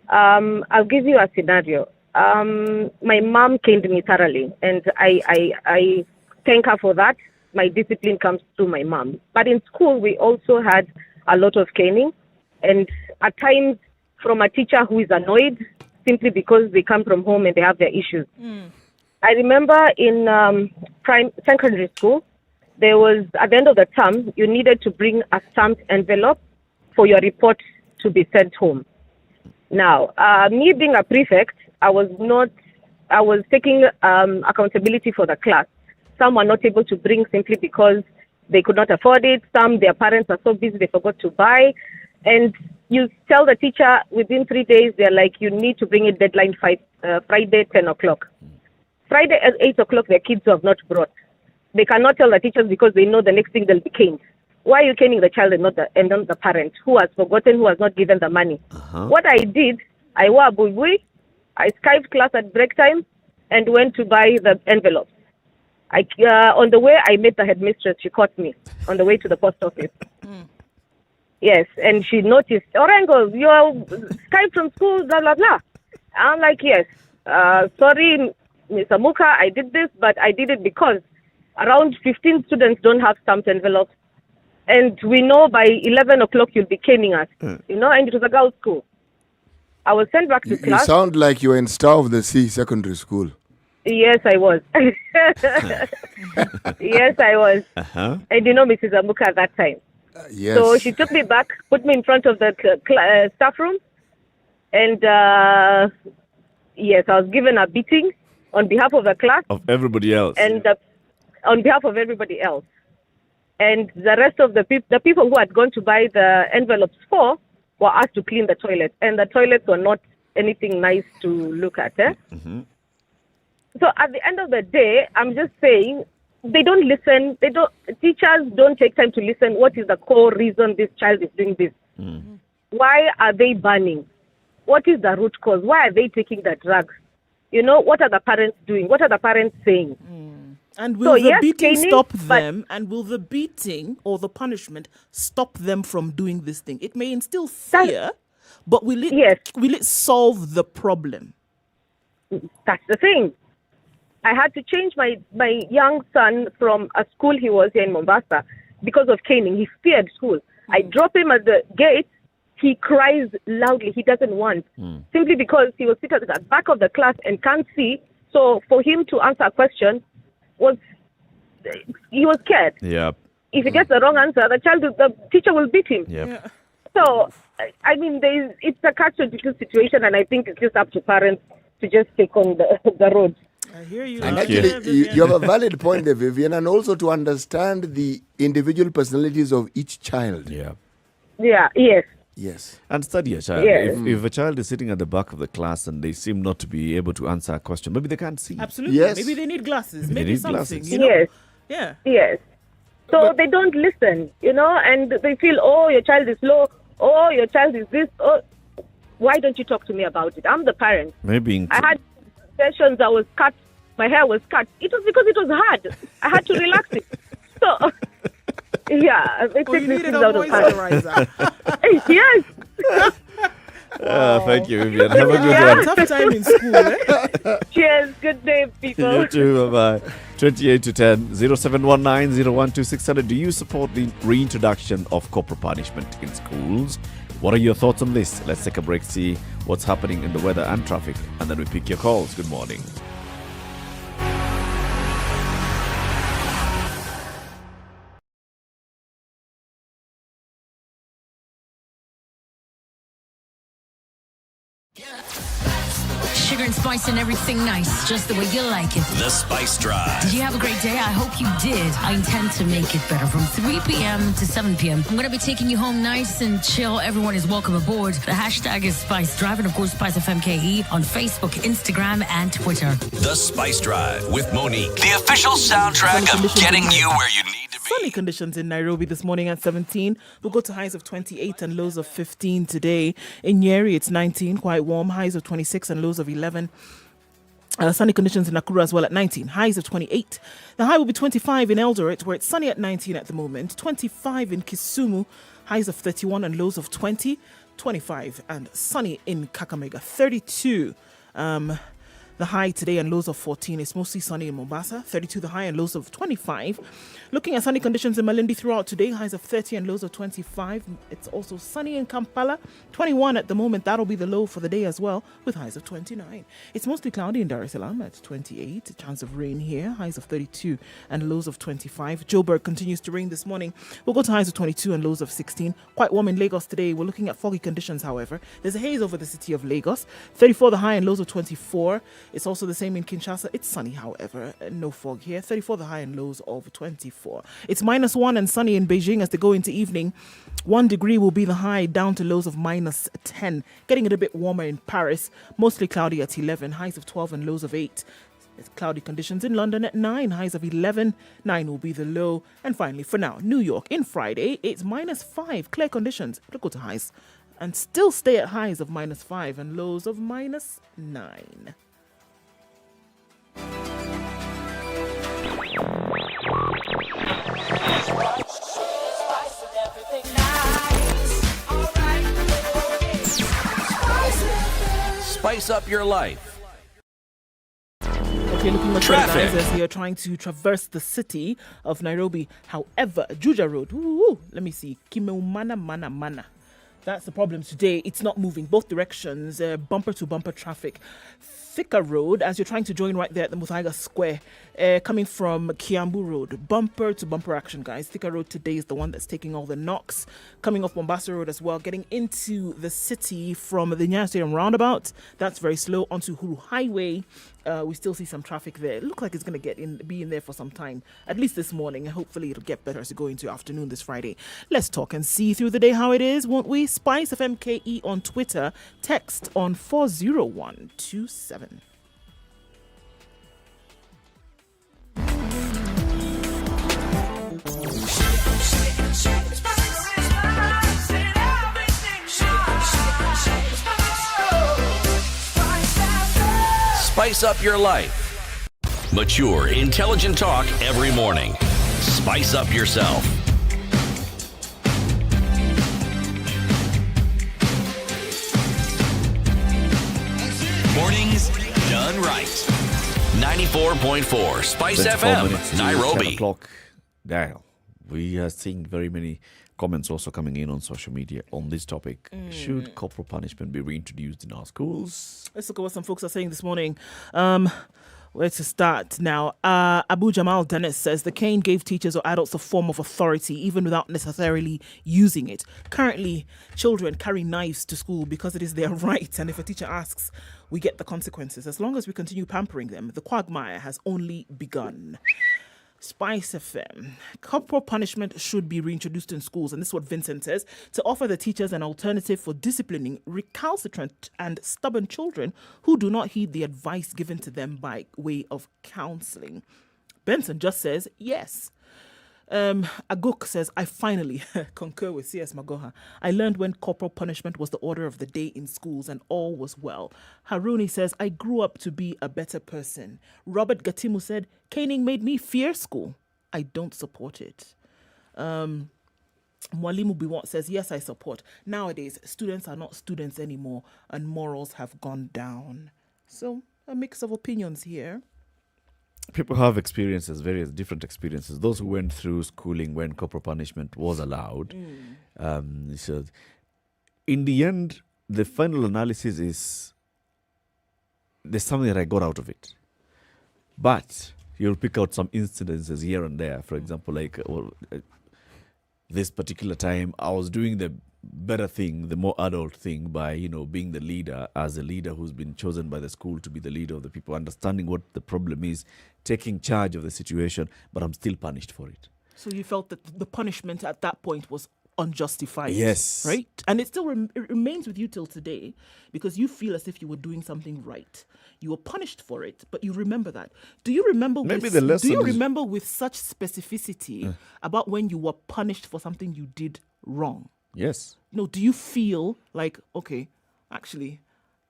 I'll give you a scenario. My mom caned me thoroughly, and I thank her for that. My discipline comes through my mom. But in school, we also had a lot of caning, and at times from a teacher who is annoyed simply because they come from home and they have their issues. I remember in secondary school, there was, at the end of the term, you needed to bring a stamped envelope for your report to be sent home. Now, me being a prefect, I was taking accountability for the class. Some were not able to bring simply because they could not afford it. Some, their parents are so busy they forgot to buy. And you tell the teacher within 3 days, they're like, you need to bring it deadline Friday, 10 o'clock. Friday at 8 o'clock, their kids have not brought. They cannot tell the teachers because they know the next thing they'll be caned. Why are you caning the child and not the parent who has forgotten, who has not given the money? What I did, I wore a buibui, I Skyped class at break time and went to buy the envelopes. On the way, I met the headmistress. She caught me on the way to the post office. Yes, and she noticed, Orengo, you're Skype from school, blah, blah, blah. I'm like, yes. Sorry, Ms. Amuka, I did this, but I did it because around 15 students don't have stamped envelopes. And we know by 11 o'clock you'll be caning us, and it was a girls' school. I was sent back to You class. sound like you were in Star of the Sea Secondary School. Yes, I was. Yes, I was. Uh-huh. And Mrs. Amuka at that time. Yes. So she took me back, put me in front of the staff room, and yes, I was given a beating on behalf of the class. Of everybody else. And on behalf of everybody else. And the rest of the people who had gone to buy the envelopes for were asked to clean the toilets. And the toilets were not anything nice to look at. Mm-hmm. So at the end of the day, I'm just saying, they don't listen. Teachers don't take time to listen. What is the core reason this child is doing this? Mm. Why are they banning? What is the root cause? Why are they taking the drugs? What are the parents doing? What are the parents saying? And will the beating caning, stop them? And will the beating or the punishment stop them from doing this thing? It may instill fear, but will it solve the problem? That's the thing. I had to change my young son from a school he was here in Mombasa because of caning. He feared school. I drop him at the gate. He cries loudly. He doesn't want. Simply because he was sitting at the back of the class and can't see. So for him to answer a question, he was scared. Yeah. If he gets the wrong answer, the teacher will beat him. Yep. Yeah. So, I mean, it's a catch-22 situation, and I think it's just up to parents to just take on the road. I hear you. And actually, you have a valid point there, Vivian, and also to understand the individual personalities of each child. Yeah. Yeah, yes. Yes. And study a child. Yes. If a child is sitting at the back of the class and they seem not to be able to answer a question, maybe they can't see. Absolutely. Yes. Maybe they need glasses. Maybe they Maybe need something. glasses. Yes. Yeah. Yes. So they don't listen, and they feel, oh, your child is low, oh, your child is this, oh, why don't you talk to me about it? I'm the parent. Maybe. I had sessions I was cut, my hair was cut. It was because it was hard. I had to relax it. So, yeah, they take these things out of hand. Yes. Thank you, Vivian. Have a good one. Tough time in school, eh? Cheers. Good day, people. You too. Bye-bye. 28 to 10 0719 012 600. Do you support the reintroduction of corporal punishment in schools? What are your thoughts on this? Let's take a break, see what's happening in the weather and traffic, and then we pick your calls. Good morning. Sugar and spice and everything nice, just the way you like it. The Spice Drive. Did you have a great day? I hope you did. I intend to make it better from 3 p.m. to 7 p.m. I'm going to be taking you home nice and chill. Everyone is welcome aboard. The hashtag is Spice Drive and, of course, Spice FMKE on Facebook, Instagram, and Twitter. The Spice Drive with Monique. The official soundtrack of getting you where you need to be. Sunny conditions in Nairobi this morning at 17. We'll go to highs of 28 and lows of 15 today. In Nyeri, it's 19, quite warm. Highs of 26 and lows of 11. Sunny conditions in Nakuru as well at 19. Highs of 28. The high will be 25 in Eldoret, where it's sunny at 19 at the moment. 25 in Kisumu. Highs of 31 and lows of 20. 25 and sunny in Kakamega. 32. The high today and lows of 14. It's mostly sunny in Mombasa. 32 the high and lows of 25. Looking at sunny conditions in Malindi throughout today. Highs of 30 and lows of 25. It's also sunny in Kampala. 21 at the moment. That'll be the low for the day as well, with highs of 29. It's mostly cloudy in Dar es Salaam at 28. A chance of rain here. Highs of 32 and lows of 25. Joburg continues to rain this morning. We'll go to highs of 22 and lows of 16. Quite warm in Lagos today. We're looking at foggy conditions, however. There's a haze over the city of Lagos. 34 the high and lows of 24. It's also the same in Kinshasa. It's sunny, however. No fog here. 34 the high and lows of 24. It's -1 and sunny in Beijing as they go into evening. 1 degree will be the high, down to lows of -10. Getting it a bit warmer in Paris. Mostly cloudy at 11. Highs of 12 and lows of 8. It's cloudy conditions in London at 9. Highs of 11. 9 will be the low. And finally, for now, New York in Friday, it's -5. Clear conditions. Look at the highs and still stay at highs of -5 and lows of -9. Spice up your life. Okay, looking at organizers here trying to traverse the city of Nairobi. However, Juja Road, let me see, Kimeumana Mana. That's the problem today. It's not moving both directions, bumper to bumper traffic. Thika Road, as you're trying to join right there at the Muthaiga Square, coming from Kiambu Road, bumper to bumper action, guys. Thika Road today is the one that's taking all the knocks. Coming off Mombasa Road as well, getting into the city from the Nyeri Stadium roundabout. That's very slow. Onto Huru Highway, we still see some traffic there. It looks like it's going to be in there for some time, at least this morning. And hopefully it'll get better as we go into afternoon this Friday. Let's talk and see through the day how it is, won't we? Spice FMKE on Twitter. Text on 40127. Spice up your life. Mature, intelligent talk every morning. Spice up yourself. Mornings done right. 94.4 Spice FM, Nairobi. 10 o'clock dial. We are seeing very many comments also coming in on social media on this topic. Should corporal punishment be reintroduced in our schools? Let's look at what some folks are saying this morning. Where to start now? Abu Jamal Dennis says the cane gave teachers or adults a form of authority, even without necessarily using it. Currently, children carry knives to school because it is their right, and if a teacher asks, we get the consequences. As long as we continue pampering them, the quagmire has only begun. Spice FM. Corporal punishment should be reintroduced in schools, and this is what Vincent says, to offer the teachers an alternative for disciplining recalcitrant and stubborn children who do not heed the advice given to them by way of counselling. Benson just says yes. Aguk says, I finally concur with C.S. Magoha. I learned when corporal punishment was the order of the day in schools and all was well. Haruni says, I grew up to be a better person. Robert Gatimu said, caning made me fear school. I don't support it. Mwalimu Biwant says, yes, I support. Nowadays, students are not students anymore and morals have gone down. So, a mix of opinions here. People have experiences, various different experiences. Those who went through schooling when corporal punishment was allowed. So in the end, the final analysis is there's something that I got out of it. But you'll pick out some incidences here and there. For example, like this particular time, I was doing the better thing, the more adult thing by, being the leader, as a leader who's been chosen by the school to be the leader of the people, understanding what the problem is, taking charge of the situation, but I'm still punished for it. So you felt that the punishment at that point was unjustified. Yes. Right? And it still it remains with you till today because you feel as if you were doing something right. You were punished for it, but you remember that. Do you remember with such specificity about when you were punished for something you did wrong? Yes. No, do you feel like, okay, actually,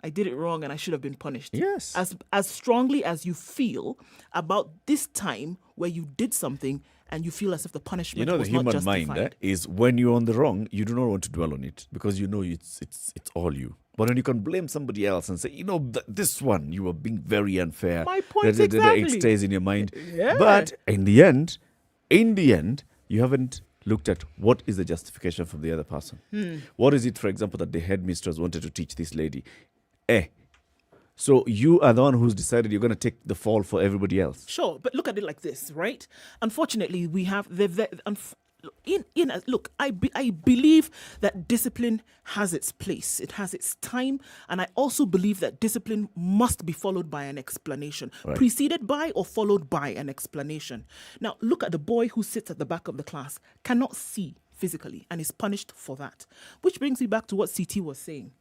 I did it wrong and I should have been punished? Yes. As strongly as you feel about this time where you did something and you feel as if the punishment was not justified. The human mind is when you're on the wrong, you do not want to dwell on it because you know it's all you. But when you can blame somebody else and say, this one, you were being very unfair. My point exactly. It stays in your mind. Yeah. But in the end, you haven't looked at what is the justification from the other person. What is it, for example, that the headmistress wanted to teach this lady? So you are the one who's decided you're going to take the fall for everybody else. Sure, but look at it like this, right? Unfortunately, we have look, I believe that discipline has its place. It has its time. And I also believe that discipline must be followed by an explanation, preceded by or followed by an explanation. Now, look at the boy who sits at the back of the class, cannot see physically, and is punished for that. Which brings me back to what CT was saying.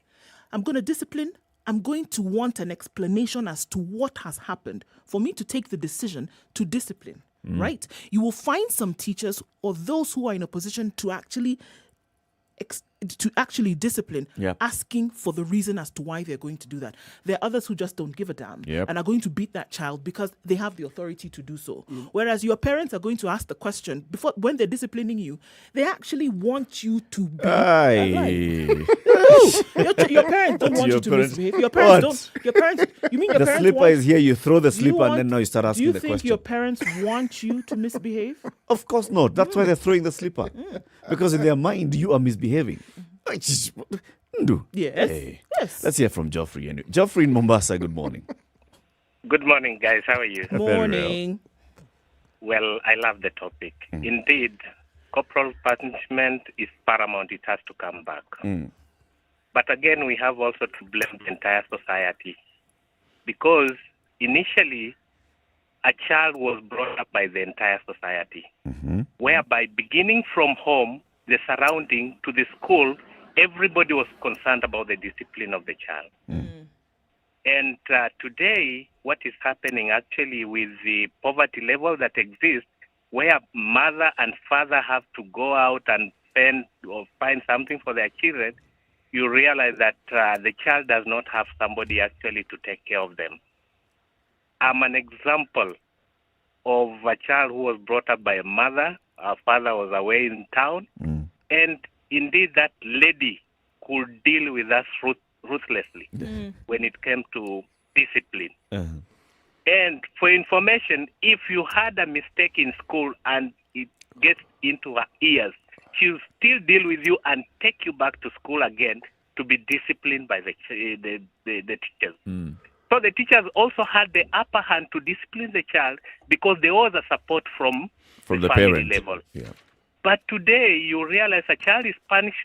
I'm going to discipline. I'm going to want an explanation as to what has happened for me to take the decision to discipline. Right? You will find some teachers or those who are in a position to actually to actually discipline, Yeah. asking for the reason as to why they're going to do that. There are others who just don't give a damn Yep. and are going to beat that child because they have the authority to do so. Whereas your parents are going to ask the question before when they're disciplining you, they actually want you to be alive. Your parents don't want you to misbehave. Your parents don't. Your parents. You mean your The parents slipper want, is here. You throw the do you slipper, and want- then now you start asking the Do you think question. your parents want you to misbehave? Of course not. That's why they're throwing the slipper. Because in their mind, you are misbehaving. Yes. Hey. Yes. Let's hear from Geoffrey. Anyway. Geoffrey in Mombasa, good morning. Good morning, guys. How are you? Morning. Well, I love the topic. Indeed, corporal punishment is paramount. It has to come back. But again, we have also to blame the entire society. Because initially, a child was brought up by the entire society. Whereby beginning from home, the surrounding to the school, everybody was concerned about the discipline of the child. And today, what is happening actually with the poverty level that exists, where mother and father have to go out and spend or find something for their children, you realize that the child does not have somebody actually to take care of them. I'm an example of a child who was brought up by a mother. Our father was away in town. And indeed, that lady could deal with us ruthlessly when it came to discipline. And for information, if you had a mistake in school and it gets into her ears, she'll still deal with you and take you back to school again to be disciplined by the teachers. So the teachers also had the upper hand to discipline the child because there was a support from the family parent. level. Yeah. But today you realize a child is punished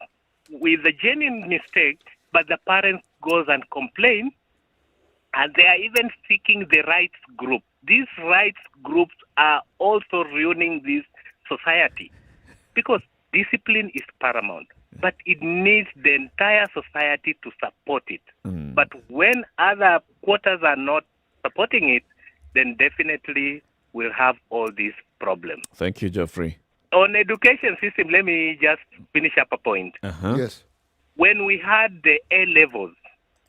with a genuine mistake, but the parent goes and complains, and they are even seeking the rights group. These rights groups are also ruining this society because discipline is paramount, but it needs the entire society to support it. But when other quarters are not supporting it, then definitely we'll have all these problems. Thank you, Geoffrey. On education system, let me just finish up a point. Yes. When we had the A levels,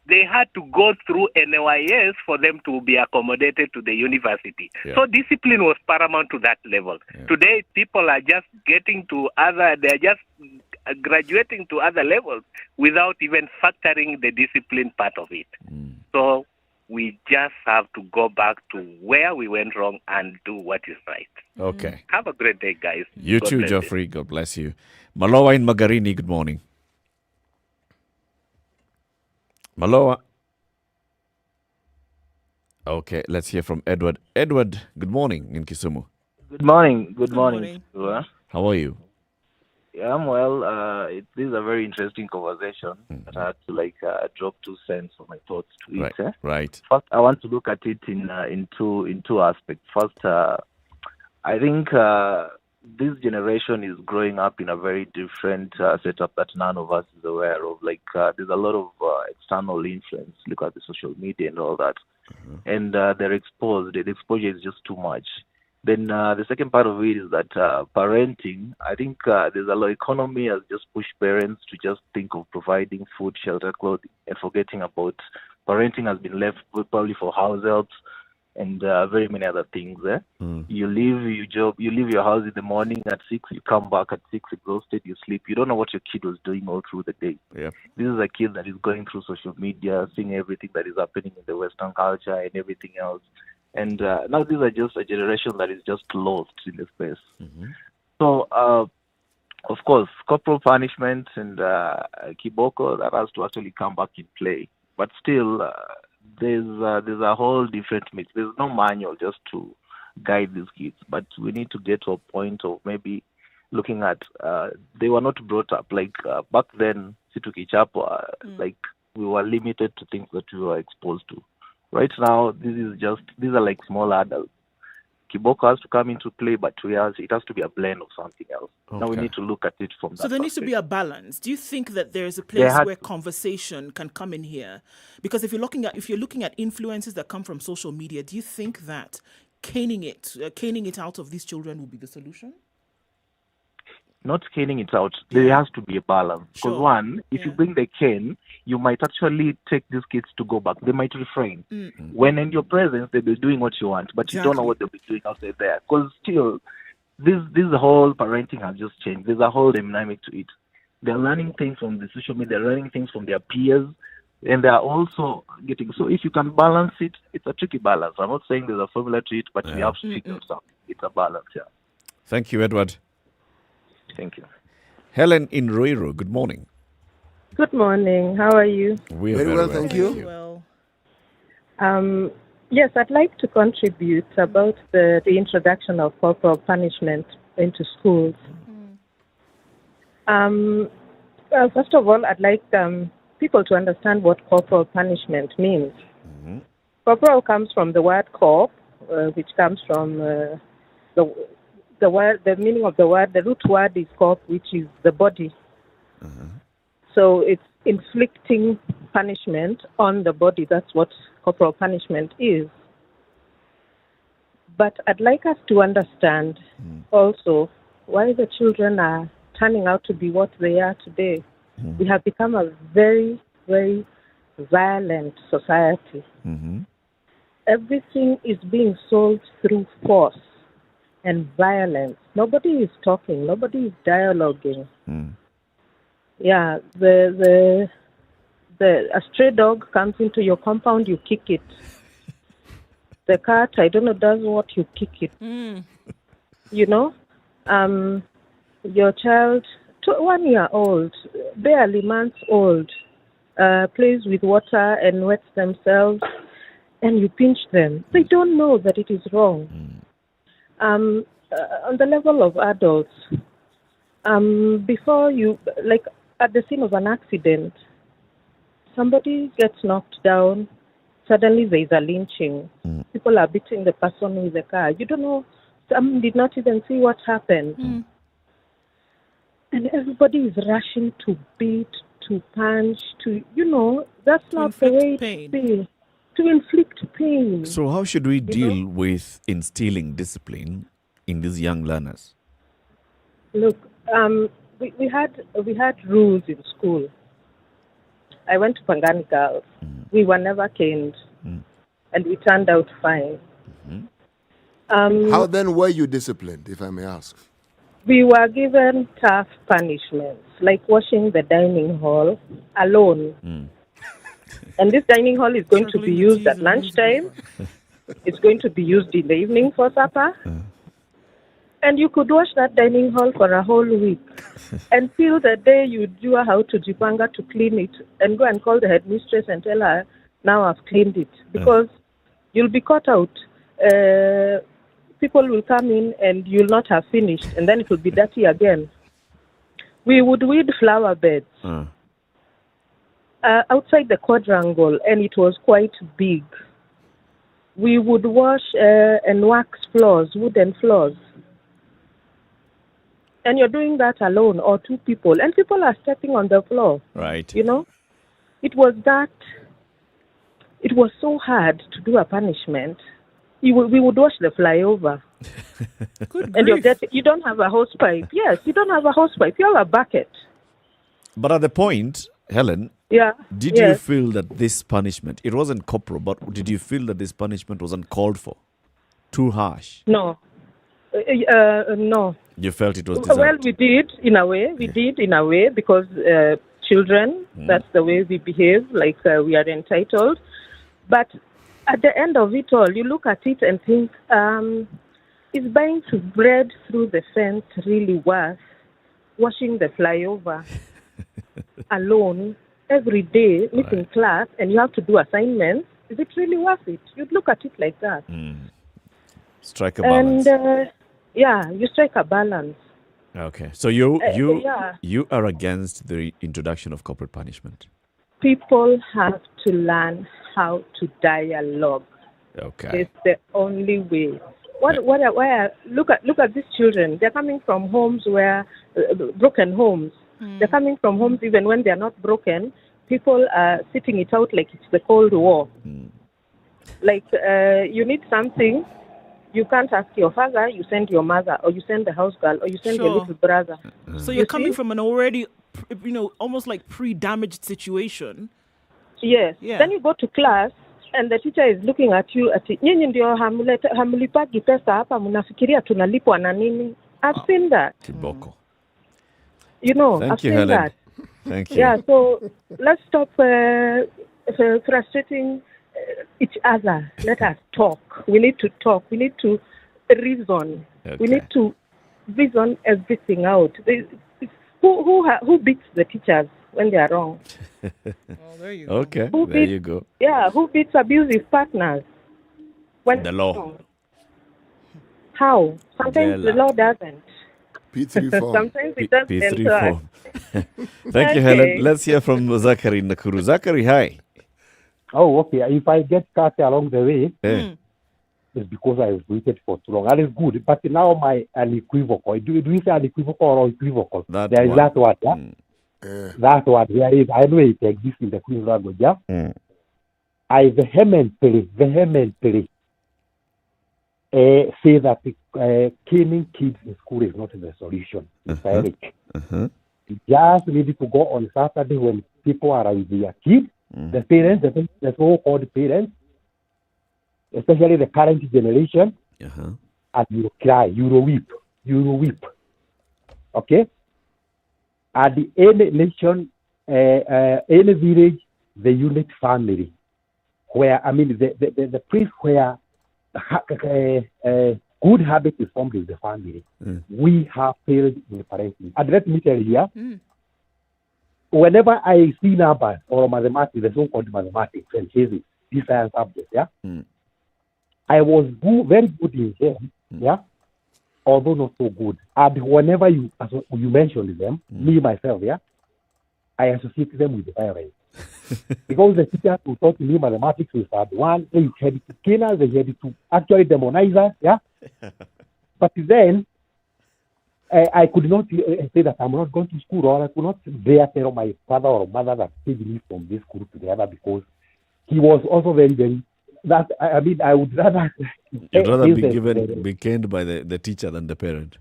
they had to go through NYS for them to be accommodated to the university. Yeah. So discipline was paramount to that level. Today, people are just they're just graduating to other levels without even factoring the discipline part of it. So we just have to go back to where we went wrong and do what is right. Okay. Have a great day, guys. You God too, bless you. Geoffrey. God bless you. Maloa in Magarini, good morning. Maloa. Okay, let's hear from Edward. Edward, good morning in Kisumu. Good morning. Good morning. How are you? Yeah, I'm well. This is a very interesting conversation. I had to drop 2 cents of my thoughts to it. Right. Right. First, I want to look at it in two aspects. First, I think this generation is growing up in a very different setup that none of us is aware of. There's a lot of external influence. Look at the social media and all that. And they're exposed. The exposure is just too much. Then the second part of it is that parenting, I think there's a lot. Economy has just pushed parents to just think of providing food, shelter, clothing, and forgetting about parenting has been left probably for house helps and very many other things. You leave your house in the morning at 6, you come back at 6 exhausted, you sleep. You don't know what your kid was doing all through the day. Yeah. This is a kid that is going through social media, seeing everything that is happening in the Western culture and everything else. And now these are just a generation that is just lost in the space. So, of course, corporal punishment and kiboko, that has to actually come back in play. But still, there's a whole different mix. There's no manual just to guide these kids. But we need to get to a point of maybe looking at, they were not brought up. Back then, we were limited to things that we were exposed to. Right now, these are like small adults. Kiboko has to come into play, but it has to be a blend of something else. Now we need to look at it from that So there needs to be a balance. Do you think that there is a place where conversation can come in here? Because if you're looking at influences that come from social media, do you think that caning it out of these children will be the solution? not caning it out. There has to be a balance. Because Sure. one, if you bring the cane, you might actually take these kids to go back. They might refrain. Mm. When in your presence, they'll be doing what you want, but you don't know what they'll be doing outside there. Because still, this whole parenting has just changed. There's a whole dynamic to it. They're learning things from the social media, they're learning things from their peers, and they're also getting. So if you can balance it, it's a tricky balance. I'm not saying there's a formula to it, but we have to figure it out. It's a balance, yeah. Thank you, Edward. Thank you. Helen in Ruiru, good morning. Good morning. How are you? We are Very well, thank you. Well, Yes, I'd like to contribute about the introduction of corporal punishment into schools. First of all, I'd like people to understand what corporal punishment means. Corporal comes from the word corp, which comes from the word. The meaning of the word, the root word is corp, which is the body. So it's inflicting punishment on the body. That's what corporal punishment is. But I'd like us to understand also why the children are turning out to be what they are today. We have become a very, very violent society. Everything is being solved through force and violence. Nobody is talking. Nobody is dialoguing. Yeah, a stray dog comes into your compound, you kick it. The cat, I don't know, does what, you kick it. You know, your child, 1 year old, barely months old, plays with water and wets themselves, and you pinch them. They don't know that it is wrong. On the level of adults, before you, like at the scene of an accident, somebody gets knocked down, suddenly there is a lynching. People are beating the person with a car. You don't know, some did not even see what happened. And everybody is rushing to beat, to punch, to, that's not the way to be. To inflict pain. So how should we deal with instilling discipline in these young learners? Look, we had rules in school. I went to Pangani Girls. We were never caned, and we turned out fine. How then were you disciplined, if I may ask? We were given tough punishments, like washing the dining hall alone. And this dining hall is going to be used at lunchtime. It's going to be used in the evening for supper. And you could wash that dining hall for a whole week until the day you do how to jipanga to clean it and go and call the headmistress and tell her, now I've cleaned it. Because you'll be caught out. People will come in and you'll not have finished, and then it will be dirty again. We would weed flower beds outside the quadrangle, and it was quite big. We would wash and wax floors, wooden floors. And you're doing that alone or two people, and people are stepping on the floor. Right. It was so hard to do a punishment. We would wash the flyover. And you don't have a hose pipe. Yes, you don't have a hose pipe. You have a bucket. But at the point, Helen, did you feel that this punishment, it wasn't corporal, but did you feel that this punishment was uncalled for? Too harsh? No. No. You felt it was deserved? Well, we did in a way. We did in a way because children, that's the way we behave, like we are entitled. But at the end of it all, you look at it and think, is buying bread through the fence really worth washing the flyover alone every day, missing class, and you have to do assignments? Is it really worth it? You'd look at it like that. Strike a balance. And you strike a balance. Okay, so you are against the introduction of corporal punishment. People have to learn how to dialogue. Okay. It's the only way. Look at these children. They're coming from homes where broken homes. They're coming from homes even when they're not broken. People are sitting it out like it's the Cold War. Like you need something, You can't ask your father, you send your mother, or you send the house girl, or you send your Sure. little brother. So you're coming from an already, almost like pre-damaged situation. Yes. Yeah. Then you go to class and the teacher is looking at you ati nyinyi ndio hamlipagi pesa hapa mnafikiria tunalipwa na nini? I've seen that. Kiboko. I've Thank you, seen Helen. that. Thank you. Yeah, so let's stop frustrating each other. Let us talk. We need to talk. We need to reason. Okay. We need to reason everything out. Who beats the teachers when they are wrong? There you go. Okay, Who there beats, you go. Yeah, who beats abusive partners? When The law. How? Sometimes the law doesn't. P3 form. Sometimes it doesn't. P3 form. Thank you, Okay. Helen. Let's hear from Zachary in Nakuru. Zachary, hi. Oh, okay. If I get cut along the way, it's because I waited for too long. That is good. But now my unequivocal. Do we say unequivocal or equivocal? There is that word, yeah? That word. There is. I know it exists in the Queen's language, yeah? I vehemently say that caning kids in school is not the solution. It's Eric. You just need to go on Saturday when people are with their kids, the parents, the so-called parents, especially the current generation, and you will cry, you will weep. Okay? At the any nation, any village, the unit family, where, the place where good habit is formed in the family. We have failed in parenting. And let me tell you here, whenever I see numbers or mathematics, the so-called mathematics and physics, these science subjects, I was very good in them, although not so good. And whenever you mentioned them, me myself, I associate them with the violence. Because the teachers who taught me mathematics was hard one, they had to kill us, they had to actually demonize us, But then I could not say that I'm not going to school, or I could not dare tell my father or mother that saved me from this school to the other, because he was also very, very. I would rather. You'd rather be caned by the teacher than the parent.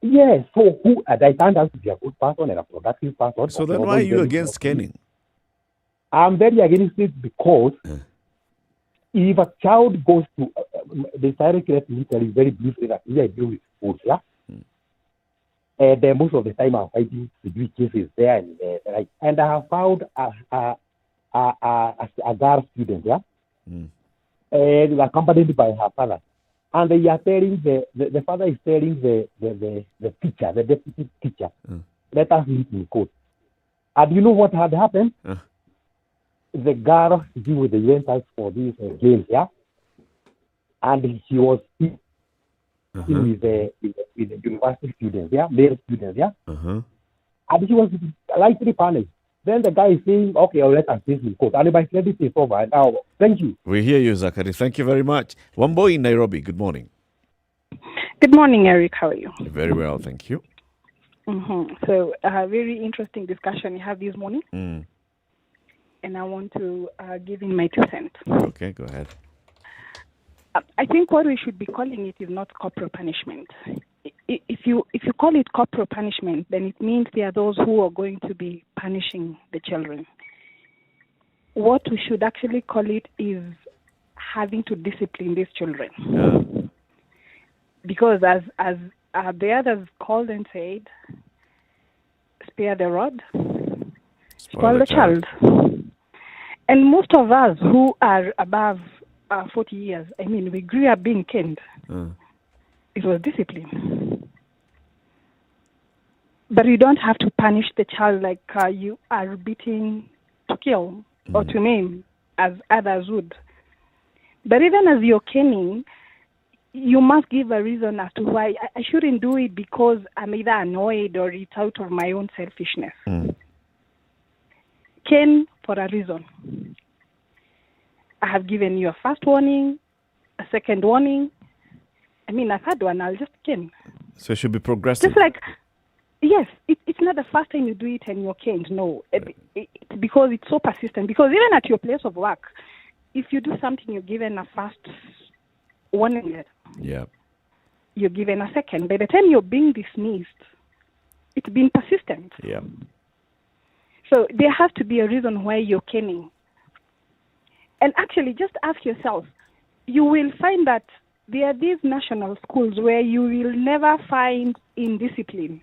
Yes. So I turned out to be a good person and a productive person. So then why are you against caning? I'm very against it because if a child goes to the direct military, very briefly that we are dealing with schools, then most of the time I'm fighting degree cases there and there, right? And I have found a girl student, and accompanied by her father, and they are telling the father is telling the teacher, the deputy teacher, let us meet in court. And you know what had happened? The girl with the rentals for these games, and she was with the university students, male students, and she was lightly punished. Then the guy is saying, okay, let us face in court. And my credit is over. Now, thank you. We hear you, Zachary. Thank you very much. One boy in Nairobi, good morning. Good morning, Eric. How are you? Very well, thank you. So, a very interesting discussion you have this morning. And I want to give in my 2 cents. Okay, go ahead. I think what we should be calling it is not corporal punishment. If you call it corporal punishment, then it means there are those who are going to be punishing the children. What we should actually call it is having to discipline these children. Because as the others called and said, spare the rod, spoil the child. And most of us who are above 40 years, we grew up being caned. It was discipline. But you don't have to punish the child like you are beating to kill or to maim, as others would. But even as you're caning, you must give a reason as to why. I shouldn't do it because I'm either annoyed or it's out of my own selfishness. Cane for a reason. I have given you a first warning, a second warning. A third one, I'll just cane. So it should be progressive. Just like, yes, it's not the first time you do it and you're caned. No, because it's so persistent. Because even at your place of work, if you do something, you're given a first warning letter. Yeah. You're given a second. By the time you're being dismissed, it's been persistent. Yeah. So there has to be a reason why you're caning. And actually, just ask yourself, you will find that there are these national schools where you will never find indiscipline.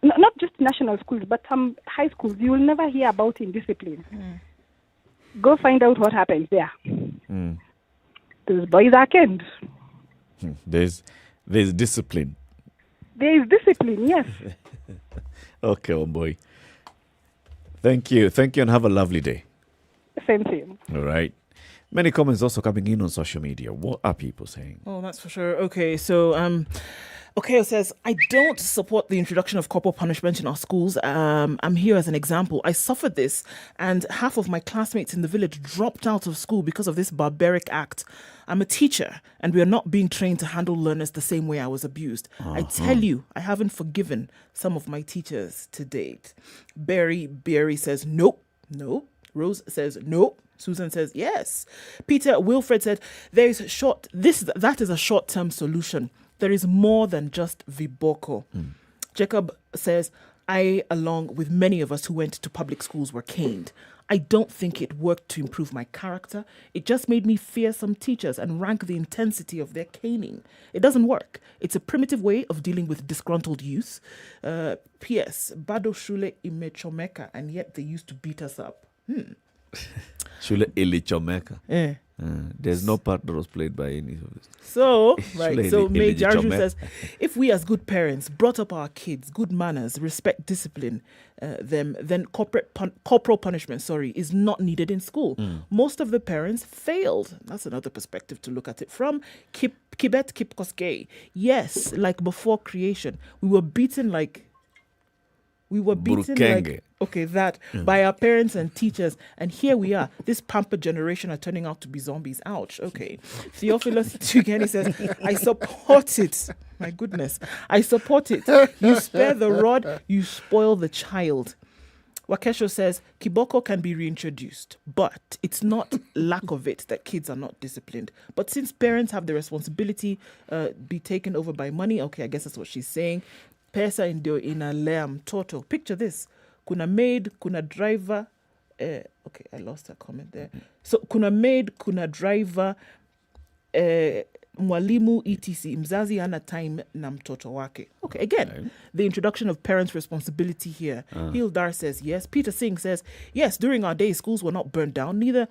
Not just national schools, but some high schools, you will never hear about indiscipline. Go find out what happens there. Those boys are caned. There's discipline. There is discipline, yes. Okay, oh boy. Thank you, and have a lovely day. Same to you. All right. Many comments also coming in on social media. What are people saying? Oh, that's for sure. Okay, so Okeo says, I don't support the introduction of corporal punishment in our schools. I'm here as an example. I suffered this, and half of my classmates in the village dropped out of school because of this barbaric act. I'm a teacher, and we are not being trained to handle learners the same way I was abused. I tell you, I haven't forgiven some of my teachers to date. Barry says, nope. Rose says, nope. Susan says, yes. Peter Wilfred said, that is a short-term solution. There is more than just viboko. Jacob says, I, along with many of us who went to public schools, were caned. I don't think it worked to improve my character. It just made me fear some teachers and rank the intensity of their caning. It doesn't work. It's a primitive way of dealing with disgruntled youth. P.S. Bado shule imechomeka, and yet they used to beat us up. Shule ilichomeka. Yeah. There's no part that was played by any of this. So May Jarju says, if we as good parents brought up our kids, good manners, respect, discipline them, then corporal punishment, is not needed in school. Most of the parents failed. That's another perspective to look at it from. Kibet Kipkoske. Yes, like before creation, we were beaten like by our parents and teachers, and here we are. This pampered generation are turning out to be zombies. Ouch. Okay. Theophilus Tugeni says, I support it. My goodness. I support it. You spare the rod, you spoil the child. Wakesho says, Kiboko can be reintroduced, but it's not lack of it that kids are not disciplined. But since parents have the responsibility be taken over by money, okay, I guess that's what she's saying. Pesa ndio inalea mtoto. Picture this. Kuna maid, kuna driver. Okay, I lost a comment there. So, kuna maid, kuna driver, mwalimu, etc. Mzazi ana time na mtoto wake. Okay, again, the introduction of parents' responsibility here. Hildar says yes. Peter Singh says, yes, during our days, schools were not burned down, neither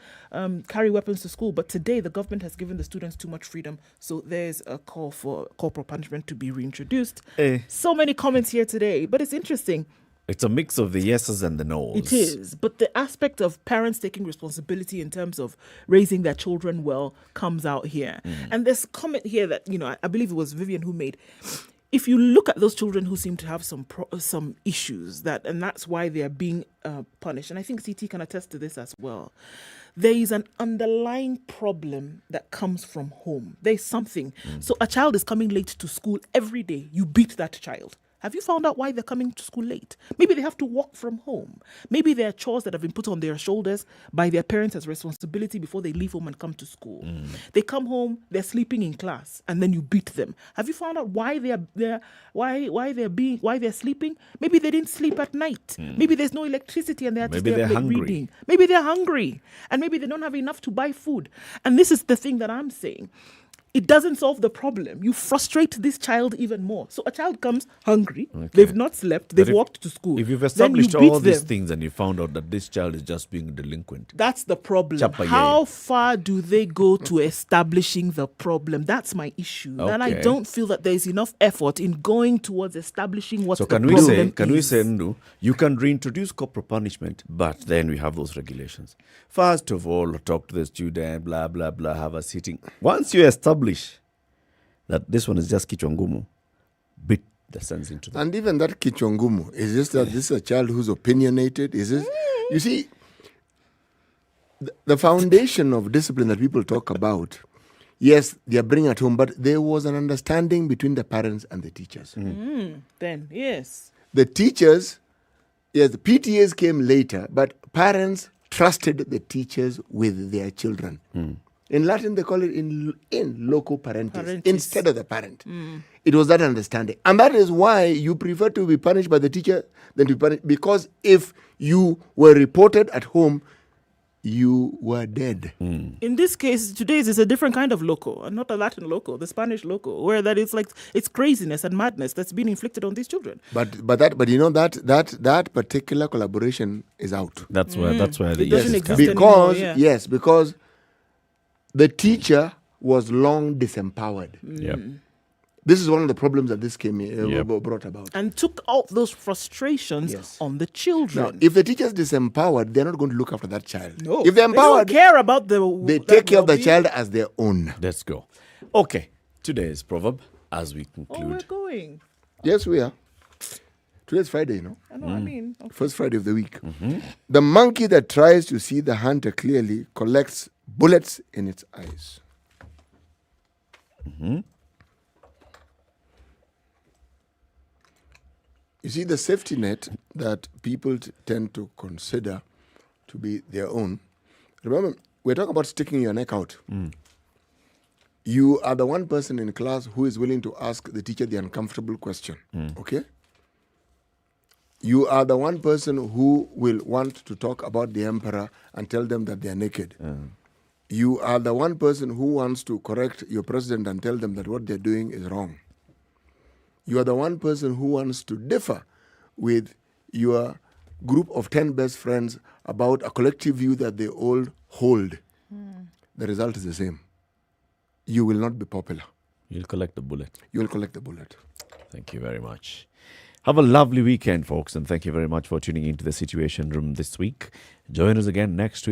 carry weapons to school. But today, the government has given the students too much freedom. So there's a call for corporal punishment to be reintroduced. So many comments here today, but it's interesting. It's a mix of the yeses and the nos. It is. But the aspect of parents taking responsibility in terms of raising their children well comes out here. And there's a comment here that, I believe it was Vivian who made. If you look at those children who seem to have some issues, and that's why they are being punished, and I think CT can attest to this as well, there is an underlying problem that comes from home. There's something. So a child is coming late to school every day. You beat that child. Have you found out why they're coming to school late? Maybe they have to walk from home. Maybe there are chores that have been put on their shoulders by their parents as responsibility before they leave home and come to school. They come home, they're sleeping in class, and then you beat them. Have you found out why they're sleeping? Maybe they didn't sleep at night. Maybe there's no electricity and they had to stay up late reading. Maybe they're hungry, and maybe they don't have enough to buy food. And this is the thing that I'm saying. It doesn't solve the problem. You frustrate this child even more. So a child comes hungry, they've not slept, they've walked to school. If you've established all these things and you found out that this child is just being delinquent. That's the problem. How far do they go to establishing the problem? That's my issue. And I don't feel that there's enough effort in going towards establishing what the problem is. Can we say, Ndu, you can reintroduce corporal punishment, but then we have those regulations. First of all, talk to the student, blah, blah, blah, have a sitting. Once you establish that this one is just kichwangumu, beat the sense into them. And even that kichwangumu, is just that this is a child who's opinionated? Is this, you see, the foundation of discipline that people talk about, yes, they are bringing it home, but there was an understanding between the parents and the teachers. Then, yes. The teachers, yes, the PTAs came later, but parents trusted the teachers with their children. In Latin, they call it in loco parentis, instead of the parent. Mm. It was that understanding. And that is why you prefer to be punished by the teacher than to be punished. Because if you were reported at home, you were dead. In this case, today's is a different kind of loco, and not a Latin loco, the Spanish loco, where that it's like it's craziness and madness that's being inflicted on these children. But you know that particular collaboration is out. That's where the It doesn't exist because anymore, yeah. because the teacher was long disempowered. Yep. This is one of the problems that this brought about. And took out those frustrations on the children. Now, if the teacher is disempowered, they're not going to look after that child. No, if they're empowered, they don't care about they take care of the child as their own. Let's go. Okay, today's proverb as we conclude. Oh, we're going. Yes, we are. Today's Friday, you know. I know. I mean, okay. First Friday of the week. The monkey that tries to see the hunter clearly collects bullets in its eyes. You see, the safety net that people tend to consider to be their own. Remember, we're talking about sticking your neck out. You are the one person in class who is willing to ask the teacher the uncomfortable question. Okay? You are the one person who will want to talk about the emperor and tell them that they are naked. You are the one person who wants to correct your president and tell them that what they're doing is wrong. You are the one person who wants to differ with your group of 10 best friends about a collective view that they all hold. The result is the same. You will not be popular. You'll collect the bullet. You'll collect the bullet. Thank you very much. Have a lovely weekend, folks, and thank you very much for tuning into the Situation Room this week. Join us again next week.